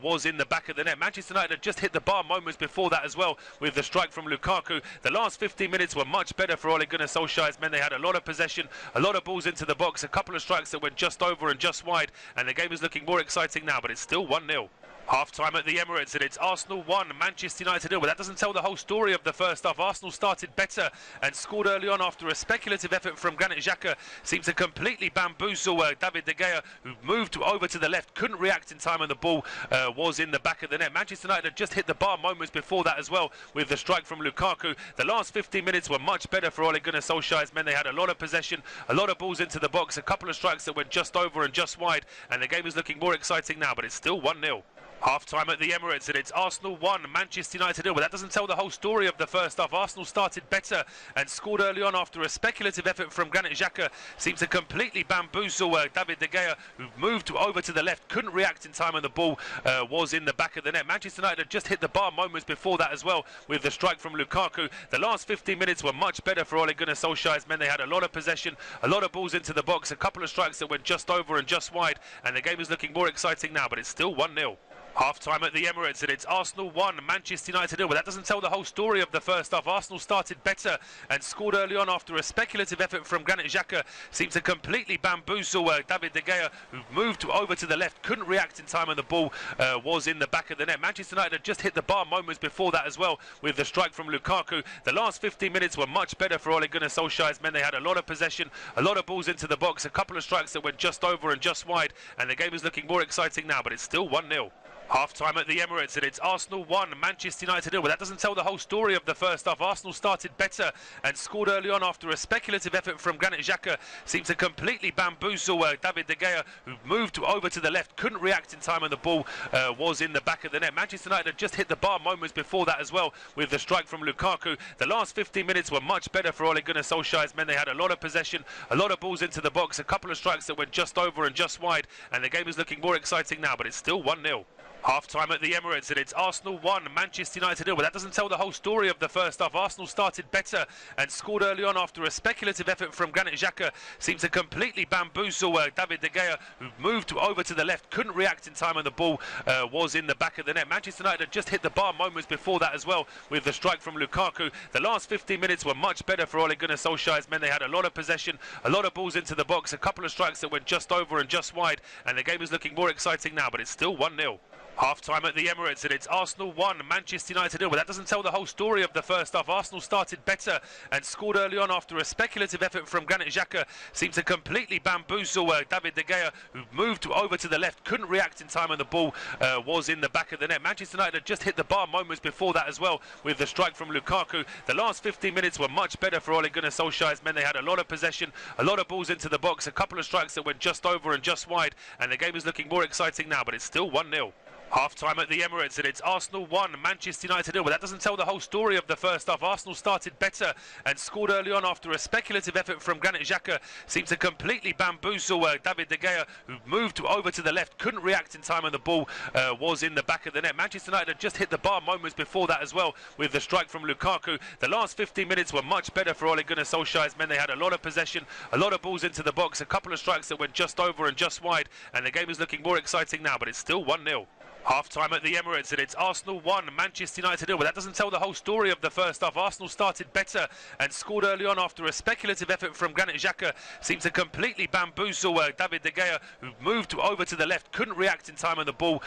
was in the back of the net. Manchester United had just hit the bar moments before that as well with the strike from Lukaku. The last 15 minutes were much better for Ole Gunnar Solskjaer's men. They had a lot of possession, a lot of balls into the box, a couple of strikes that went just over and just wide, and the game is looking more exciting now, but it's still 1-0. Half-time at the Emirates, and it's Arsenal 1, Manchester United 0. But that doesn't tell the whole story of the first half. Arsenal started better and scored early on after a speculative effort from Granit Xhaka. Seemed to completely bamboozle David De Gea, who moved over to the left, couldn't react in time, and the ball was in the back of the net. Manchester United had just hit the bar moments before that as well, with the strike from Lukaku. The last 15 minutes were much better for Ole Gunnar Solskjaer's men. They had a lot of possession, a lot of balls into the box, a couple of strikes that went just over and just wide, and the game is looking more exciting now, but it's still 1-0. Half-time at the Emirates, and it's Arsenal 1, Manchester United 0. But that doesn't tell the whole story of the first half. Arsenal started better and scored early on after a speculative effort from Granit Xhaka. Seemed to completely bamboozle David De Gea, who moved over to the left, couldn't react in time, and the ball was in the back of the net. Manchester United had just hit the bar moments before that as well, with the strike from Lukaku. The last 15 minutes were much better for Ole Gunnar Solskjaer's men. They had a lot of possession, a lot of balls into the box, a couple of strikes that went just over and just wide, and the game is looking more exciting now, but it's still 1-0. Half-time at the Emirates, and it's Arsenal 1, Manchester United 0. But that doesn't tell the whole story of the first half. Arsenal started better and scored early on after a speculative effort from Granit Xhaka. Seemed to completely bamboozle David De Gea, who moved over to the left, couldn't react in time, and the ball was in the back of the net. Manchester United had just hit the bar moments before that as well, with the strike from Lukaku. The last 15 minutes were much better for Ole Gunnar Solskjaer's men. They had a lot of possession, a lot of balls into the box, a couple of strikes that went just over and just wide, and the game is looking more exciting now, but it's still 1-0. Half-time at the Emirates, and it's Arsenal 1, Manchester United 0. But that doesn't tell the whole story of the first half. Arsenal started better and scored early on after a speculative effort from Granit Xhaka. Seemed to completely bamboozle David De Gea, who moved over to the left, couldn't react in time, and the ball was in the back of the net. Manchester United had just hit the bar moments before that as well, with the strike from Lukaku. The last 15 minutes were much better for Ole Gunnar Solskjaer's men. They had a lot of possession, a lot of balls into the box, a couple of strikes that went just over and just wide, and the game is looking more exciting now, but it's still 1-0. Half-time at the Emirates, and it's Arsenal 1, Manchester United 0. But that doesn't tell the whole story of the first half. Arsenal started better and scored early on after a speculative effort from Granit Xhaka. Seemed to completely bamboozle David De Gea, who moved over to the left, couldn't react in time, and the ball was in the back of the net. Manchester United had just hit the bar moments before that as well, with the strike from Lukaku. The last 15 minutes were much better for Ole Gunnar Solskjaer's men. They had a lot of possession, a lot of balls into the box, a couple of strikes that went just over and just wide, and the game is looking more exciting now, but it's still 1-0. Half-time at the Emirates, and it's Arsenal 1, Manchester United 0. But that doesn't tell the whole story of the first half. Arsenal started better and scored early on after a speculative effort from Granit Xhaka. Seemed to completely bamboozle David De Gea, who moved over to the left, couldn't react in time, and the ball was in the back of the net. Manchester United had just hit the bar moments before that as well, with the strike from Lukaku. The last 15 minutes were much better for Ole Gunnar Solskjaer's men. They had a lot of possession, a lot of balls into the box, a couple of strikes that went just over and just wide, and the game is looking more exciting now, but it's still 1-0. Half-time at the Emirates, and it's Arsenal 1, Manchester United 0. But that doesn't tell the whole story of the first half. Arsenal started better and scored early on after a speculative effort from Granit Xhaka. Seemed to completely bamboozle David De Gea, who moved over to the left, couldn't react in time, and the ball was in the back of the net. Manchester United had just hit the bar moments before that as well, with the strike from Lukaku. The last 15 minutes were much better for Ole Gunnar Solskjaer's men. They had a lot of possession, a lot of balls into the box, a couple of strikes that went just over and just wide, and the game is looking more exciting now, but it's still 1-0. Half-time at the Emirates, and it's Arsenal 1, Manchester United 0. But that doesn't tell the whole story of the first half. Arsenal started better and scored early on after a speculative effort from Granit Xhaka. Seemed to completely bamboozle David De Gea, who moved over to the left, couldn't react in time, and the ball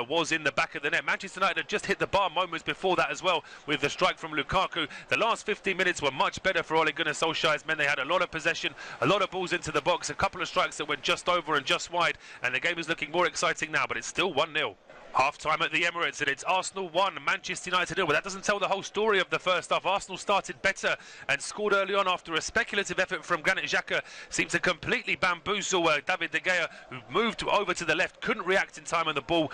was in the back of the net. Manchester United had just hit the bar moments before that as well, with the strike from Lukaku. The last 15 minutes were much better for Ole Gunnar Solskjaer's men. They had a lot of possession, a lot of balls into the box, a couple of strikes that went just over and just wide, and the game is looking more exciting now, but it's still 1-0. Half-time at the Emirates, and it's Arsenal 1, Manchester United 0. But that doesn't tell the whole story of the first half. Arsenal started better and scored early on after a speculative effort from Granit Xhaka. Seemed to completely bamboozle David De Gea, who moved over to the left, couldn't react in time, and the ball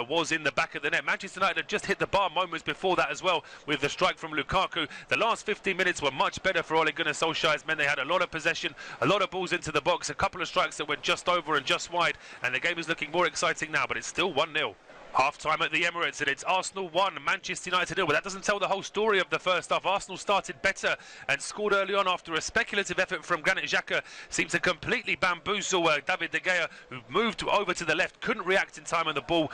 was in the back of the net. Manchester United had just hit the bar moments before that as well, with the strike from Lukaku. The last 15 minutes were much better for Ole Gunnar Solskjaer's men. They had a lot of possession, a lot of balls into the box, a couple of strikes that went just over and just wide, and the game is looking more exciting now, but it's still 1-0. Half-time at the Emirates, and it's Arsenal 1, Manchester United 0. But that doesn't tell the whole story of the first half. Arsenal started better and scored early on after a speculative effort from Granit Xhaka. Seemed to completely bamboozle David De Gea, who moved over to the left, couldn't react in time, and the ball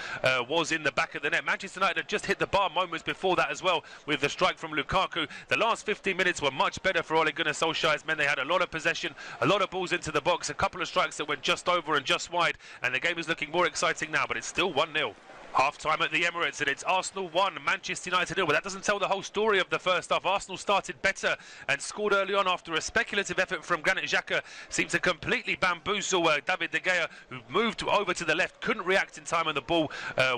was in the back of the net. Manchester United had just hit the bar moments before that as well, with the strike from Lukaku. The last 15 minutes were much better for Ole Gunnar Solskjaer's men. They had a lot of possession, a lot of balls into the box, a couple of strikes that went just over and just wide, and the game is looking more exciting now, but it's still 1-0. Half-time at the Emirates, and it's Arsenal 1, Manchester United 0. But that doesn't tell the whole story of the first half. Arsenal started better and scored early on after a speculative effort from Granit Xhaka seemed to completely bamboozle David De Gea, who moved over to the left, couldn't react in time, and the ball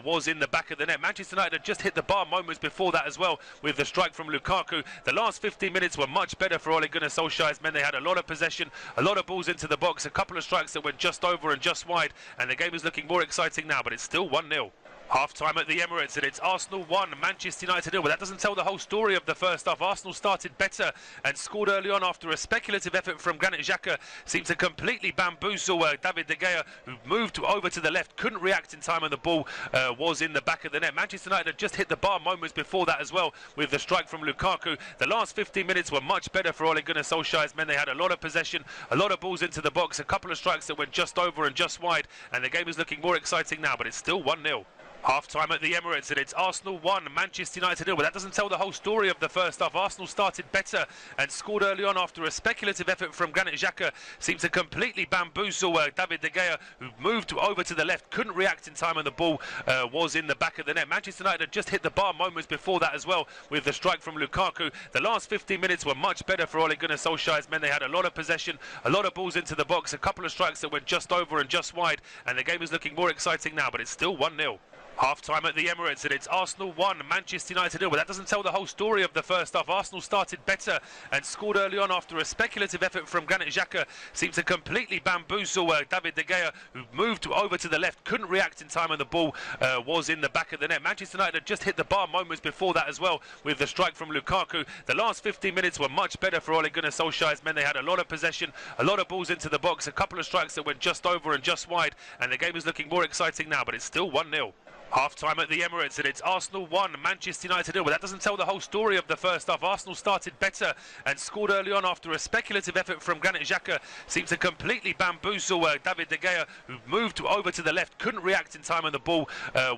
was in the back of the net. Manchester United had just hit the bar moments before that as well with the strike from Lukaku. The last 15 minutes were much better for Ole Gunnar Solskjaer's men. They had a lot of possession, a lot of balls into the box, a couple of strikes that went just over and just wide, and the game is looking more exciting now, but it's still 1-0. Half-time at the Emirates, and it's Arsenal 1, Manchester United 0. But that doesn't tell the whole story of the first half. Arsenal started better and scored early on after a speculative effort from Granit Xhaka seemed to completely bamboozle David De Gea, who moved over to the left, couldn't react in time, and the ball was in the back of the net. Manchester United had just hit the bar moments before that as well with the strike from Lukaku. The last 15 minutes were much better for Ole Gunnar Solskjaer's men. They had a lot of possession, a lot of balls into the box, a couple of strikes that went just over and just wide, and the game is looking more exciting now, but it's still 1-0. Half-time at the Emirates, and it's Arsenal 1, Manchester United 0. But that doesn't tell the whole story of the first half. Arsenal started better and scored early on after a speculative effort from Granit Xhaka seemed to completely bamboozle David De Gea, who moved over to the left, couldn't react in time, and the ball was in the back of the net. Manchester United had just hit the bar moments before that as well with the strike from Lukaku. The last 15 minutes were much better for Ole Gunnar Solskjaer's men. They had a lot of possession, a lot of balls into the box, a couple of strikes that went just over and just wide, and the game is looking more exciting now, but it's still 1-0. Half-time at the Emirates, and it's Arsenal 1, Manchester United 0. But that doesn't tell the whole story of the first half. Arsenal started better and scored early on after a speculative effort from Granit Xhaka seemed to completely bamboozle David De Gea, who moved over to the left, couldn't react in time, and the ball was in the back of the net. Manchester United had just hit the bar moments before that as well with the strike from Lukaku. The last 15 minutes were much better for Ole Gunnar Solskjaer's men. They had a lot of possession, a lot of balls into the box, a couple of strikes that went just over and just wide, and the game is looking more exciting now, but it's still 1-0. Half-time at the Emirates, and it's Arsenal 1, Manchester United 0. But that doesn't tell the whole story of the first half. Arsenal started better and scored early on after a speculative effort from Granit Xhaka seemed to completely bamboozle David De Gea, who moved over to the left, couldn't react in time, and the ball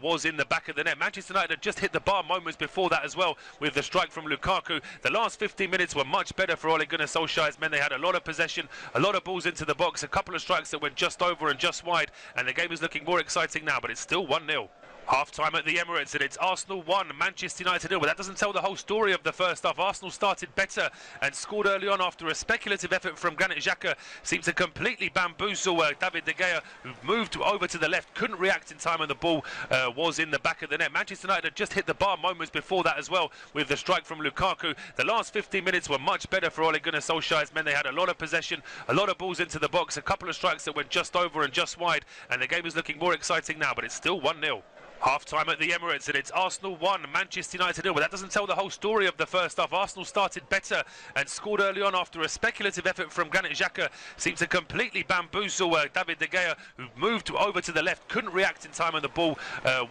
was in the back of the net. Manchester United had just hit the bar moments before that as well with the strike from Lukaku. The last 15 minutes were much better for Ole Gunnar Solskjaer's men. They had a lot of possession, a lot of balls into the box, a couple of strikes that went just over and just wide, and the game is looking more exciting now, but it's still 1-0. Half-time at the Emirates, and it's Arsenal 1, Manchester United 0. But that doesn't tell the whole story of the first half. Arsenal started better and scored early on after a speculative effort from Granit Xhaka seemed to completely bamboozle David De Gea, who moved over to the left, couldn't react in time, and the ball was in the back of the net. Manchester United had just hit the bar moments before that as well with the strike from Lukaku. The last 15 minutes were much better for Ole Gunnar Solskjaer's men. They had a lot of possession, a lot of balls into the box, a couple of strikes that went just over and just wide, and the game is looking more exciting now, but it's still 1-0. Half-time at the Emirates, and it's Arsenal 1, Manchester United 0. But that doesn't tell the whole story of the first half. Arsenal started better and scored early on after a speculative effort from Granit Xhaka seemed to completely bamboozle David De Gea, who moved over to the left, couldn't react in time, and the ball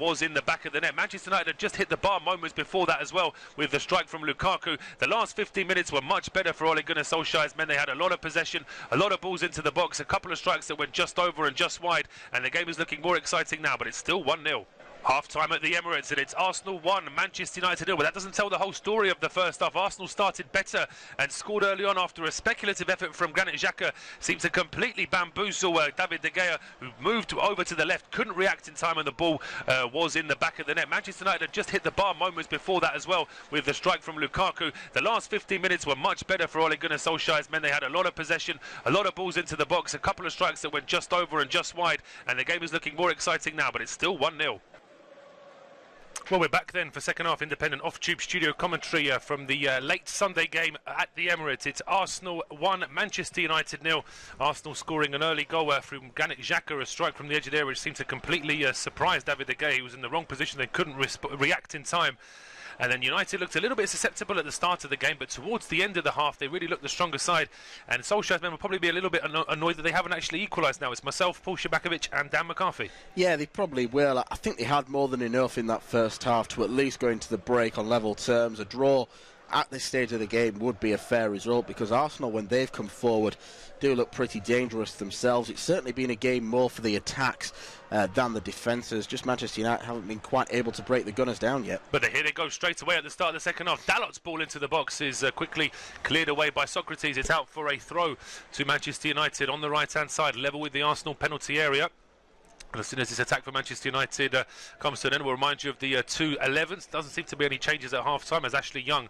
was in the back of the net. Manchester United had just hit the bar moments before that as well with the strike from Lukaku. The last 15 minutes were much better for Ole Gunnar Solskjaer's men. They had a lot of possession, a lot of balls into the box, a couple of strikes that went just over and just wide, and the game is looking more exciting now, but it's still 1-0. Half-time at the Emirates, and it's Arsenal 1, Manchester United 0. But that doesn't tell the whole story of the first half. Arsenal started better and scored early on after a speculative effort from Granit Xhaka seemed to completely bamboozle David De Gea, who moved over to the left, couldn't react in time, and the ball was in the back of the net. Manchester United had just hit the bar moments before that as well with the strike from Lukaku. The last 15 minutes were much better for Ole Gunnar Solskjaer's men. They had a lot of possession, a lot of balls into the box, a couple of strikes that went just over and just wide, and the game is looking more exciting now, but it's still 1-0. Well, we're back then for second half independent off-tube studio commentary from the late Sunday game at the Emirates. It's Arsenal 1, Manchester United 0. Arsenal scoring an early goal from Granit Xhaka, a strike from the edge of the area which seemed to completely surprise David De Gea. He was in the wrong position, they couldn't react in time. And then United looked a little bit susceptible at the start of the game, but towards the end of the half, they really looked the stronger side. And Solskjaer's men will probably be a little bit annoyed that they haven't actually equalised now. It's myself, Paul Shabakovic and Dan McCarthy. Yeah, they probably will. I think they had more than enough in that first half to at least go into the break on level terms. A draw at this stage of the game would be a fair result, because Arsenal, when they've come forward, do look pretty dangerous themselves. It's certainly been a game more for the attacks than the defences. Just Manchester United haven't been quite able to break the Gunners down yet. But here they go straight away at the start of the second half. Dalot's ball into the box is quickly cleared away by Socrates. It's out for a throw to Manchester United on the right-hand side, level with the Arsenal penalty area. And as soon as this attack for Manchester United comes to an end, we'll remind you of the 2-11s. Doesn't seem to be any changes at half-time as Ashley Young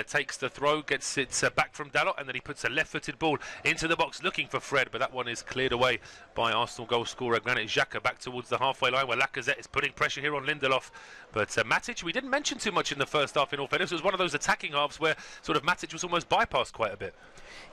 takes the throw, gets it back from Dalot, and then he puts a left-footed ball into the box looking for Fred, but that one is cleared away by Arsenal goal scorer Granit Xhaka back towards the halfway line where Lacazette is putting pressure here on Lindelof. But Matic, we didn't mention too much in the first half in all fairness. It was one of those attacking halves where sort of Matic was almost bypassed quite a bit.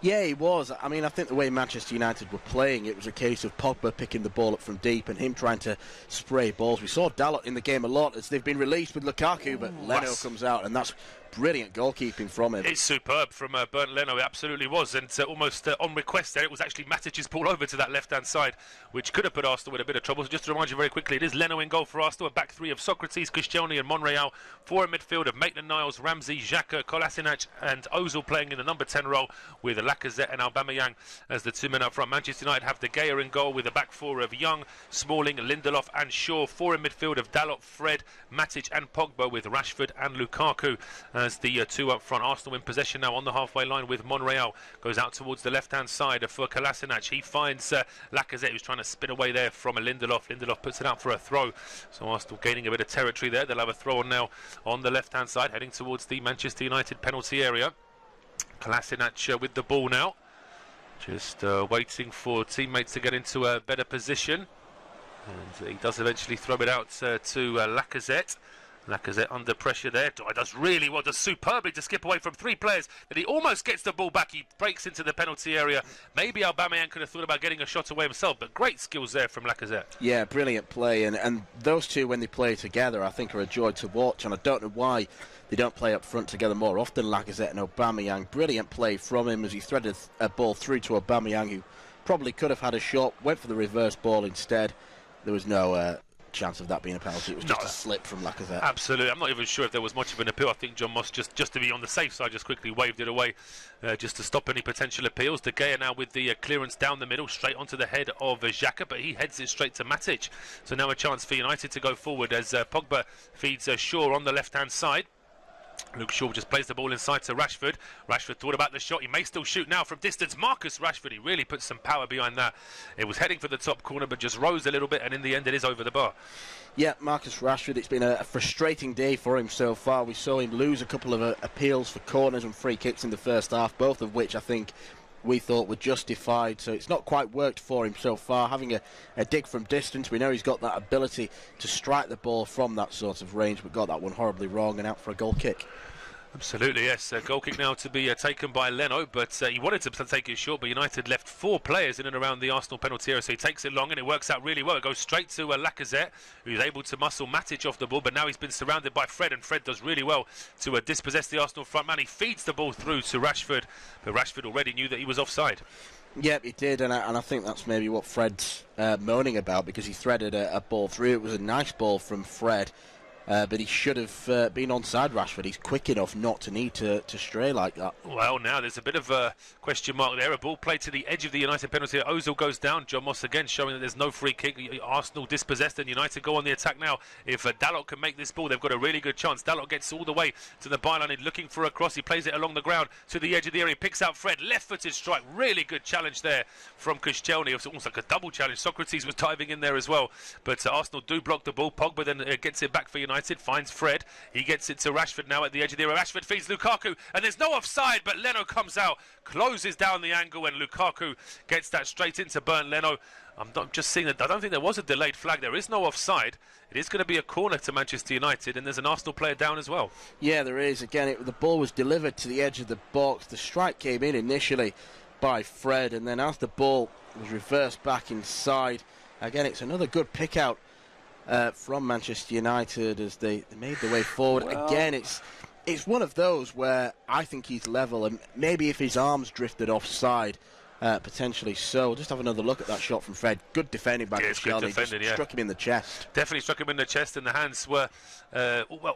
Yeah, he was. I mean, I think the way Manchester United were playing, it was a case of Pogba picking the ball up from deep and him trying to spray balls. We saw Dalot in the game a lot as they've been released with Lukaku, but Leno comes out, and that's brilliant goalkeeping from him. It's superb from Bernd Leno, it absolutely was, and almost on request there, it was actually Matic's ball over to that left-hand side, which could have put Arsenal in a bit of trouble. So just to remind you very quickly, it is Leno in goal for Arsenal, a back three of Socrates, Koscielny and Monreal, four in midfield of Maitland-Niles, Ramsey, Xhaka, Kolasinac and Ozil playing in the number 10 role with Lacazette and Aubameyang as the two men up front. Manchester United have De Gea in goal with a back four of Young, Smalling, Lindelof and Shaw, four in midfield of Dalot, Fred, Matic and Pogba with Rashford and Lukaku as the two up front. Arsenal in possession now on the halfway line with Monreal. Goes out towards the left-hand side for Kolasinac. He finds Lacazette, who's trying to spin away there from a Lindelof. Lindelof puts it out for a throw. So Arsenal gaining a bit of territory there. They'll have a throw on now on the left-hand side, heading towards the Manchester United penalty area. Kolasinac with the ball now. Just waiting for teammates to get into a better position. And he does eventually throw it out to Lacazette. Lacazette under pressure there. Does really well, does superbly to skip away from three players. Then he almost gets the ball back. He breaks into the penalty area. Maybe Aubameyang could have thought about getting a shot away himself, but great skills there from Lacazette. Yeah, brilliant play. And those two, when they play together, I think are a joy to watch. And I don't know why they don't play up front together more often, Lacazette and Aubameyang. Brilliant play from him as he threaded a ball through to Aubameyang, who probably could have had a shot, went for the reverse ball instead. There was no chance of that being a penalty. It was just a slip from Lacazette. Absolutely. I'm not even sure if there was much of an appeal. I think John Moss, just to be on the safe side, just quickly waved it away just to stop any potential appeals. De Gea now with the clearance down the middle, straight onto the head of Xhaka, but he heads it straight to Matic. So now a chance for United to go forward as Pogba feeds Shaw on the left-hand side. Luke Shaw just plays the ball inside to Rashford. Rashford thought about the shot. He may still shoot now from distance. Marcus Rashford, he really put some power behind that. It was heading for the top corner, but just rose a little bit, and in the end it is over the bar. Yeah, Marcus Rashford, it's been a frustrating day for him so far. We saw him lose a couple of appeals for corners and free kicks in the first half, both of which I think we thought were justified, so it's not quite worked for him so far. Having a dig from distance, we know he's got that ability to strike the ball from that sort of range, but got that one horribly wrong and out for a goal kick. Absolutely, yes. Goal kick now to be taken by Leno, but he wanted to take it short, but United left four players in and around the Arsenal penalty area, so he takes it long and it works out really well. It goes straight to Lacazette, who's able to muscle Matic off the ball, but now he's been surrounded by Fred, and Fred does really well to dispossess the Arsenal front man. He feeds the ball through to Rashford, but Rashford already knew that he was offside. Yep, he did, and I think that's maybe what Fred's moaning about, because he threaded a ball through. It was a nice ball from Fred. But he should have been onside Rashford. He's quick enough not to need to stray like that. Well, now there's a bit of a question mark there. A ball played to the edge of the United penalty. Ozil goes down. John Moss again showing that there's no free kick. Arsenal dispossessed and United go on the attack now. If Dalot can make this ball, they've got a really good chance. Dalot gets all the way to the byline looking for a cross. He plays it along the ground to the edge of the area. He picks out Fred. Left-footed strike. Really good challenge there from Koscielny. It was almost like a double challenge. Socrates was diving in there as well. But Arsenal do block the ball. Pogba then gets it back for United. Finds Fred. He gets it to Rashford now at the edge of the area. Rashford feeds Lukaku, and there's no offside, but Leno comes out, closes down the angle, and Lukaku gets that straight into Bernd Leno. I'm not just seeing that. I don't think there was a delayed flag. There is no offside. It is going to be a corner to Manchester United, and there's an Arsenal player down as well. Yeah, there is. Again, the ball was delivered to the edge of the box. The strike came in initially by Fred, and then as the ball was reversed back inside, again, it's another good pick out from Manchester United as they made their way forward. Well, again, it's one of those where I think he's level, and maybe if his arms drifted offside, potentially so. Just have another look at that shot from Fred. Good defending by Koscielny. Struck him in the chest. Definitely struck him in the chest, and the hands were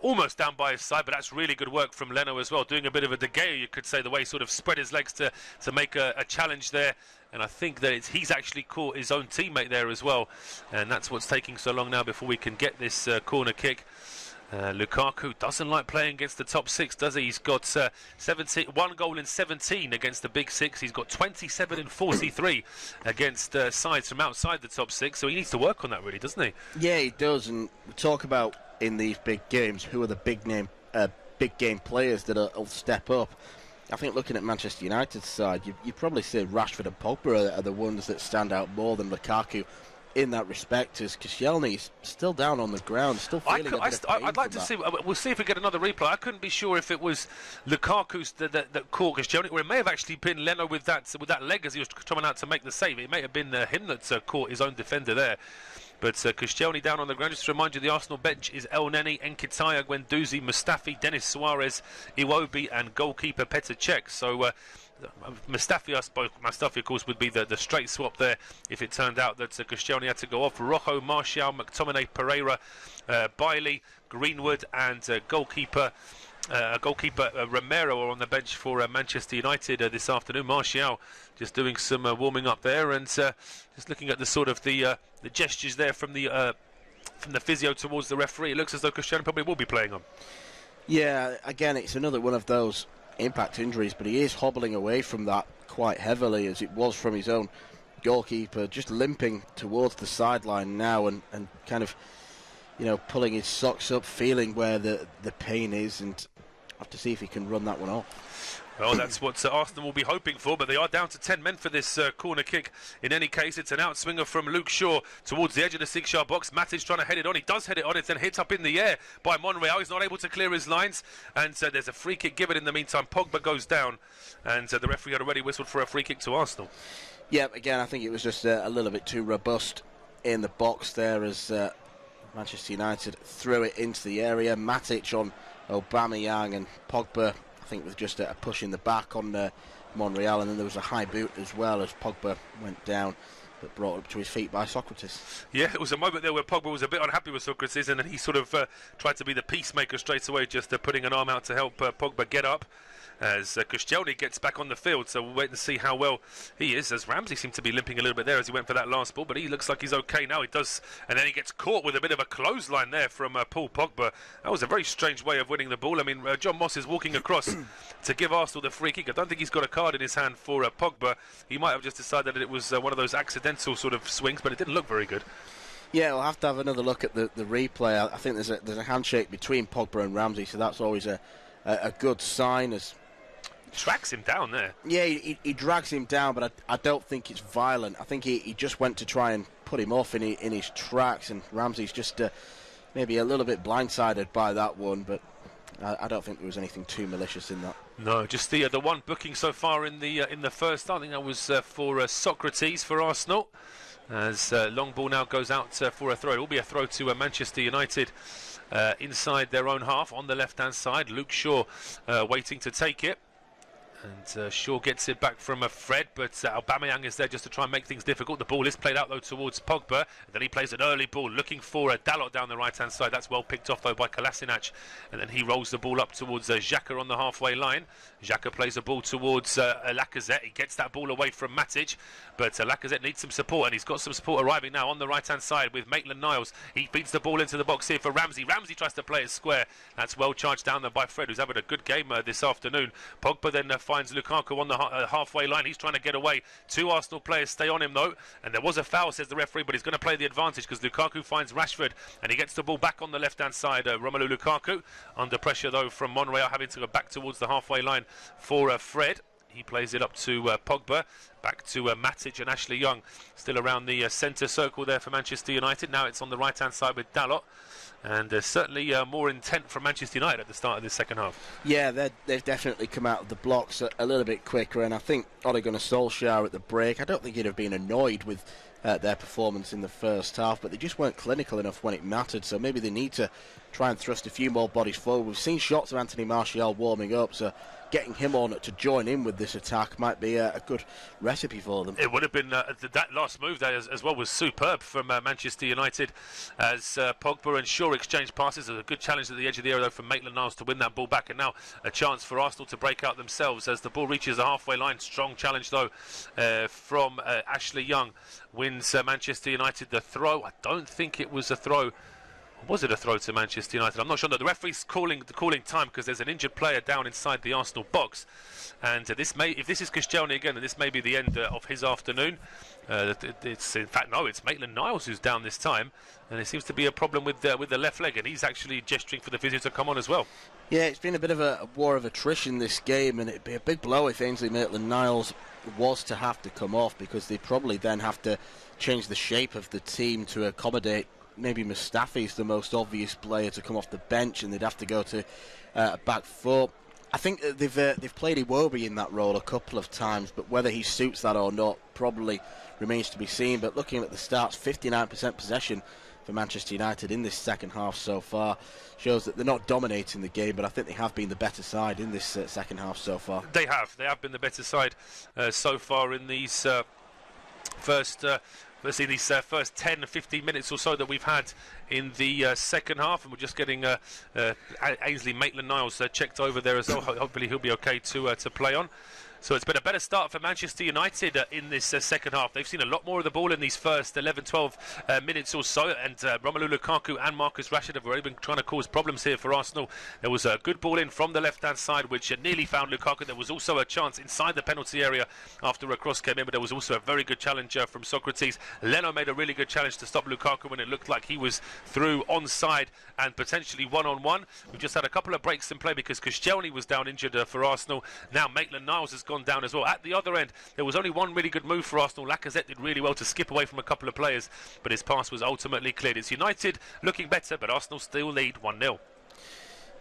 almost down by his side, but that's really good work from Leno as well. Doing a bit of a De Gea, you could say, the way he sort of spread his legs to make a challenge there. And I think that he's actually caught his own teammate there as well. And that's what's taking so long now before we can get this corner kick. Lukaku doesn't like playing against the top six, does he? He's got 1 goal in 17 against the big six. He's got 27 in 43 against sides from outside the top six, so he needs to work on that, really, doesn't he? Yeah, he does. And we talk about in these big games who are the big game players that will step up. I think looking at Manchester United's side, you'd probably say Rashford and Pogba are the ones that stand out more than Lukaku in that respect, as Koscielny's still down on the ground, still feeling a bit of pain. I'd like to see. We'll see if we get another replay. I couldn't be sure if it was Lukaku's that caught Koscielny, or it may have actually been Leno with that leg as he was coming out to make the save. It may have been him that caught his own defender there. But Koscielny down on the ground. Just to remind you, the Arsenal bench is El Neni, Nketiah, Guendouzi, Mustafi, Denis Suarez, Iwobi, and goalkeeper Petr Cech. So Mustafi, of course, would be the straight swap there if it turned out that Koscielny had to go off. Rojo, Martial, McTominay, Pereira, Bailey, Greenwood, and goalkeeper Romero are on the bench for Manchester United this afternoon. Martial just doing some warming up there, and just looking at the sort of the gestures there from the physio towards the referee. It looks as though Koscielny probably will be playing on. Yeah, again, it's another one of those impact injuries, but he is hobbling away from that quite heavily, as it was from his own goalkeeper, just limping towards the sideline now, and kind of, pulling his socks up, feeling where the pain is, and have to see if he can run that one off. Well, that's what Arsenal will be hoping for, but they are down to 10 men for this corner kick. In any case, it's an outswinger from Luke Shaw towards the edge of the 6-yard box. Matic trying to head it on. He does head it on. It's then hit up in the air by Monreal. He's not able to clear his lines, and there's a free kick given in the meantime. Pogba goes down, and the referee had already whistled for a free kick to Arsenal. Yeah, again, I think it was just a little bit too robust in the box there, as Manchester United threw it into the area. Matic on Aubameyang, and Pogba, I think, with just a push in the back on Monreal, and then there was a high boot as well as Pogba went down, but brought up to his feet by Socrates. Yeah, it was a moment there where Pogba was a bit unhappy with Socrates, and then he sort of tried to be the peacemaker straight away, just putting an arm out to help Pogba get up, as Koscielny gets back on the field. So we'll wait and see how well he is, as Ramsey seemed to be limping a little bit there as he went for that last ball, but he looks like he's okay now. He does, and then he gets caught with a bit of a clothesline there from Paul Pogba. That was a very strange way of winning the ball. I mean, John Moss is walking across to give Arsenal the free kick. I don't think he's got a card in his hand for Pogba. He might have just decided that it was one of those accidental sort of swings, but it didn't look very good. Yeah, we'll have to have another look at the replay. I think there's a handshake between Pogba and Ramsey, so that's always a good sign. As tracks him down there. Yeah, he drags him down, but I don't think it's violent. I think he just went to try and put him off in his tracks, and Ramsey's just maybe a little bit blindsided by that one, but I don't think there was anything too malicious in that. No, just the one booking so far in the first. I think that was for Socrates for Arsenal. As long ball now goes out for a throw. It will be a throw to Manchester United inside their own half on the left-hand side. Luke Shaw waiting to take it. And Shaw gets it back from Fred, but Aubameyang is there just to try and make things difficult. The ball is played out, though, towards Pogba. And then he plays an early ball, looking for Dalot down the right-hand side. That's well picked off, though, by Kolasinac. And then he rolls the ball up towards Xhaka on the halfway line. Xhaka plays a ball towards Lacazette. He gets that ball away from Matic, but Lacazette needs some support, and he's got some support arriving now on the right-hand side with Maitland-Niles. He feeds the ball into the box here for Ramsey. Ramsey tries to play it square. That's well charged down there by Fred, who's having a good game this afternoon. Pogba then finds Lukaku on the halfway line. He's trying to get away. Two Arsenal players stay on him, though, and there was a foul, says the referee, but he's going to play the advantage because Lukaku finds Rashford, and he gets the ball back on the left-hand side. Romelu Lukaku under pressure, though, from Monreal, having to go back towards the halfway line for Fred. He plays it up to Pogba, back to Matic and Ashley Young, still around the centre circle there for Manchester United. Now it's on the right-hand side with Dalot, and certainly more intent from Manchester United at the start of this second half. Yeah, they've definitely come out of the blocks a little bit quicker, and I think Ole Gunnar Solskjaer at the break, I don't think he'd have been annoyed with their performance in the first half, but they just weren't clinical enough when it mattered, so maybe they need to try and thrust a few more bodies forward. We've seen shots of Anthony Martial warming up, so getting him on to join in with this attack might be a good recipe for them. It would have been that last move there as well was superb from Manchester United, as Pogba and Shaw exchanged passes. There's a good challenge at the edge of the area, though, from Maitland-Niles to win that ball back, and now a chance for Arsenal to break out themselves as the ball reaches the halfway line. Strong challenge, though, from Ashley Young. Wins Manchester United the throw. I don't think it was a throw Was it a throw to Manchester United? I'm not sure. No, the referee's calling time because there's an injured player down inside the Arsenal box, and if this is Koscielny again, then this may be the end of his afternoon. It's in fact no, it's Maitland-Niles who's down this time, and it seems to be a problem with the left leg, and he's actually gesturing for the physio to come on as well. Yeah, it's been a bit of a war of attrition this game, and it'd be a big blow if Ainsley Maitland-Niles was to have to come off, because they'd probably then have to change the shape of the team to accommodate. Maybe Mustafi's the most obvious player to come off the bench, and they'd have to go to a back four. I think they've played Iwobi in that role a couple of times, but whether he suits that or not probably remains to be seen. But looking at the stats, 59% possession for Manchester United in this second half so far shows that they're not dominating the game, but I think they have been the better side in this second half so far. They have been the better side so far in these first 10 15 minutes or so that we've had in the second half, and we're just getting Ainsley Maitland-Niles checked over there as well. Hopefully he'll be okay to play on. So it's been a better start for Manchester United in this second half. They've seen a lot more of the ball in these first 11-12 minutes or so, and Romelu Lukaku and Marcus Rashford have already been trying to cause problems here for Arsenal. There was a good ball in from the left-hand side, which nearly found Lukaku. There was also a chance inside the penalty area after a cross came in, but there was also a very good challenge from Socrates. Leno made a really good challenge to stop Lukaku when it looked like he was through onside and potentially one-on-one. We've just had a couple of breaks in play because Koscielny was down injured for Arsenal. Now Maitland-Niles has gone down as well. At the other end, there was only one really good move for Arsenal. Lacazette did really well to skip away from a couple of players, but his pass was ultimately cleared. It's United looking better, but Arsenal still lead 1-0.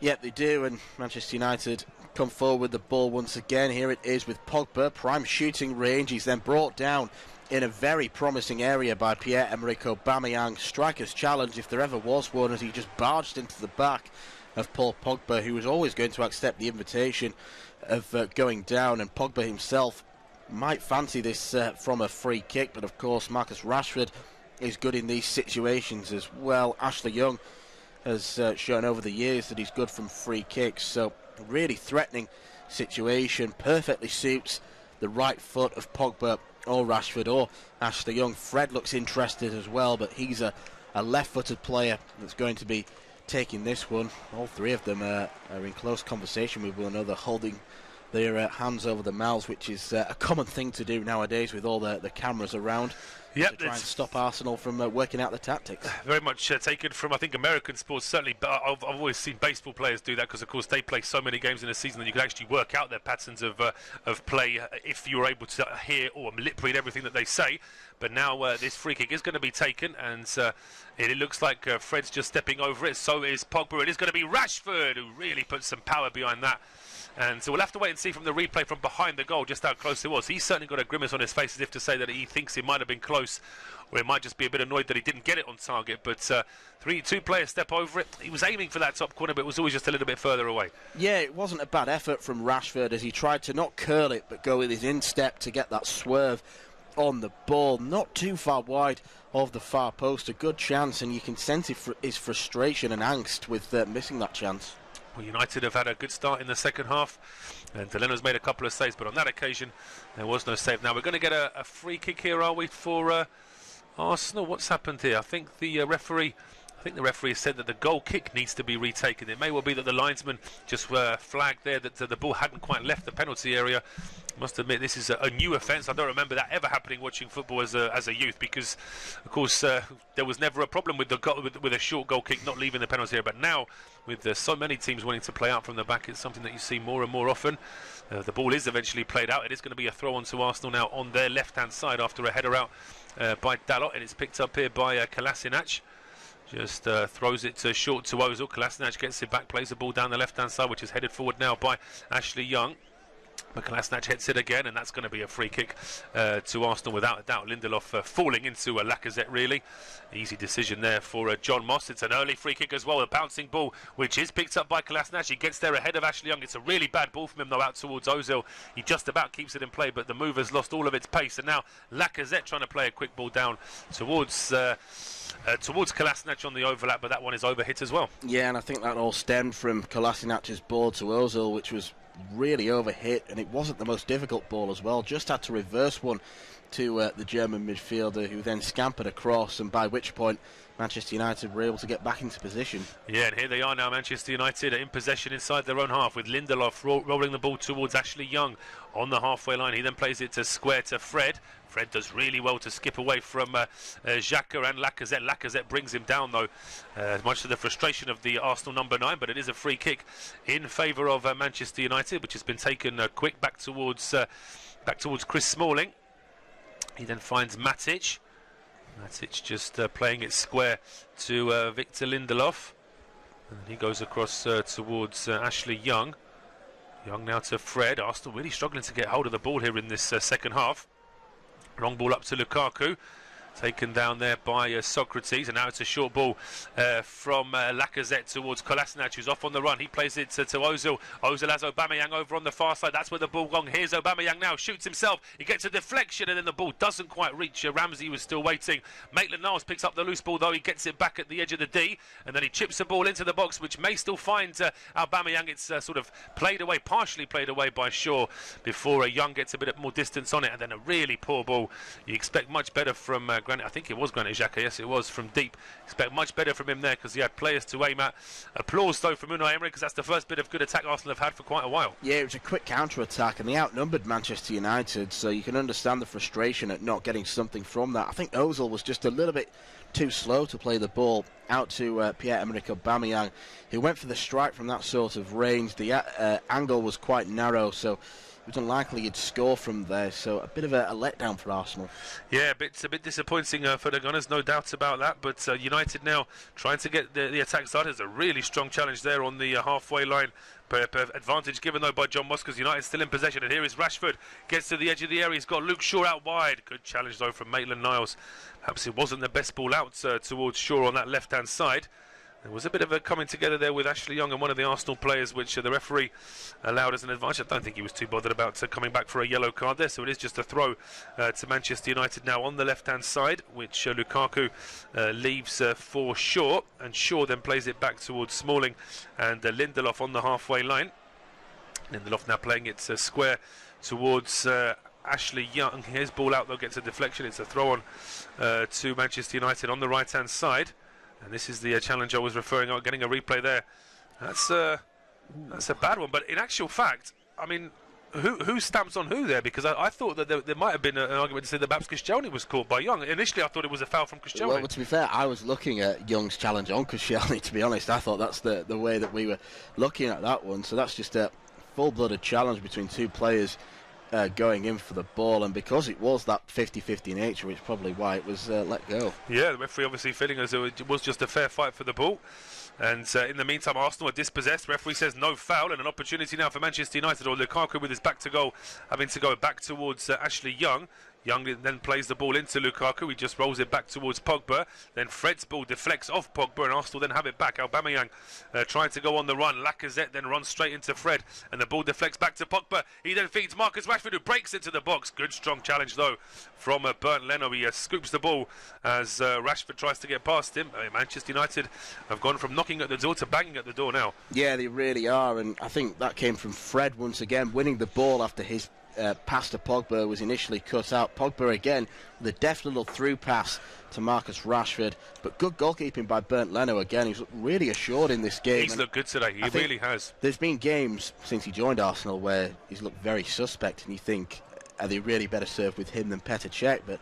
Yep, they do, and Manchester United come forward with the ball once again. Here it is with Pogba, prime shooting range. He's then brought down in a very promising area by Pierre-Emerick Aubameyang. Striker's challenge, if there ever was one, as he just barged into the back of Paul Pogba, who was always going to accept the invitation of going down, and Pogba himself might fancy this from a free kick, but of course Marcus Rashford is good in these situations as well. Ashley Young has shown over the years that he's good from free kicks, so a really threatening situation. Perfectly suits the right foot of Pogba or Rashford or Ashley Young. Fred looks interested as well, but he's a left-footed player that's going to be taking this one. All three of them are in close conversation with one another, holding their hands over their mouths, which is a common thing to do nowadays with all the cameras around. Yep, to try and stop Arsenal from working out the tactics. Very much taken from, I think, American sports, certainly, but I've always seen baseball players do that because, of course, they play so many games in a season that you can actually work out their patterns of play if you're able to hear or lip read everything that they say. But now this free kick is going to be taken, and it looks like Fred's just stepping over it. So is Pogba. It is going to be Rashford who really puts some power behind that. And so we'll have to wait and see from the replay from behind the goal just how close it was. He's certainly got a grimace on his face as if to say that he thinks it might have been close, or he might just be a bit annoyed that he didn't get it on target. But two players step over it. He was aiming for that top corner, but it was always just a little bit further away. Yeah, it wasn't a bad effort from Rashford as he tried to not curl it but go with his instep to get that swerve on the ball. Not too far wide of the far post. A good chance, and you can sense his frustration and angst with missing that chance. Well, United have had a good start in the second half, and Leno's made a couple of saves, but on that occasion there was no save. Now we're going to get a free kick here, are we, for Arsenal? What's happened here? I think the referee said that the goal kick needs to be retaken. It may well be that the linesman just flagged there that the ball hadn't quite left the penalty area. I must admit, this is a new offence. I don't remember that ever happening watching football as a youth, because, of course, there was never a problem with with a short goal kick not leaving the penalty area. But now, with so many teams wanting to play out from the back, it's something that you see more and more often. The ball is eventually played out. It is going to be a throw on to Arsenal now on their left-hand side after a header out by Dalot, and it's picked up here by Kolasinac. Just throws it short to Ozil. Kolasinac gets it back, plays the ball down the left-hand side, which is headed forward now by Ashley Young. But Kolasinac hits it again, and that's going to be a free kick to Arsenal without a doubt. Lindelof falling into Lacazette, really. Easy decision there for John Moss. It's an early free kick as well, a bouncing ball, which is picked up by Kolasinac. He gets there ahead of Ashley Young. It's a really bad ball from him, though, out towards Ozil. He just about keeps it in play, but the move has lost all of its pace. And now Lacazette trying to play a quick ball down towards Kolasinac on the overlap, but that one is overhit as well. Yeah, and I think that all stemmed from Kolasinac's ball to Ozil, which was really overhit, and it wasn't the most difficult ball as well. Just had to reverse one to the German midfielder, who then scampered across, and by which point Manchester United were able to get back into position. Yeah, and here they are now, Manchester United in possession inside their own half, with Lindelof rolling the ball towards Ashley Young on the halfway line. He then plays it to square to Fred. Fred does really well to skip away from Xhaka and Lacazette. Lacazette brings him down, though, much to the frustration of the Arsenal number 9, but it is a free kick in favour of Manchester United, which has been taken quick back towards Chris Smalling. He then finds Matic. Matic just playing it square to Victor Lindelof. And he goes across towards Ashley Young. Young now to Fred. Arsenal really struggling to get hold of the ball here in this second half. Long ball up to Lukaku. Taken down there by Socrates, and now it's a short ball from Lacazette towards Kolasinac, who's off on the run. He plays it to Ozil. Ozil has Aubameyang over on the far side. That's where the ball gone. Here's Aubameyang now, shoots himself. He gets a deflection, and then the ball doesn't quite reach. Ramsey was still waiting. Maitland-Niles picks up the loose ball, though. He gets it back at the edge of the D, and then he chips the ball into the box, which may still find Aubameyang. It's sort of partially played away by Shaw before Young gets a bit more distance on it, and then a really poor ball. You expect much better from Granit. I think it was Granit Xhaka. Yes, it was, from deep. Expect much better from him there, because he had players to aim at. Applause, though, from Unai Emery, because that's the first bit of good attack Arsenal have had for quite a while. Yeah, it was a quick counter-attack, and they outnumbered Manchester United, so you can understand the frustration at not getting something from that. I think Ozil was just a little bit too slow to play the ball out to Pierre-Emerick Aubameyang, who went for the strike from that sort of range. The angle was quite narrow, so it was unlikely he'd score from there, so a bit of a letdown for Arsenal. Yeah, a bit disappointing for the Gunners, no doubt about that, but United now trying to get the attack started. There's a really strong challenge there on the halfway line. Advantage given, though, by John Moss, because United still in possession, and here is Rashford, gets to the edge of the area. He's got Luke Shaw out wide. Good challenge, though, from Maitland-Niles. Perhaps it wasn't the best ball out towards Shaw on that left-hand side. There was a bit of a coming together there with Ashley Young and one of the Arsenal players, which the referee allowed as an advantage. I don't think he was too bothered about coming back for a yellow card there, so it is just a throw to Manchester United now on the left-hand side, which Lukaku leaves for Shaw, and Shaw then plays it back towards Smalling and Lindelof on the halfway line. Lindelof now playing it square towards Ashley Young. His ball out, though, gets a deflection. It's a throw-on to Manchester United on the right-hand side. And this is the challenge I was referring to, getting a replay there. That's a bad one. But in actual fact, I mean, who stamps on who there? Because I thought that there might have been an argument to say that perhaps Koscielny was caught by Young. Initially, I thought it was a foul from Koscielny. Well, to be fair, I was looking at Young's challenge on Koscielny, to be honest. I thought that's the way that we were looking at that one. So that's just a full-blooded challenge between two players going in for the ball, and because it was that 50-50 nature, which is probably why it was let go. Yeah, the referee obviously feeling as though it was just a fair fight for the ball. And in the meantime, Arsenal are dispossessed. Referee says no foul, and an opportunity now for Manchester United, or Lukaku with his back to goal, having to go back towards Ashley Young. Young then plays the ball into Lukaku. He just rolls it back towards Pogba. Then Fred's ball deflects off Pogba, and Arsenal then have it back. Aubameyang trying to go on the run. Lacazette then runs straight into Fred, and the ball deflects back to Pogba. He then feeds Marcus Rashford, who breaks into the box. Good strong challenge, though, from Bernd Leno. He scoops the ball as Rashford tries to get past him. Manchester United have gone from knocking at the door to banging at the door now. Yeah, they really are, and I think that came from Fred once again, winning the ball after his pass to Pogba was initially cut out. Pogba again with a deft little through pass to Marcus Rashford, but good goalkeeping by Bernd Leno again. He's looked really assured in this game. He's looked good today, he really has. There's been games since he joined Arsenal where he's looked very suspect, and you think, are they really better served with him than Petr Cech? But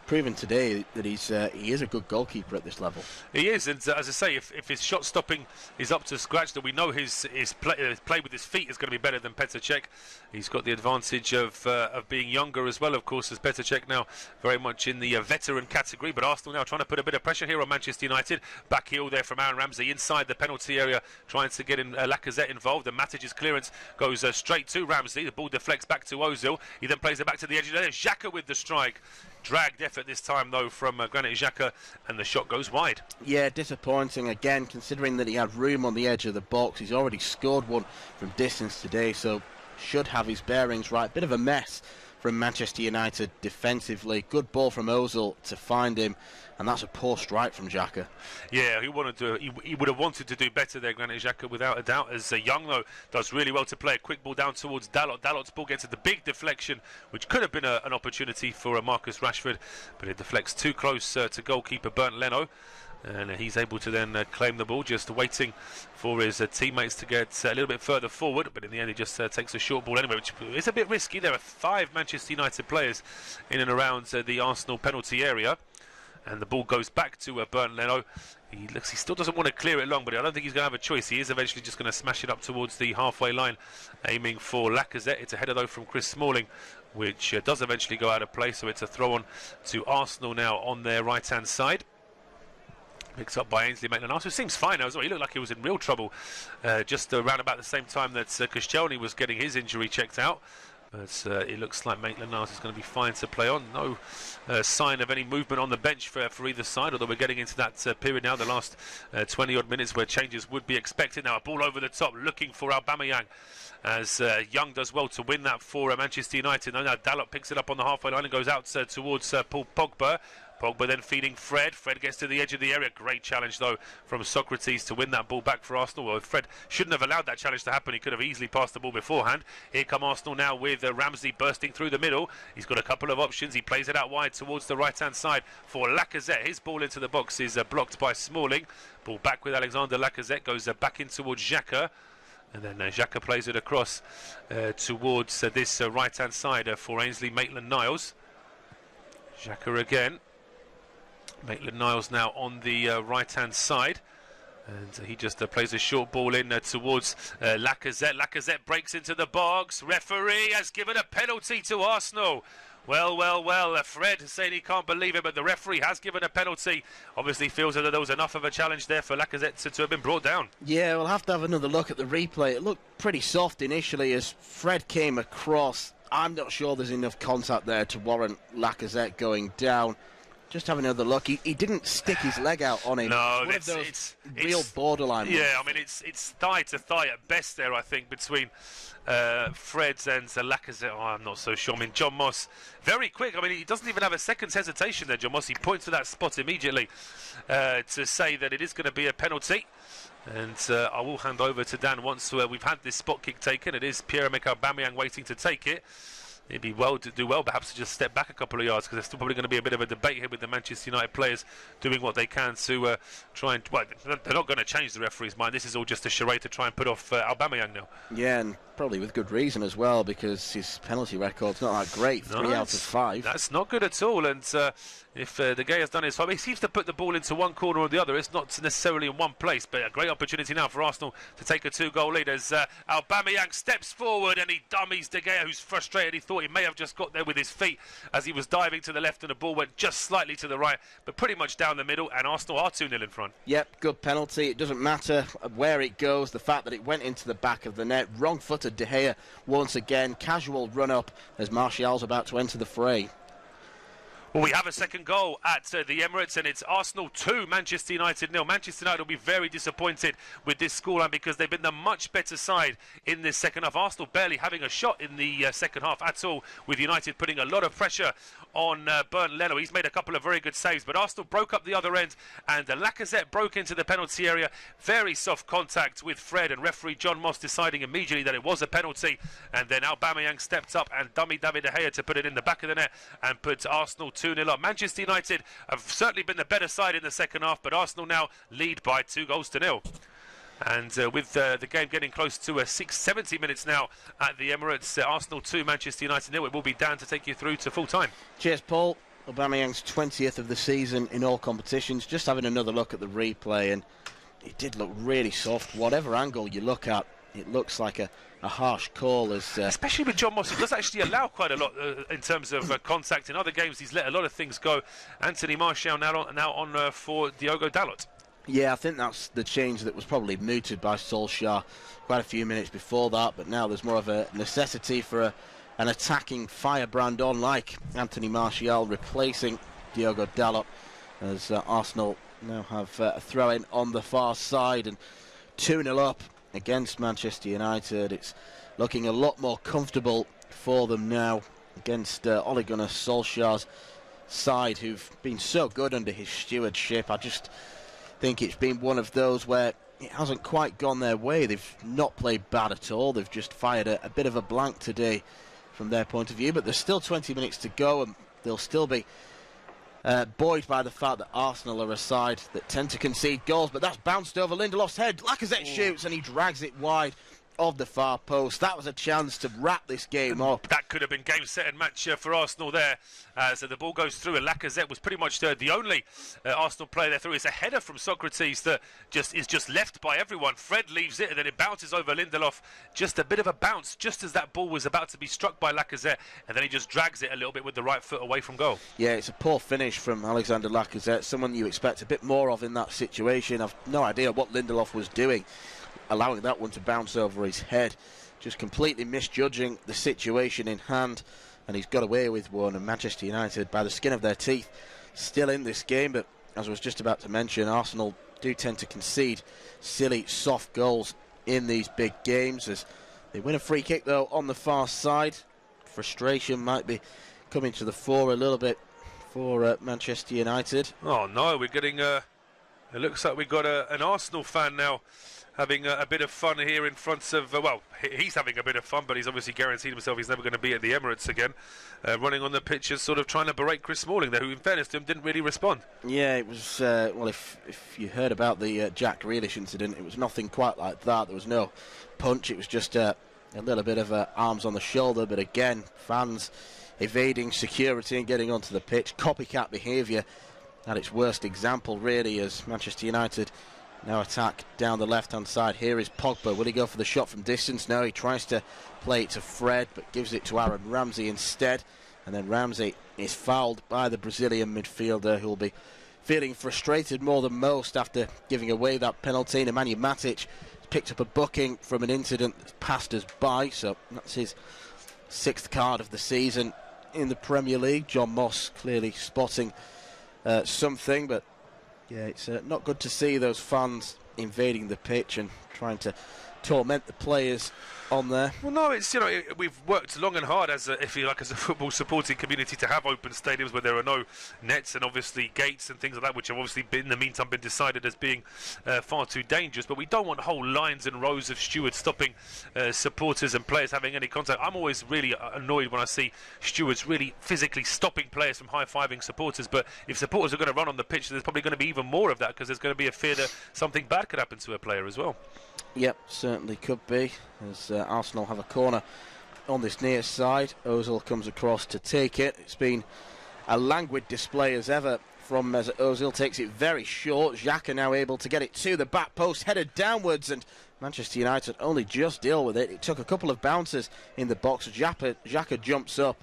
proven today that he is a good goalkeeper at this level. He is, and as I say, if his shot stopping is up to scratch, then we know his play with his feet is going to be better than Petr Cech. He's got the advantage of being younger as well, of course, as Petr Cech now very much in the veteran category. But Arsenal now trying to put a bit of pressure here on Manchester United. Back heel there from Aaron Ramsey inside the penalty area, trying to get Lacazette involved. And Matic's clearance goes straight to Ramsey. The ball deflects back to Ozil. He then plays it back to the edge. There's Xhaka with the strike. Dragged effort this time, though, from Granit Xhaka, and the shot goes wide. Yeah, disappointing again, considering that he had room on the edge of the box. He's already scored one from distance today, so should have his bearings right. Bit of a mess from Manchester United defensively. Good ball from Ozil to find him, and that's a poor strike from Xhaka. Yeah, he would have wanted to do better there, Granit Xhaka, without a doubt. As Young, though, does really well to play a quick ball down towards Dalot. Dalot's ball gets at the big deflection, which could have been an opportunity for Marcus Rashford, but it deflects too close to goalkeeper Bernd Leno. And he's able to then claim the ball, just waiting for his teammates to get a little bit further forward. But in the end, he just takes a short ball anyway, which is a bit risky. There are 5 Manchester United players in and around the Arsenal penalty area. And the ball goes back to Bernd Leno. He still doesn't want to clear it long, but I don't think he's going to have a choice. He is eventually just going to smash it up towards the halfway line, aiming for Lacazette. It's a header, though, from Chris Smalling, which does eventually go out of play. So it's a throw-on to Arsenal now on their right-hand side. Picked up by Ainsley Maitland-Niles, who seems fine now as well. He looked like he was in real trouble just around about the same time that Koscielny was getting his injury checked out. But it looks like Maitland-Niles is going to be fine to play on. No sign of any movement on the bench for either side, although we're getting into that period now, the last 20-odd minutes where changes would be expected. Now a ball over the top, looking for Aubameyang, as Young does well to win that for Manchester United. Now Dalot picks it up on the halfway line and goes out towards Paul Pogba. Pogba then feeding Fred. Fred gets to the edge of the area. Great challenge, though, from Socrates to win that ball back for Arsenal. Well, Fred shouldn't have allowed that challenge to happen. He could have easily passed the ball beforehand. Here come Arsenal now with Ramsey bursting through the middle. He's got a couple of options. He plays it out wide towards the right-hand side for Lacazette. His ball into the box is blocked by Smalling. Ball back with Alexander Lacazette. Goes back in towards Xhaka. And then Xhaka plays it across towards this right-hand side for Ainsley Maitland-Niles. Xhaka again. Maitland-Niles now on the right-hand side, and he just plays a short ball in towards Lacazette. Lacazette breaks into the box. Referee has given a penalty to Arsenal. Well, Fred is saying he can't believe it, but the referee has given a penalty. Obviously feels that there was enough of a challenge there for Lacazette to have been brought down. Yeah, we'll have to have another look at the replay. It looked pretty soft initially as Fred came across. I'm not sure there's enough contact there to warrant Lacazette going down. Just having another look, he didn't stick his leg out on him. No, it's real borderline. Yeah, I mean, it's thigh to thigh at best there, I think, between Fred's and Lacazette. Oh, I'm not so sure. I mean, John Moss, very quick. I mean, he doesn't even have a second's hesitation there, John Moss. He points to that spot immediately to say that it is going to be a penalty. And I will hand over to Dan once we've had this spot kick taken. It is Pierre-Emerick Aubameyang waiting to take it. It'd be well to do well perhaps to just step back a couple of yards, because there's still probably going to be a bit of a debate here with the Manchester United players doing what they can to try and... Well, they're not going to change the referee's mind. This is all just a charade to try and put off Aubameyang now. Yeah, and probably with good reason as well, because his penalty record's not that great. 3 out of 5. That's not good at all, and if De Gea has done his job, he seems to put the ball into one corner or the other. It's not necessarily in one place, but a great opportunity now for Arsenal to take a 2-goal lead as Aubameyang steps forward and he dummies De Gea, who's frustrated. He thought he may have just got there with his feet as he was diving to the left, and the ball went just slightly to the right, but pretty much down the middle, and Arsenal are 2-0 in front. Yep, good penalty. It doesn't matter where it goes, the fact that it went into the back of the net. Wrong-footed De Gea once again. Casual run-up as Martial's about to enter the fray. Well, we have a second goal at the Emirates, and it's Arsenal 2, Manchester United 0. Manchester United will be very disappointed with this scoreline because they've been the much better side in this second half. Arsenal barely having a shot in the second half at all, with United putting a lot of pressure on Bernd Leno. He's made a couple of very good saves, but Arsenal broke up the other end, and Lacazette broke into the penalty area. Very soft contact with Fred, and referee John Moss deciding immediately that it was a penalty, and then Aubameyang stepped up and dummied David De Gea to put it in the back of the net and put Arsenal 2-0 up. Manchester United have certainly been the better side in the second half, but Arsenal now lead by 2-0. And with the game getting close to 70 minutes now at the Emirates, Arsenal 2, Manchester United 0. It will be Dan to take you through to full time. Cheers, Paul. Aubameyang's 20th of the season in all competitions. Just having another look at the replay, and it did look really soft. Whatever angle you look at, it looks like a harsh call. Especially with John Moss, he does actually allow quite a lot in terms of contact. In other games, he's let a lot of things go. Anthony Martial now on for Diogo Dalot. Yeah, I think that's the change that was probably mooted by Solskjaer quite a few minutes before that, but now there's more of a necessity for an attacking firebrand on like Anthony Martial replacing Diogo Dalot, as Arsenal now have a throw-in on the far side and 2-0 up against Manchester United. It's looking a lot more comfortable for them now against Ole Gunnar Solskjaer's side, who've been so good under his stewardship. I just think it's been one of those where it hasn't quite gone their way. They've not played bad at all. They've just fired a bit of a blank today from their point of view, but there's still 20 minutes to go, and they'll still be buoyed by the fact that Arsenal are a side that tend to concede goals. But that's bounced over Lindelof's head. Lacazette shoots and he drags it wide of the far post. That was a chance to wrap this game up. That could have been game, set and match for Arsenal there. So the ball goes through, and Lacazette was pretty much the only Arsenal player there through. It's a header from Socrates that is just left by everyone. Fred leaves it, and then it bounces over Lindelof. Just a bit of a bounce, just as that ball was about to be struck by Lacazette, and then he just drags it a little bit with the right foot away from goal. Yeah, it's a poor finish from Alexander Lacazette, someone you expect a bit more of in that situation. I've no idea what Lindelof was doing, allowing that one to bounce over his head, just completely misjudging the situation in hand, and he's got away with one. And Manchester United, by the skin of their teeth, still in this game. But as I was just about to mention, Arsenal do tend to concede silly, soft goals in these big games, as they win a free kick though on the far side. Frustration might be coming to the fore a little bit for Manchester United. Oh no, we're getting it looks like we've got an Arsenal fan now having a bit of fun here in front of, well, he's having a bit of fun, but he's obviously guaranteed himself he's never going to be at the Emirates again. Running on the pitch, sort of trying to berate Chris Smalling there, who in fairness to him didn't really respond. Yeah, it was, well, if you heard about the Jack Grealish incident, it was nothing quite like that. There was no punch, it was just a little bit of arms on the shoulder, but again, fans evading security and getting onto the pitch. Copycat behaviour at its worst example, really, as Manchester United now attack down the left-hand side. Here is Pogba. Will he go for the shot from distance? No, he tries to play it to Fred, but gives it to Aaron Ramsey instead. And then Ramsey is fouled by the Brazilian midfielder, who will be feeling frustrated more than most after giving away that penalty. Nemanja Matic picked up a booking from an incident that's passed us by, so that's his 6th card of the season in the Premier League. John Moss clearly spotting something, but yeah, it's not good to see those fans invading the pitch and trying to torment the players on there. Well, no, it's, you know, we've worked long and hard as a, if you like, as a football supporting community to have open stadiums where there are no nets and obviously gates and things like that, which have obviously been, in the meantime, been decided as being far too dangerous. But we don't want whole lines and rows of stewards stopping supporters and players having any contact. I'm always really annoyed when I see stewards really physically stopping players from high-fiving supporters. But if supporters are going to run on the pitch, there's probably going to be even more of that, because there's going to be a fear that something bad could happen to a player as well. Yep, certainly could be, as Arsenal have a corner on this near side. Ozil comes across to take it. It's been a languid display as ever from Mesut Ozil. Takes it very short. Xhaka now able to get it to the back post, headed downwards, and Manchester United only just deal with it. It took a couple of bounces in the box. Xhaka jumps up,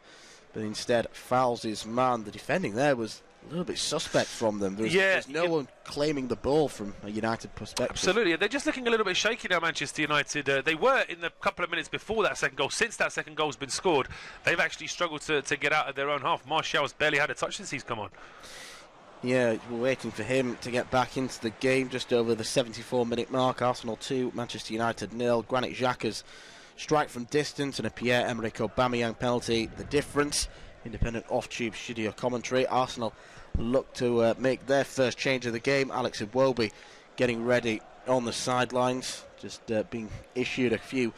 but instead fouls his man. The defending there was a little bit suspect from them. There's no one claiming the ball from a United perspective. Absolutely, they're just looking a little bit shaky now, Manchester United. They were in the couple of minutes before that second goal. Since that second goal's been scored, they've actually struggled to get out of their own half. Martial's barely had a touch since he's come on. Yeah, we're waiting for him to get back into the game just over the 74-minute mark. Arsenal 2, Manchester United 0. Granit Xhaka's strike from distance and a Pierre-Emerick Aubameyang penalty. The difference. Independent off-tube studio commentary. Arsenal look to make their first change of the game. Alex Iwobi getting ready on the sidelines, just being issued a few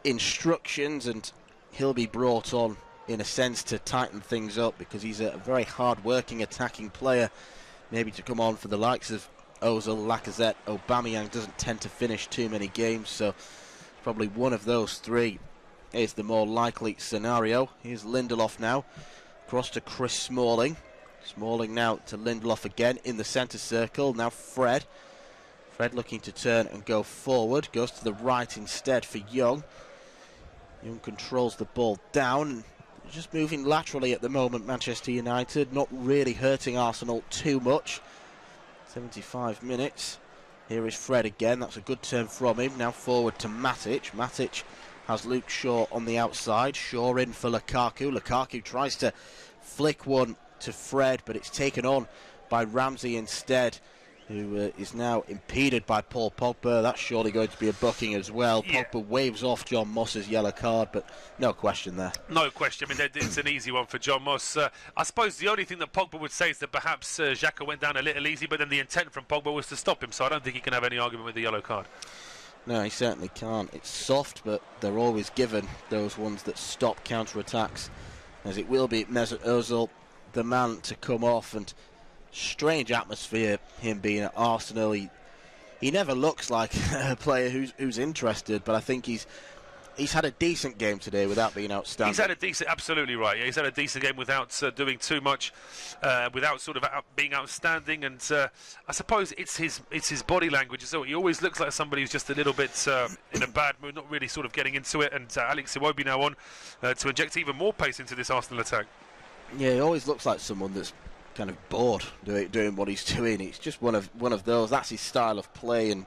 instructions, and he'll be brought on in a sense to tighten things up, because he's a very hard-working attacking player. Maybe to come on for the likes of Ozil, Lacazette, Aubameyang doesn't tend to finish too many games, so probably one of those three is the more likely scenario. Here's Lindelof now, across to Chris Smalling. Smalling now to Lindelof again in the centre circle. Now Fred looking to turn and go forward, goes to the right instead for Young. Young controls the ball down, just moving laterally at the moment. Manchester United not really hurting Arsenal too much. 75 minutes. Here is Fred again, that's a good turn from him. Now forward to Matic. Matic has Luke Shaw on the outside. Shaw in for Lukaku. Lukaku tries to flick one to Fred, but it's taken on by Ramsey instead. who is now impeded by Paul Pogba. That's surely going to be a booking as well. Yeah. Pogba waves off John Moss's yellow card, but no question there. No question. I mean, it's an easy one for John Moss. I suppose the only thing that Pogba would say is that perhaps Xhaka went down a little easy, but then the intent from Pogba was to stop him, so I don't think he can have any argument with the yellow card. No, he certainly can't. It's soft, but they're always given, those ones that stop counter-attacks, as it will be Mesut Ozil, the man to come off. And strange atmosphere, him being at Arsenal. He never looks like a player who's interested, but I think he's had a decent game today without being outstanding. He's had a decent, absolutely right. Yeah, he's had a decent game without doing too much, without sort of being outstanding. And I suppose it's his body language as well. He always looks like somebody who's just a little bit in a bad mood, not really sort of getting into it. And Alex Iwobi now on to inject even more pace into this Arsenal attack. Yeah, he always looks like someone that's kind of bored doing what he's doing. It's just one of those. That's his style of play, and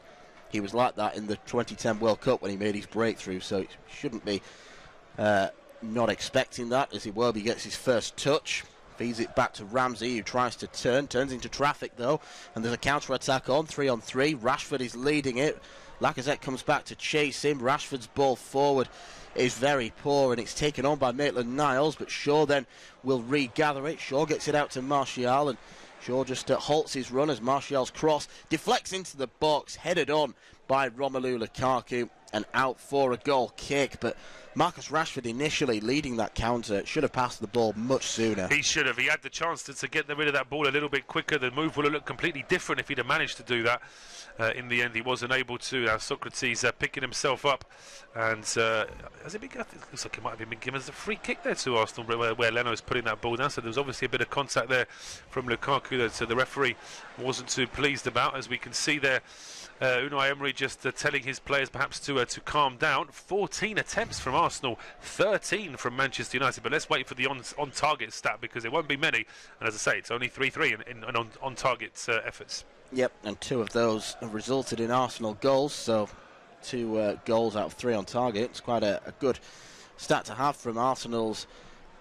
he was like that in the 2010 World Cup when he made his breakthrough. So it shouldn't be not expecting that as Iwobi gets his first touch. Feeds it back to Ramsey, who tries to turns into traffic though, and there's a counter-attack on 3-on-3. Rashford is leading it. Lacazette comes back to chase him. Rashford's ball forward is very poor, and it's taken on by Maitland-Niles, but Shaw then will regather it. Shaw gets it out to Martial, and Shaw just halts his run as Martial's cross deflects into the box, headed on by Romelu Lukaku, and out for a goal kick. But Marcus Rashford initially leading that counter should have passed the ball much sooner. He should have. He had the chance to get rid of that ball a little bit quicker. The move would have looked completely different if he'd have managed to do that. In the end, he wasn't able to. Socrates picking himself up, and has it been? It looks like it might have been given as a free kick there to Arsenal, where Leno's putting that ball down. So there was obviously a bit of contact there from Lukaku that the referee wasn't too pleased about, as we can see there. Unai Emery just telling his players perhaps to calm down. 14 attempts from Arsenal, 13 from Manchester United. But let's wait for the on-target stat, because there won't be many. And as I say, it's only 3-3 in on-target efforts. Yep, and 2 of those have resulted in Arsenal goals. So 2 goals out of 3 on target. It's quite a good stat to have from Arsenal's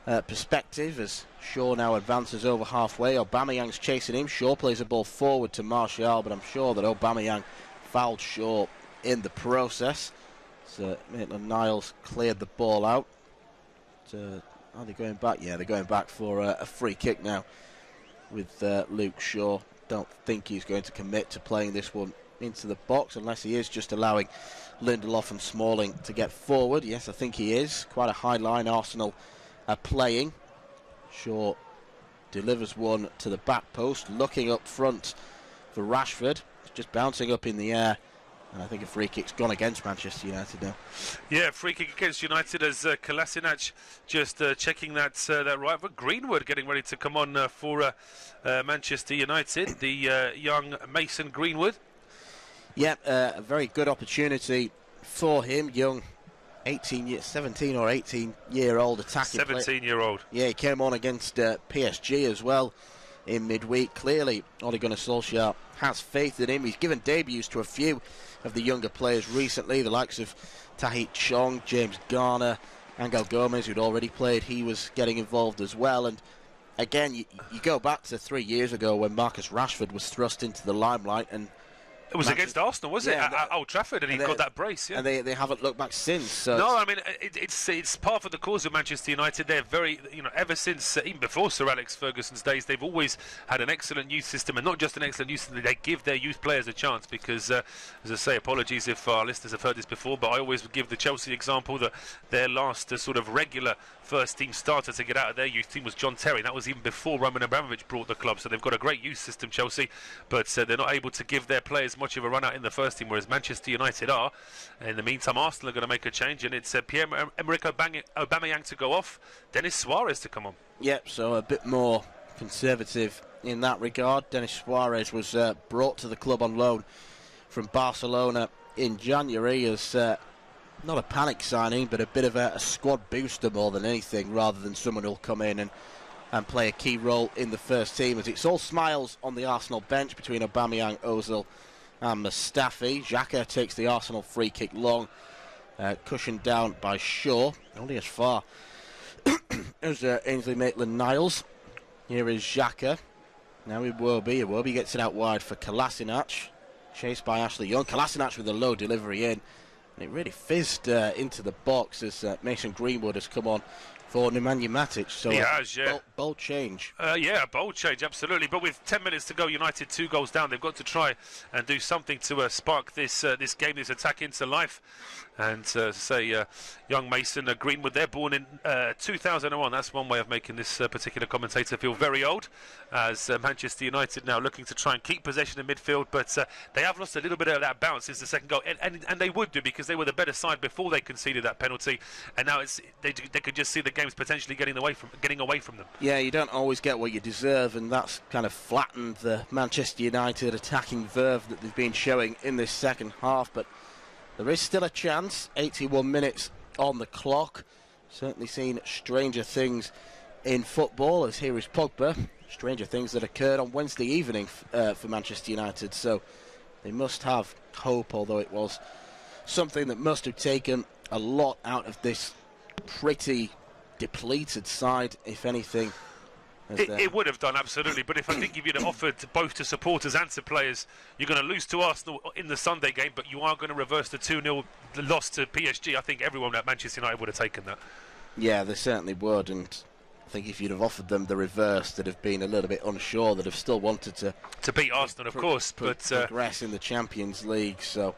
perspective, as Shaw now advances over halfway. Aubameyang's chasing him. Shaw plays the ball forward to Martial, but I'm sure that Aubameyang fouled Shaw in the process. So Maitland-Niles cleared the ball out. Are they going back? Yeah, they're going back for a free kick now with Luke Shaw. Don't think he's going to commit to playing this one into the box, unless he is just allowing Lindelof and Smalling to get forward. Yes, I think he is. Quite a high line Arsenal are playing. Shaw delivers one to the back post, looking up front for Rashford. It's just bouncing up in the air, and I think a free kick's gone against Manchester United now. Yeah, free kick against United as Kolasinac just checking that right foot. Greenwood getting ready to come on for Manchester United, the young Mason Greenwood. Yeah, a very good opportunity for him, young 17 or 18-year-old attacking 17-year-old. Yeah, he came on against PSG as well in midweek. Clearly, Ole Gunnar Solskjaer has faith in him. He's given debuts to a few of the younger players recently, the likes of Tahith Chong, James Garner, Angel Gomez, who'd already played. He was getting involved as well. And again, you go back to 3 years ago when Marcus Rashford was thrust into the limelight, and it was against Arsenal, was it? At Old Trafford, and he got that brace. Yeah. And they haven't looked back since. So no, I mean, it's part of the cause of Manchester United. They're very, ever since, even before Sir Alex Ferguson's days, they've always had an excellent youth system, and not just an excellent youth system, they give their youth players a chance, because, as I say, apologies if our listeners have heard this before, but I always give the Chelsea example that their last sort of regular first-team starter to get out of their youth team was John Terry. That was even before Roman Abramovich brought the club, so they've got a great youth system, Chelsea, but they're not able to give their players much of a run out in the first team, whereas Manchester United are. In the meantime, Arsenal are going to make a change, and it's Pierre-Emerick Aubameyang to go off, Denis Suarez to come on. Yep, so a bit more conservative in that regard. Denis Suarez was brought to the club on loan from Barcelona in January as not a panic signing, but a bit of a squad booster more than anything, rather than someone who'll come in and play a key role in the first team, as it's all smiles on the Arsenal bench between Aubameyang, Ozil and Mustafi. Xhaka takes the Arsenal free kick long, cushioned down by Shaw, only as far as Ainsley Maitland-Niles. Here is Xhaka, Now Iwobi gets it out wide for Kolasinac, chased by Ashley Young. Kolasinac with a low delivery in, and it really fizzed into the box as Mason Greenwood has come on for Nemanja Matic. So he has, yeah. Bold change. Yeah, bold change, absolutely. But with 10 minutes to go, United 2 goals down. They've got to try and do something to spark this game, this attack into life. And young Mason Greenwood, they're born in 2001. That's one way of making this particular commentator feel very old, as Manchester United now looking to try and keep possession in midfield, but they have lost a little bit of that bounce since the second goal, and they would do, because they were the better side before they conceded that penalty, and now they could just see the games potentially getting away from them. Yeah, you don't always get what you deserve, and that's kind of flattened the Manchester United attacking verve that they've been showing in this second half, but there is still a chance. 81 minutes on the clock. Certainly seen stranger things in football, as here is Pogba. Stranger things that occurred on Wednesday evening for Manchester United, so they must have hope, although it was something that must have taken a lot out of this pretty depleted side, if anything. It would have done, absolutely, but if I think if you'd have offered both to supporters and to players, you're going to lose to Arsenal in the Sunday game, but you are going to reverse the 2-0 loss to PSG. I think everyone at Manchester United would have taken that. Yeah, they certainly would, and I think if you'd have offered them the reverse, they'd have been a little bit unsure, they'd have still wanted to beat Arsenal, of course, but progress in the Champions League. So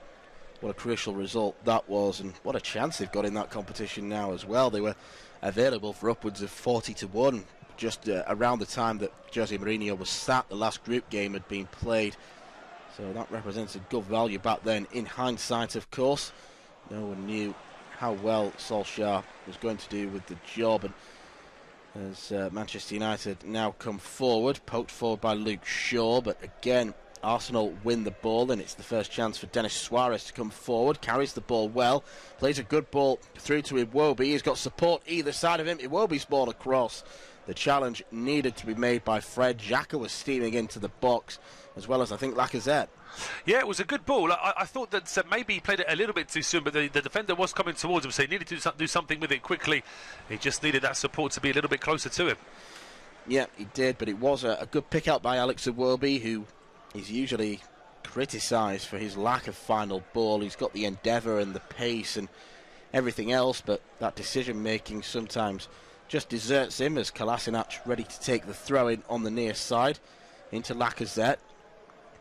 what a crucial result that was, and what a chance they've got in that competition now as well. They were available for upwards of 40-1 just around the time that Jose Mourinho was sacked. The last group game had been played, so that represents a good value back then. In hindsight, of course, no one knew how well Solskjaer was going to do with the job, and as Manchester United now come forward, poked forward by Luke Shaw, but again Arsenal win the ball, and it's the first chance for Denis Suarez to come forward. Carries the ball well, plays a good ball through to Iwobi. He's got support either side of him. Iwobi's ball across. The challenge needed to be made by Fred. Xhaka was steaming into the box, as well as, I think, Lacazette. Yeah, it was a good ball. I thought that maybe he played it a little bit too soon, but the defender was coming towards him, so he needed to do something with it quickly. He just needed that support to be a little bit closer to him. Yeah, he did, but it was a good pick-up by Alex Iwobi, who is usually criticised for his lack of final ball. He's got the endeavour and the pace and everything else, but that decision-making sometimes just deserts him, as Kolasinac ready to take the throw-in on the near side into Lacazette.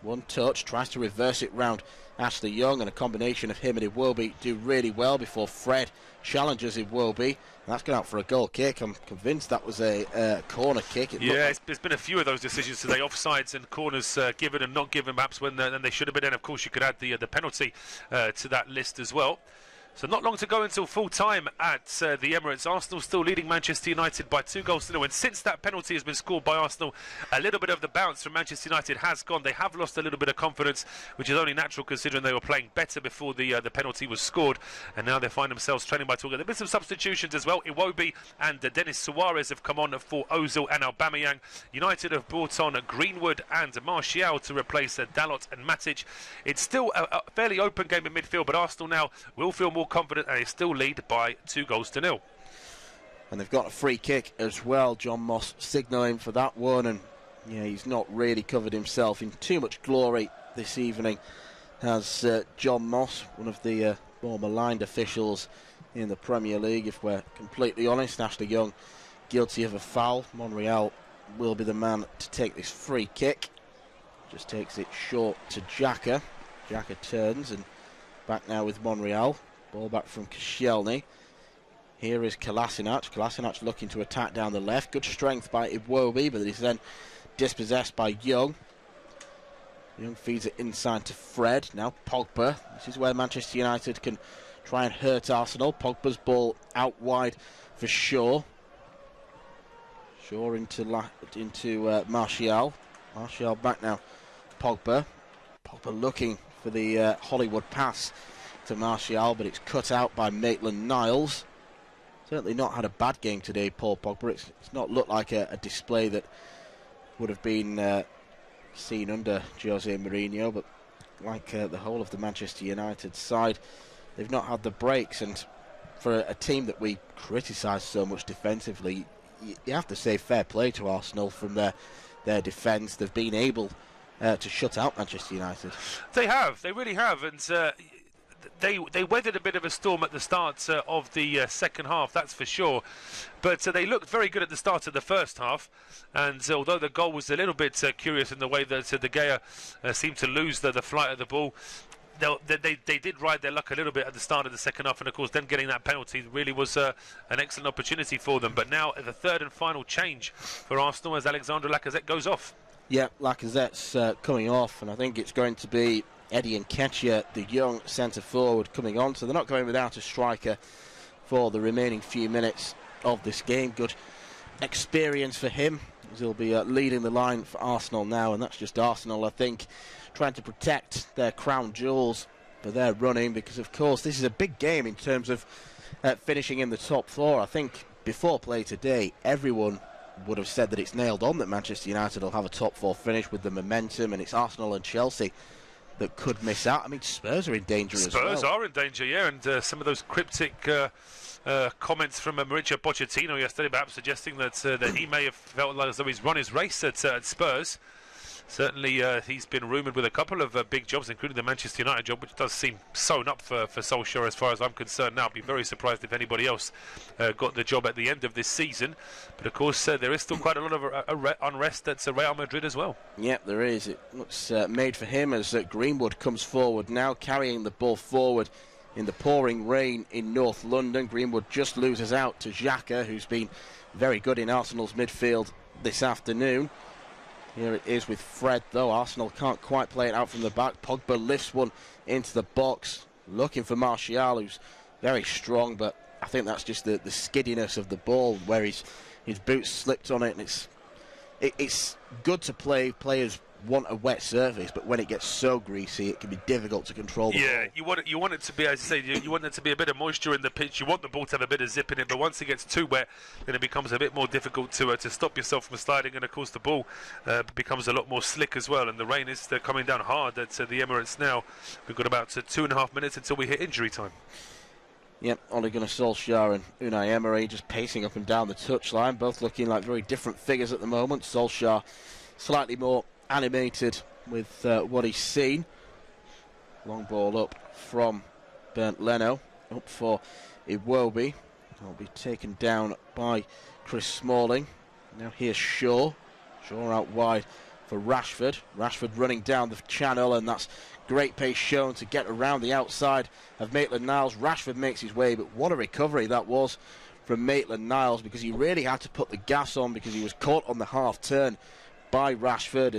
One touch, tries to reverse it round Ashley Young, and a combination of him and Iwobi do really well before Fred challenges Iwobi. And that's gone out for a goal kick. I'm convinced that was a corner kick. There's been a few of those decisions today, offsides and corners given and not given, perhaps when they should have been. And of course you could add the penalty to that list as well. So not long to go until full time at the Emirates. Arsenal still leading Manchester United by 2-0. And since that penalty has been scored by Arsenal, a little bit of the bounce from Manchester United has gone. They have lost a little bit of confidence, which is only natural considering they were playing better before the penalty was scored. And now they find themselves training by 2. There have been some substitutions as well. Iwobi and Denis Suarez have come on for Ozil and Aubameyang. United have brought on Greenwood and Martial to replace Dalot and Matic. It's still a fairly open game in midfield, but Arsenal now will feel more confident, and they still lead by 2-0. And they've got a free kick as well. John Moss signalling for that one, and yeah, he's not really covered himself in too much glory this evening, has John Moss, one of the more maligned officials in the Premier League, if we're completely honest. Ashley Young guilty of a foul. Monreal will be the man to take this free kick. Just takes it short to Xhaka. Xhaka turns, and back now with Monreal. Ball back from Koscielny. Here is Kolasinac. Kolasinac looking to attack down the left. Good strength by Iwobi, but he's then dispossessed by Young. Young feeds it inside to Fred. Now Pogba. This is where Manchester United can try and hurt Arsenal. Pogba's ball out wide for Shaw. Shaw into Martial. Martial back now. Pogba. Pogba looking for the Hollywood pass to Martial, but it's cut out by Maitland-Niles. Certainly not had a bad game today, Paul Pogba. It's not looked like a display that would have been seen under Jose Mourinho, but like the whole of the Manchester United side, they've not had the breaks, and for a team that we criticise so much defensively, you have to say fair play to Arsenal from their their defence. They've been able to shut out Manchester United. They have, they really have, and they weathered a bit of a storm at the start of the second half, that's for sure. But they looked very good at the start of the first half, and although the goal was a little bit curious in the way that De Gea seemed to lose the flight of the ball, they did ride their luck a little bit at the start of the second half, and of course them getting that penalty really was an excellent opportunity for them. But now the third and final change for Arsenal as Alexandre Lacazette goes off. Yeah, Lacazette's coming off, and I think it's going to be Eddie Nketiah, the young centre-forward, coming on. So they're not going without a striker for the remaining few minutes of this game. Good experience for him, as he'll be leading the line for Arsenal now, and that's just Arsenal, I think, trying to protect their crown jewels for their running, because, of course, this is a big game in terms of finishing in the top four. I think before play today, everyone would have said that it's nailed on that Manchester United will have a top four finish with the momentum, and it's Arsenal and Chelsea that could miss out. I mean, Spurs are in danger as well. Spurs are in danger, yeah, and some of those cryptic comments from Mauricio Pochettino yesterday, perhaps suggesting that he may have felt like as though he's run his race at Spurs. Certainly, he's been rumoured with a couple of big jobs, including the Manchester United job, which does seem sewn up for Solskjaer as far as I'm concerned now. I'd be very surprised if anybody else got the job at the end of this season. But, of course, there is still quite a lot of unrest at Real Madrid as well. Yep, there is. It looks made for him as Greenwood comes forward now, carrying the ball forward in the pouring rain in North London. Greenwood just loses out to Xhaka, who's been very good in Arsenal's midfield this afternoon. Here it is with Fred, though. Arsenal can't quite play it out from the back. Pogba lifts one into the box, looking for Martial, who's very strong, but I think that's just the skiddiness of the ball, where his boots slipped on it, and it's good to play. Players want a wet surface, but when it gets so greasy, it can be difficult to control the ball. you want it to be, as you say, you want there to be a bit of moisture in the pitch. You want the ball to have a bit of zip in it, but once it gets too wet, then it becomes a bit more difficult to stop yourself from sliding, and of course the ball becomes a lot more slick as well, and the rain is coming down hard at the Emirates now. We've got about 2.5 minutes until we hit injury time. Yep, Ole Gunnar Solskjaer and Unai Emery just pacing up and down the touchline, both looking like very different figures at the moment. Solskjaer slightly more animated with what he's seen. Long ball up from Bernd Leno, up for Iwobi. Will be taken down by Chris Smalling. Now here's Shaw out wide for Rashford. Rashford running down the channel, and that's great pace shown to get around the outside of Maitland-Niles. Rashford makes his way, but what a recovery that was from Maitland-Niles, because he really had to put the gas on, because he was caught on the half turn by Rashford.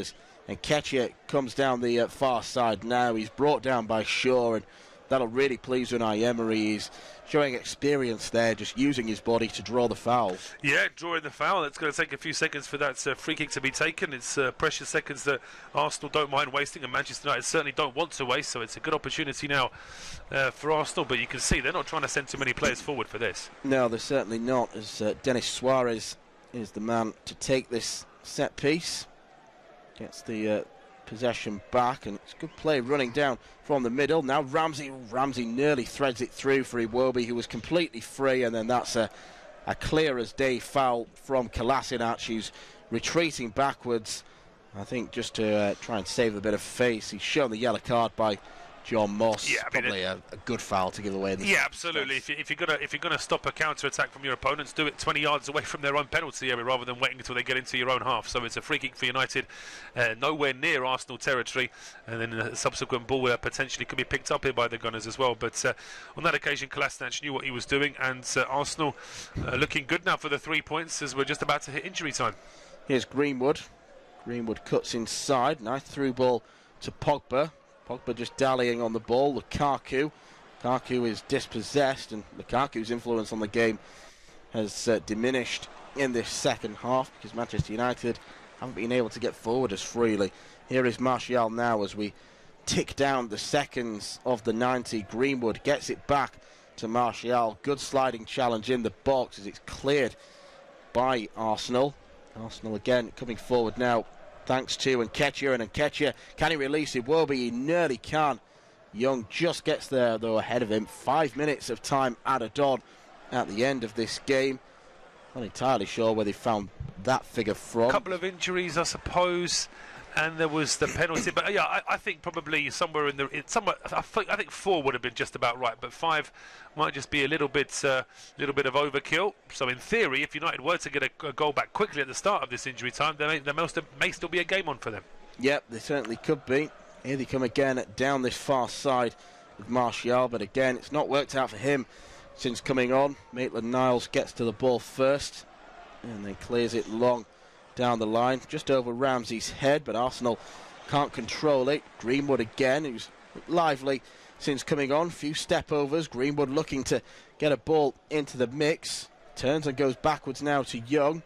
And Nketiah comes down the far side now. He's brought down by Shaw, and that'll really please Unai Emery. He's showing experience there, just using his body to draw the foul. Yeah, drawing the foul. It's going to take a few seconds for that free kick to be taken. It's precious seconds that Arsenal don't mind wasting, and Manchester United certainly don't want to waste, so it's a good opportunity now for Arsenal. But you can see they're not trying to send too many players forward for this. No, they're certainly not, as Denis Suarez is the man to take this set piece. Gets the possession back, and it's good play running down from the middle. Now Ramsey nearly threads it through for Iwobi, who was completely free, and then that's a clear as day foul from Kolasinac, who's retreating backwards, I think just to try and save a bit of face. He's shown the yellow card by John Moss. Yeah, probably a good foul to give away. Yeah, absolutely. If you're gonna stop a counter attack from your opponents, do it 20 yards away from their own penalty area rather than waiting until they get into your own half. So it's a free kick for United, nowhere near Arsenal territory, and then a subsequent ball potentially could be picked up here by the Gunners as well. But on that occasion, Kolasinac knew what he was doing, and Arsenal looking good now for the 3 points as we're just about to hit injury time. Here's Greenwood. Greenwood cuts inside. Nice through ball to Pogba. Pogba just dallying on the ball. Lukaku is dispossessed, and Lukaku's influence on the game has diminished in this second half, because Manchester United haven't been able to get forward as freely. Here is Martial now as we tick down the seconds of the 90. Greenwood gets it back to Martial. Good sliding challenge in the box as it's cleared by Arsenal. Arsenal again coming forward now, thanks to Nketiah, and Nketiah, can he release Iwobi? He nearly can. Young just gets there, though, ahead of him. 5 minutes of time added on at the end of this game. Not entirely sure where they found that figure from. A couple of injuries, I suppose, and there was the penalty. But yeah, I think probably somewhere in the I think 4 would have been just about right, but 5 might just be a little bit of overkill. So in theory, if United were to get a goal back quickly at the start of this injury time, there may still be a game on for them. Yep, they certainly could be. Here they come again down this far side with Martial, but again, it's not worked out for him since coming on. Maitland-Niles gets to the ball first and then clears it long down the line, just over Ramsey's head, but Arsenal can't control it. Greenwood again, who's lively since coming on. Few step overs. Greenwood looking to get a ball into the mix. Turns and goes backwards now to Young.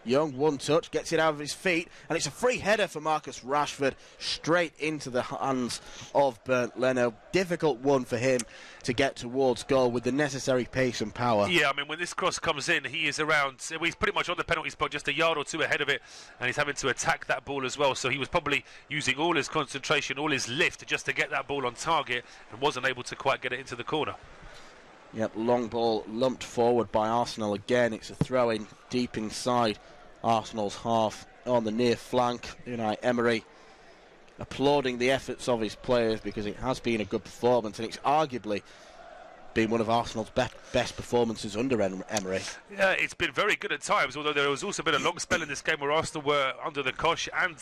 Young, one touch, gets it out of his feet, and it's a free header for Marcus Rashford, straight into the hands of Bernd Leno. Difficult one for him to get towards goal with the necessary pace and power. Yeah, I mean, when this cross comes in, he is around, he's pretty much on the penalty spot, just a yard or two ahead of it, and he's having to attack that ball as well. So he was probably using all his concentration, all his lift, just to get that ball on target, and wasn't able to quite get it into the corner. Yep, long ball lumped forward by Arsenal again. It's a throw-in deep inside Arsenal's half on the near flank. Unai Emery applauding the efforts of his players because it has been a good performance, and it's arguably been one of Arsenal's best performances under Emery. Yeah, it's been very good at times, although there has also been a long spell in this game where Arsenal were under the cosh, and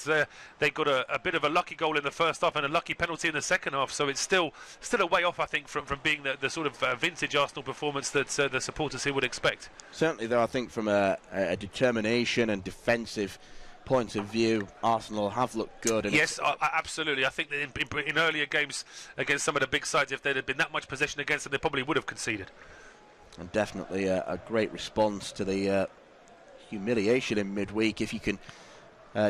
they got a bit of a lucky goal in the first half and a lucky penalty in the second half, so it's still a way off, I think, from being the sort of vintage Arsenal performance that the supporters here would expect. Certainly, though, I think from a determination and defensive point of view, Arsenal have looked good. And yes, absolutely. I think that in earlier games against some of the big sides, if there had been that much possession against them, they probably would have conceded. And definitely a great response to the humiliation in midweek, if you can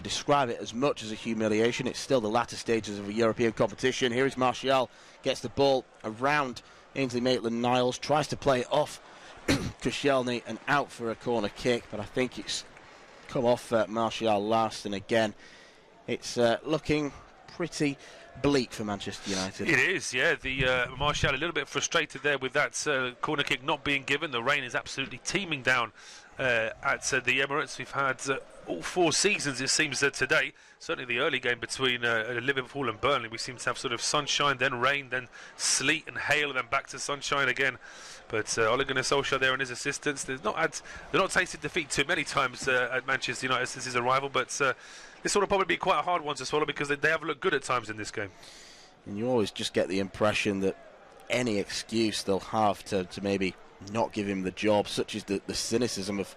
describe it as much as a humiliation. It's still the latter stages of a European competition. Here is Martial, gets the ball around Ainsley Maitland-Niles, tries to play it off Koscielny and out for a corner kick, but I think it's come off Martial last, and again it's looking pretty bleak for Manchester United. It is, yeah. The Martial a little bit frustrated there with that corner kick not being given. The rain is absolutely teeming down at the Emirates. We've had all 4 seasons, it seems, today. Certainly the early game between Liverpool and Burnley, we seem to have sort of sunshine, then rain, then sleet and hail, and then back to sunshine again. But Ole Gunnar Solskjaer there and his assistants, they're not tasted defeat too many times at Manchester United since his arrival, but this will probably be quite a hard one to swallow because they have looked good at times in this game. And you always just get the impression that any excuse they'll have to maybe not give him the job, such as the cynicism of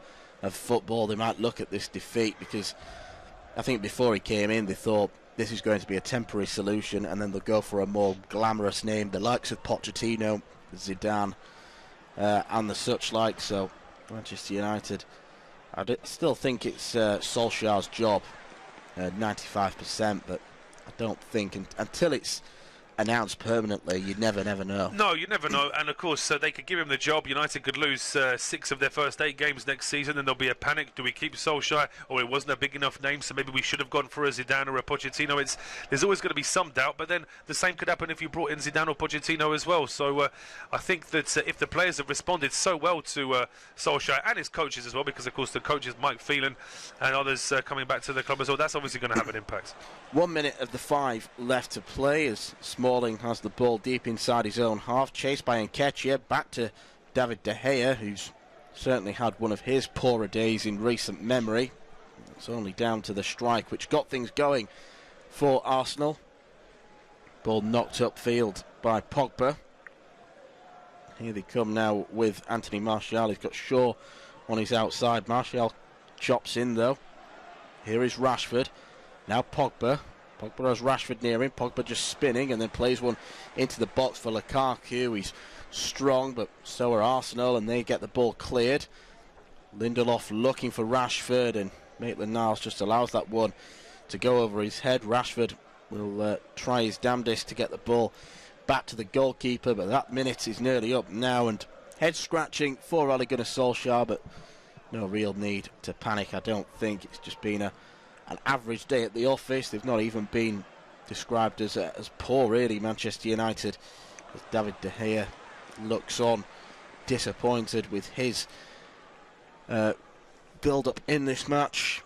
football, they might look at this defeat, because I think before he came in they thought this is going to be a temporary solution, and then they'll go for a more glamorous name, the likes of Pochettino, Zidane, and the such like. So Manchester United, I still think it's Solskjaer's job, 95%, but I don't think until it's announced permanently, you'd never know. No, you never know. And of course, they could give him the job. United could lose 6 of their first 8 games next season, and there'll be a panic. Do we keep Solskjaer? Or it wasn't a big enough name, so maybe we should have gone for a Zidane or a Pochettino. There's always going to be some doubt, but then the same could happen if you brought in Zidane or Pochettino as well. So I think that if the players have responded so well to Solskjaer and his coaches as well, because of course the coaches Mike Phelan and others coming back to the club as well, that's obviously going to have an impact. 1 minute of the 5 left to play as Smalling has the ball deep inside his own half, chased by Nketiah, back to David De Gea, who's certainly had one of his poorer days in recent memory. It's only down to the strike which got things going for Arsenal. Ball knocked upfield by Pogba. Here they come now with Anthony Martial. He's got Shaw on his outside. Martial chops in though. Here is Rashford. Now Pogba. Pogba has Rashford near him. Pogba just spinning and then plays one into the box for Lukaku. He's strong, but so are Arsenal, and they get the ball cleared. Lindelof looking for Rashford, and Maitland-Niles just allows that one to go over his head. Rashford will try his damnedest to get the ball back to the goalkeeper, but that minute is nearly up now, and head scratching for Ole Gunnar Solskjaer, but no real need to panic, I don't think. It's just been an average day at the office. They've not even been described as poor, really, Manchester United, as David De Gea looks on disappointed with his build-up in this match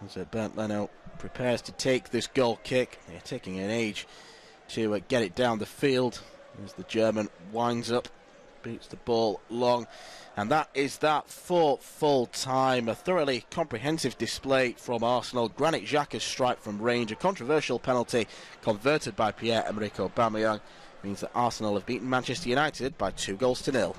as Bernd Leno prepares to take this goal kick. They're taking an age to get it down the field as the German winds up, beats the ball long, and that is that for full time. A thoroughly comprehensive display from Arsenal. Granit Xhaka's strike from range, a controversial penalty converted by Pierre-Emerick Aubameyang, means that Arsenal have beaten Manchester United by 2-0.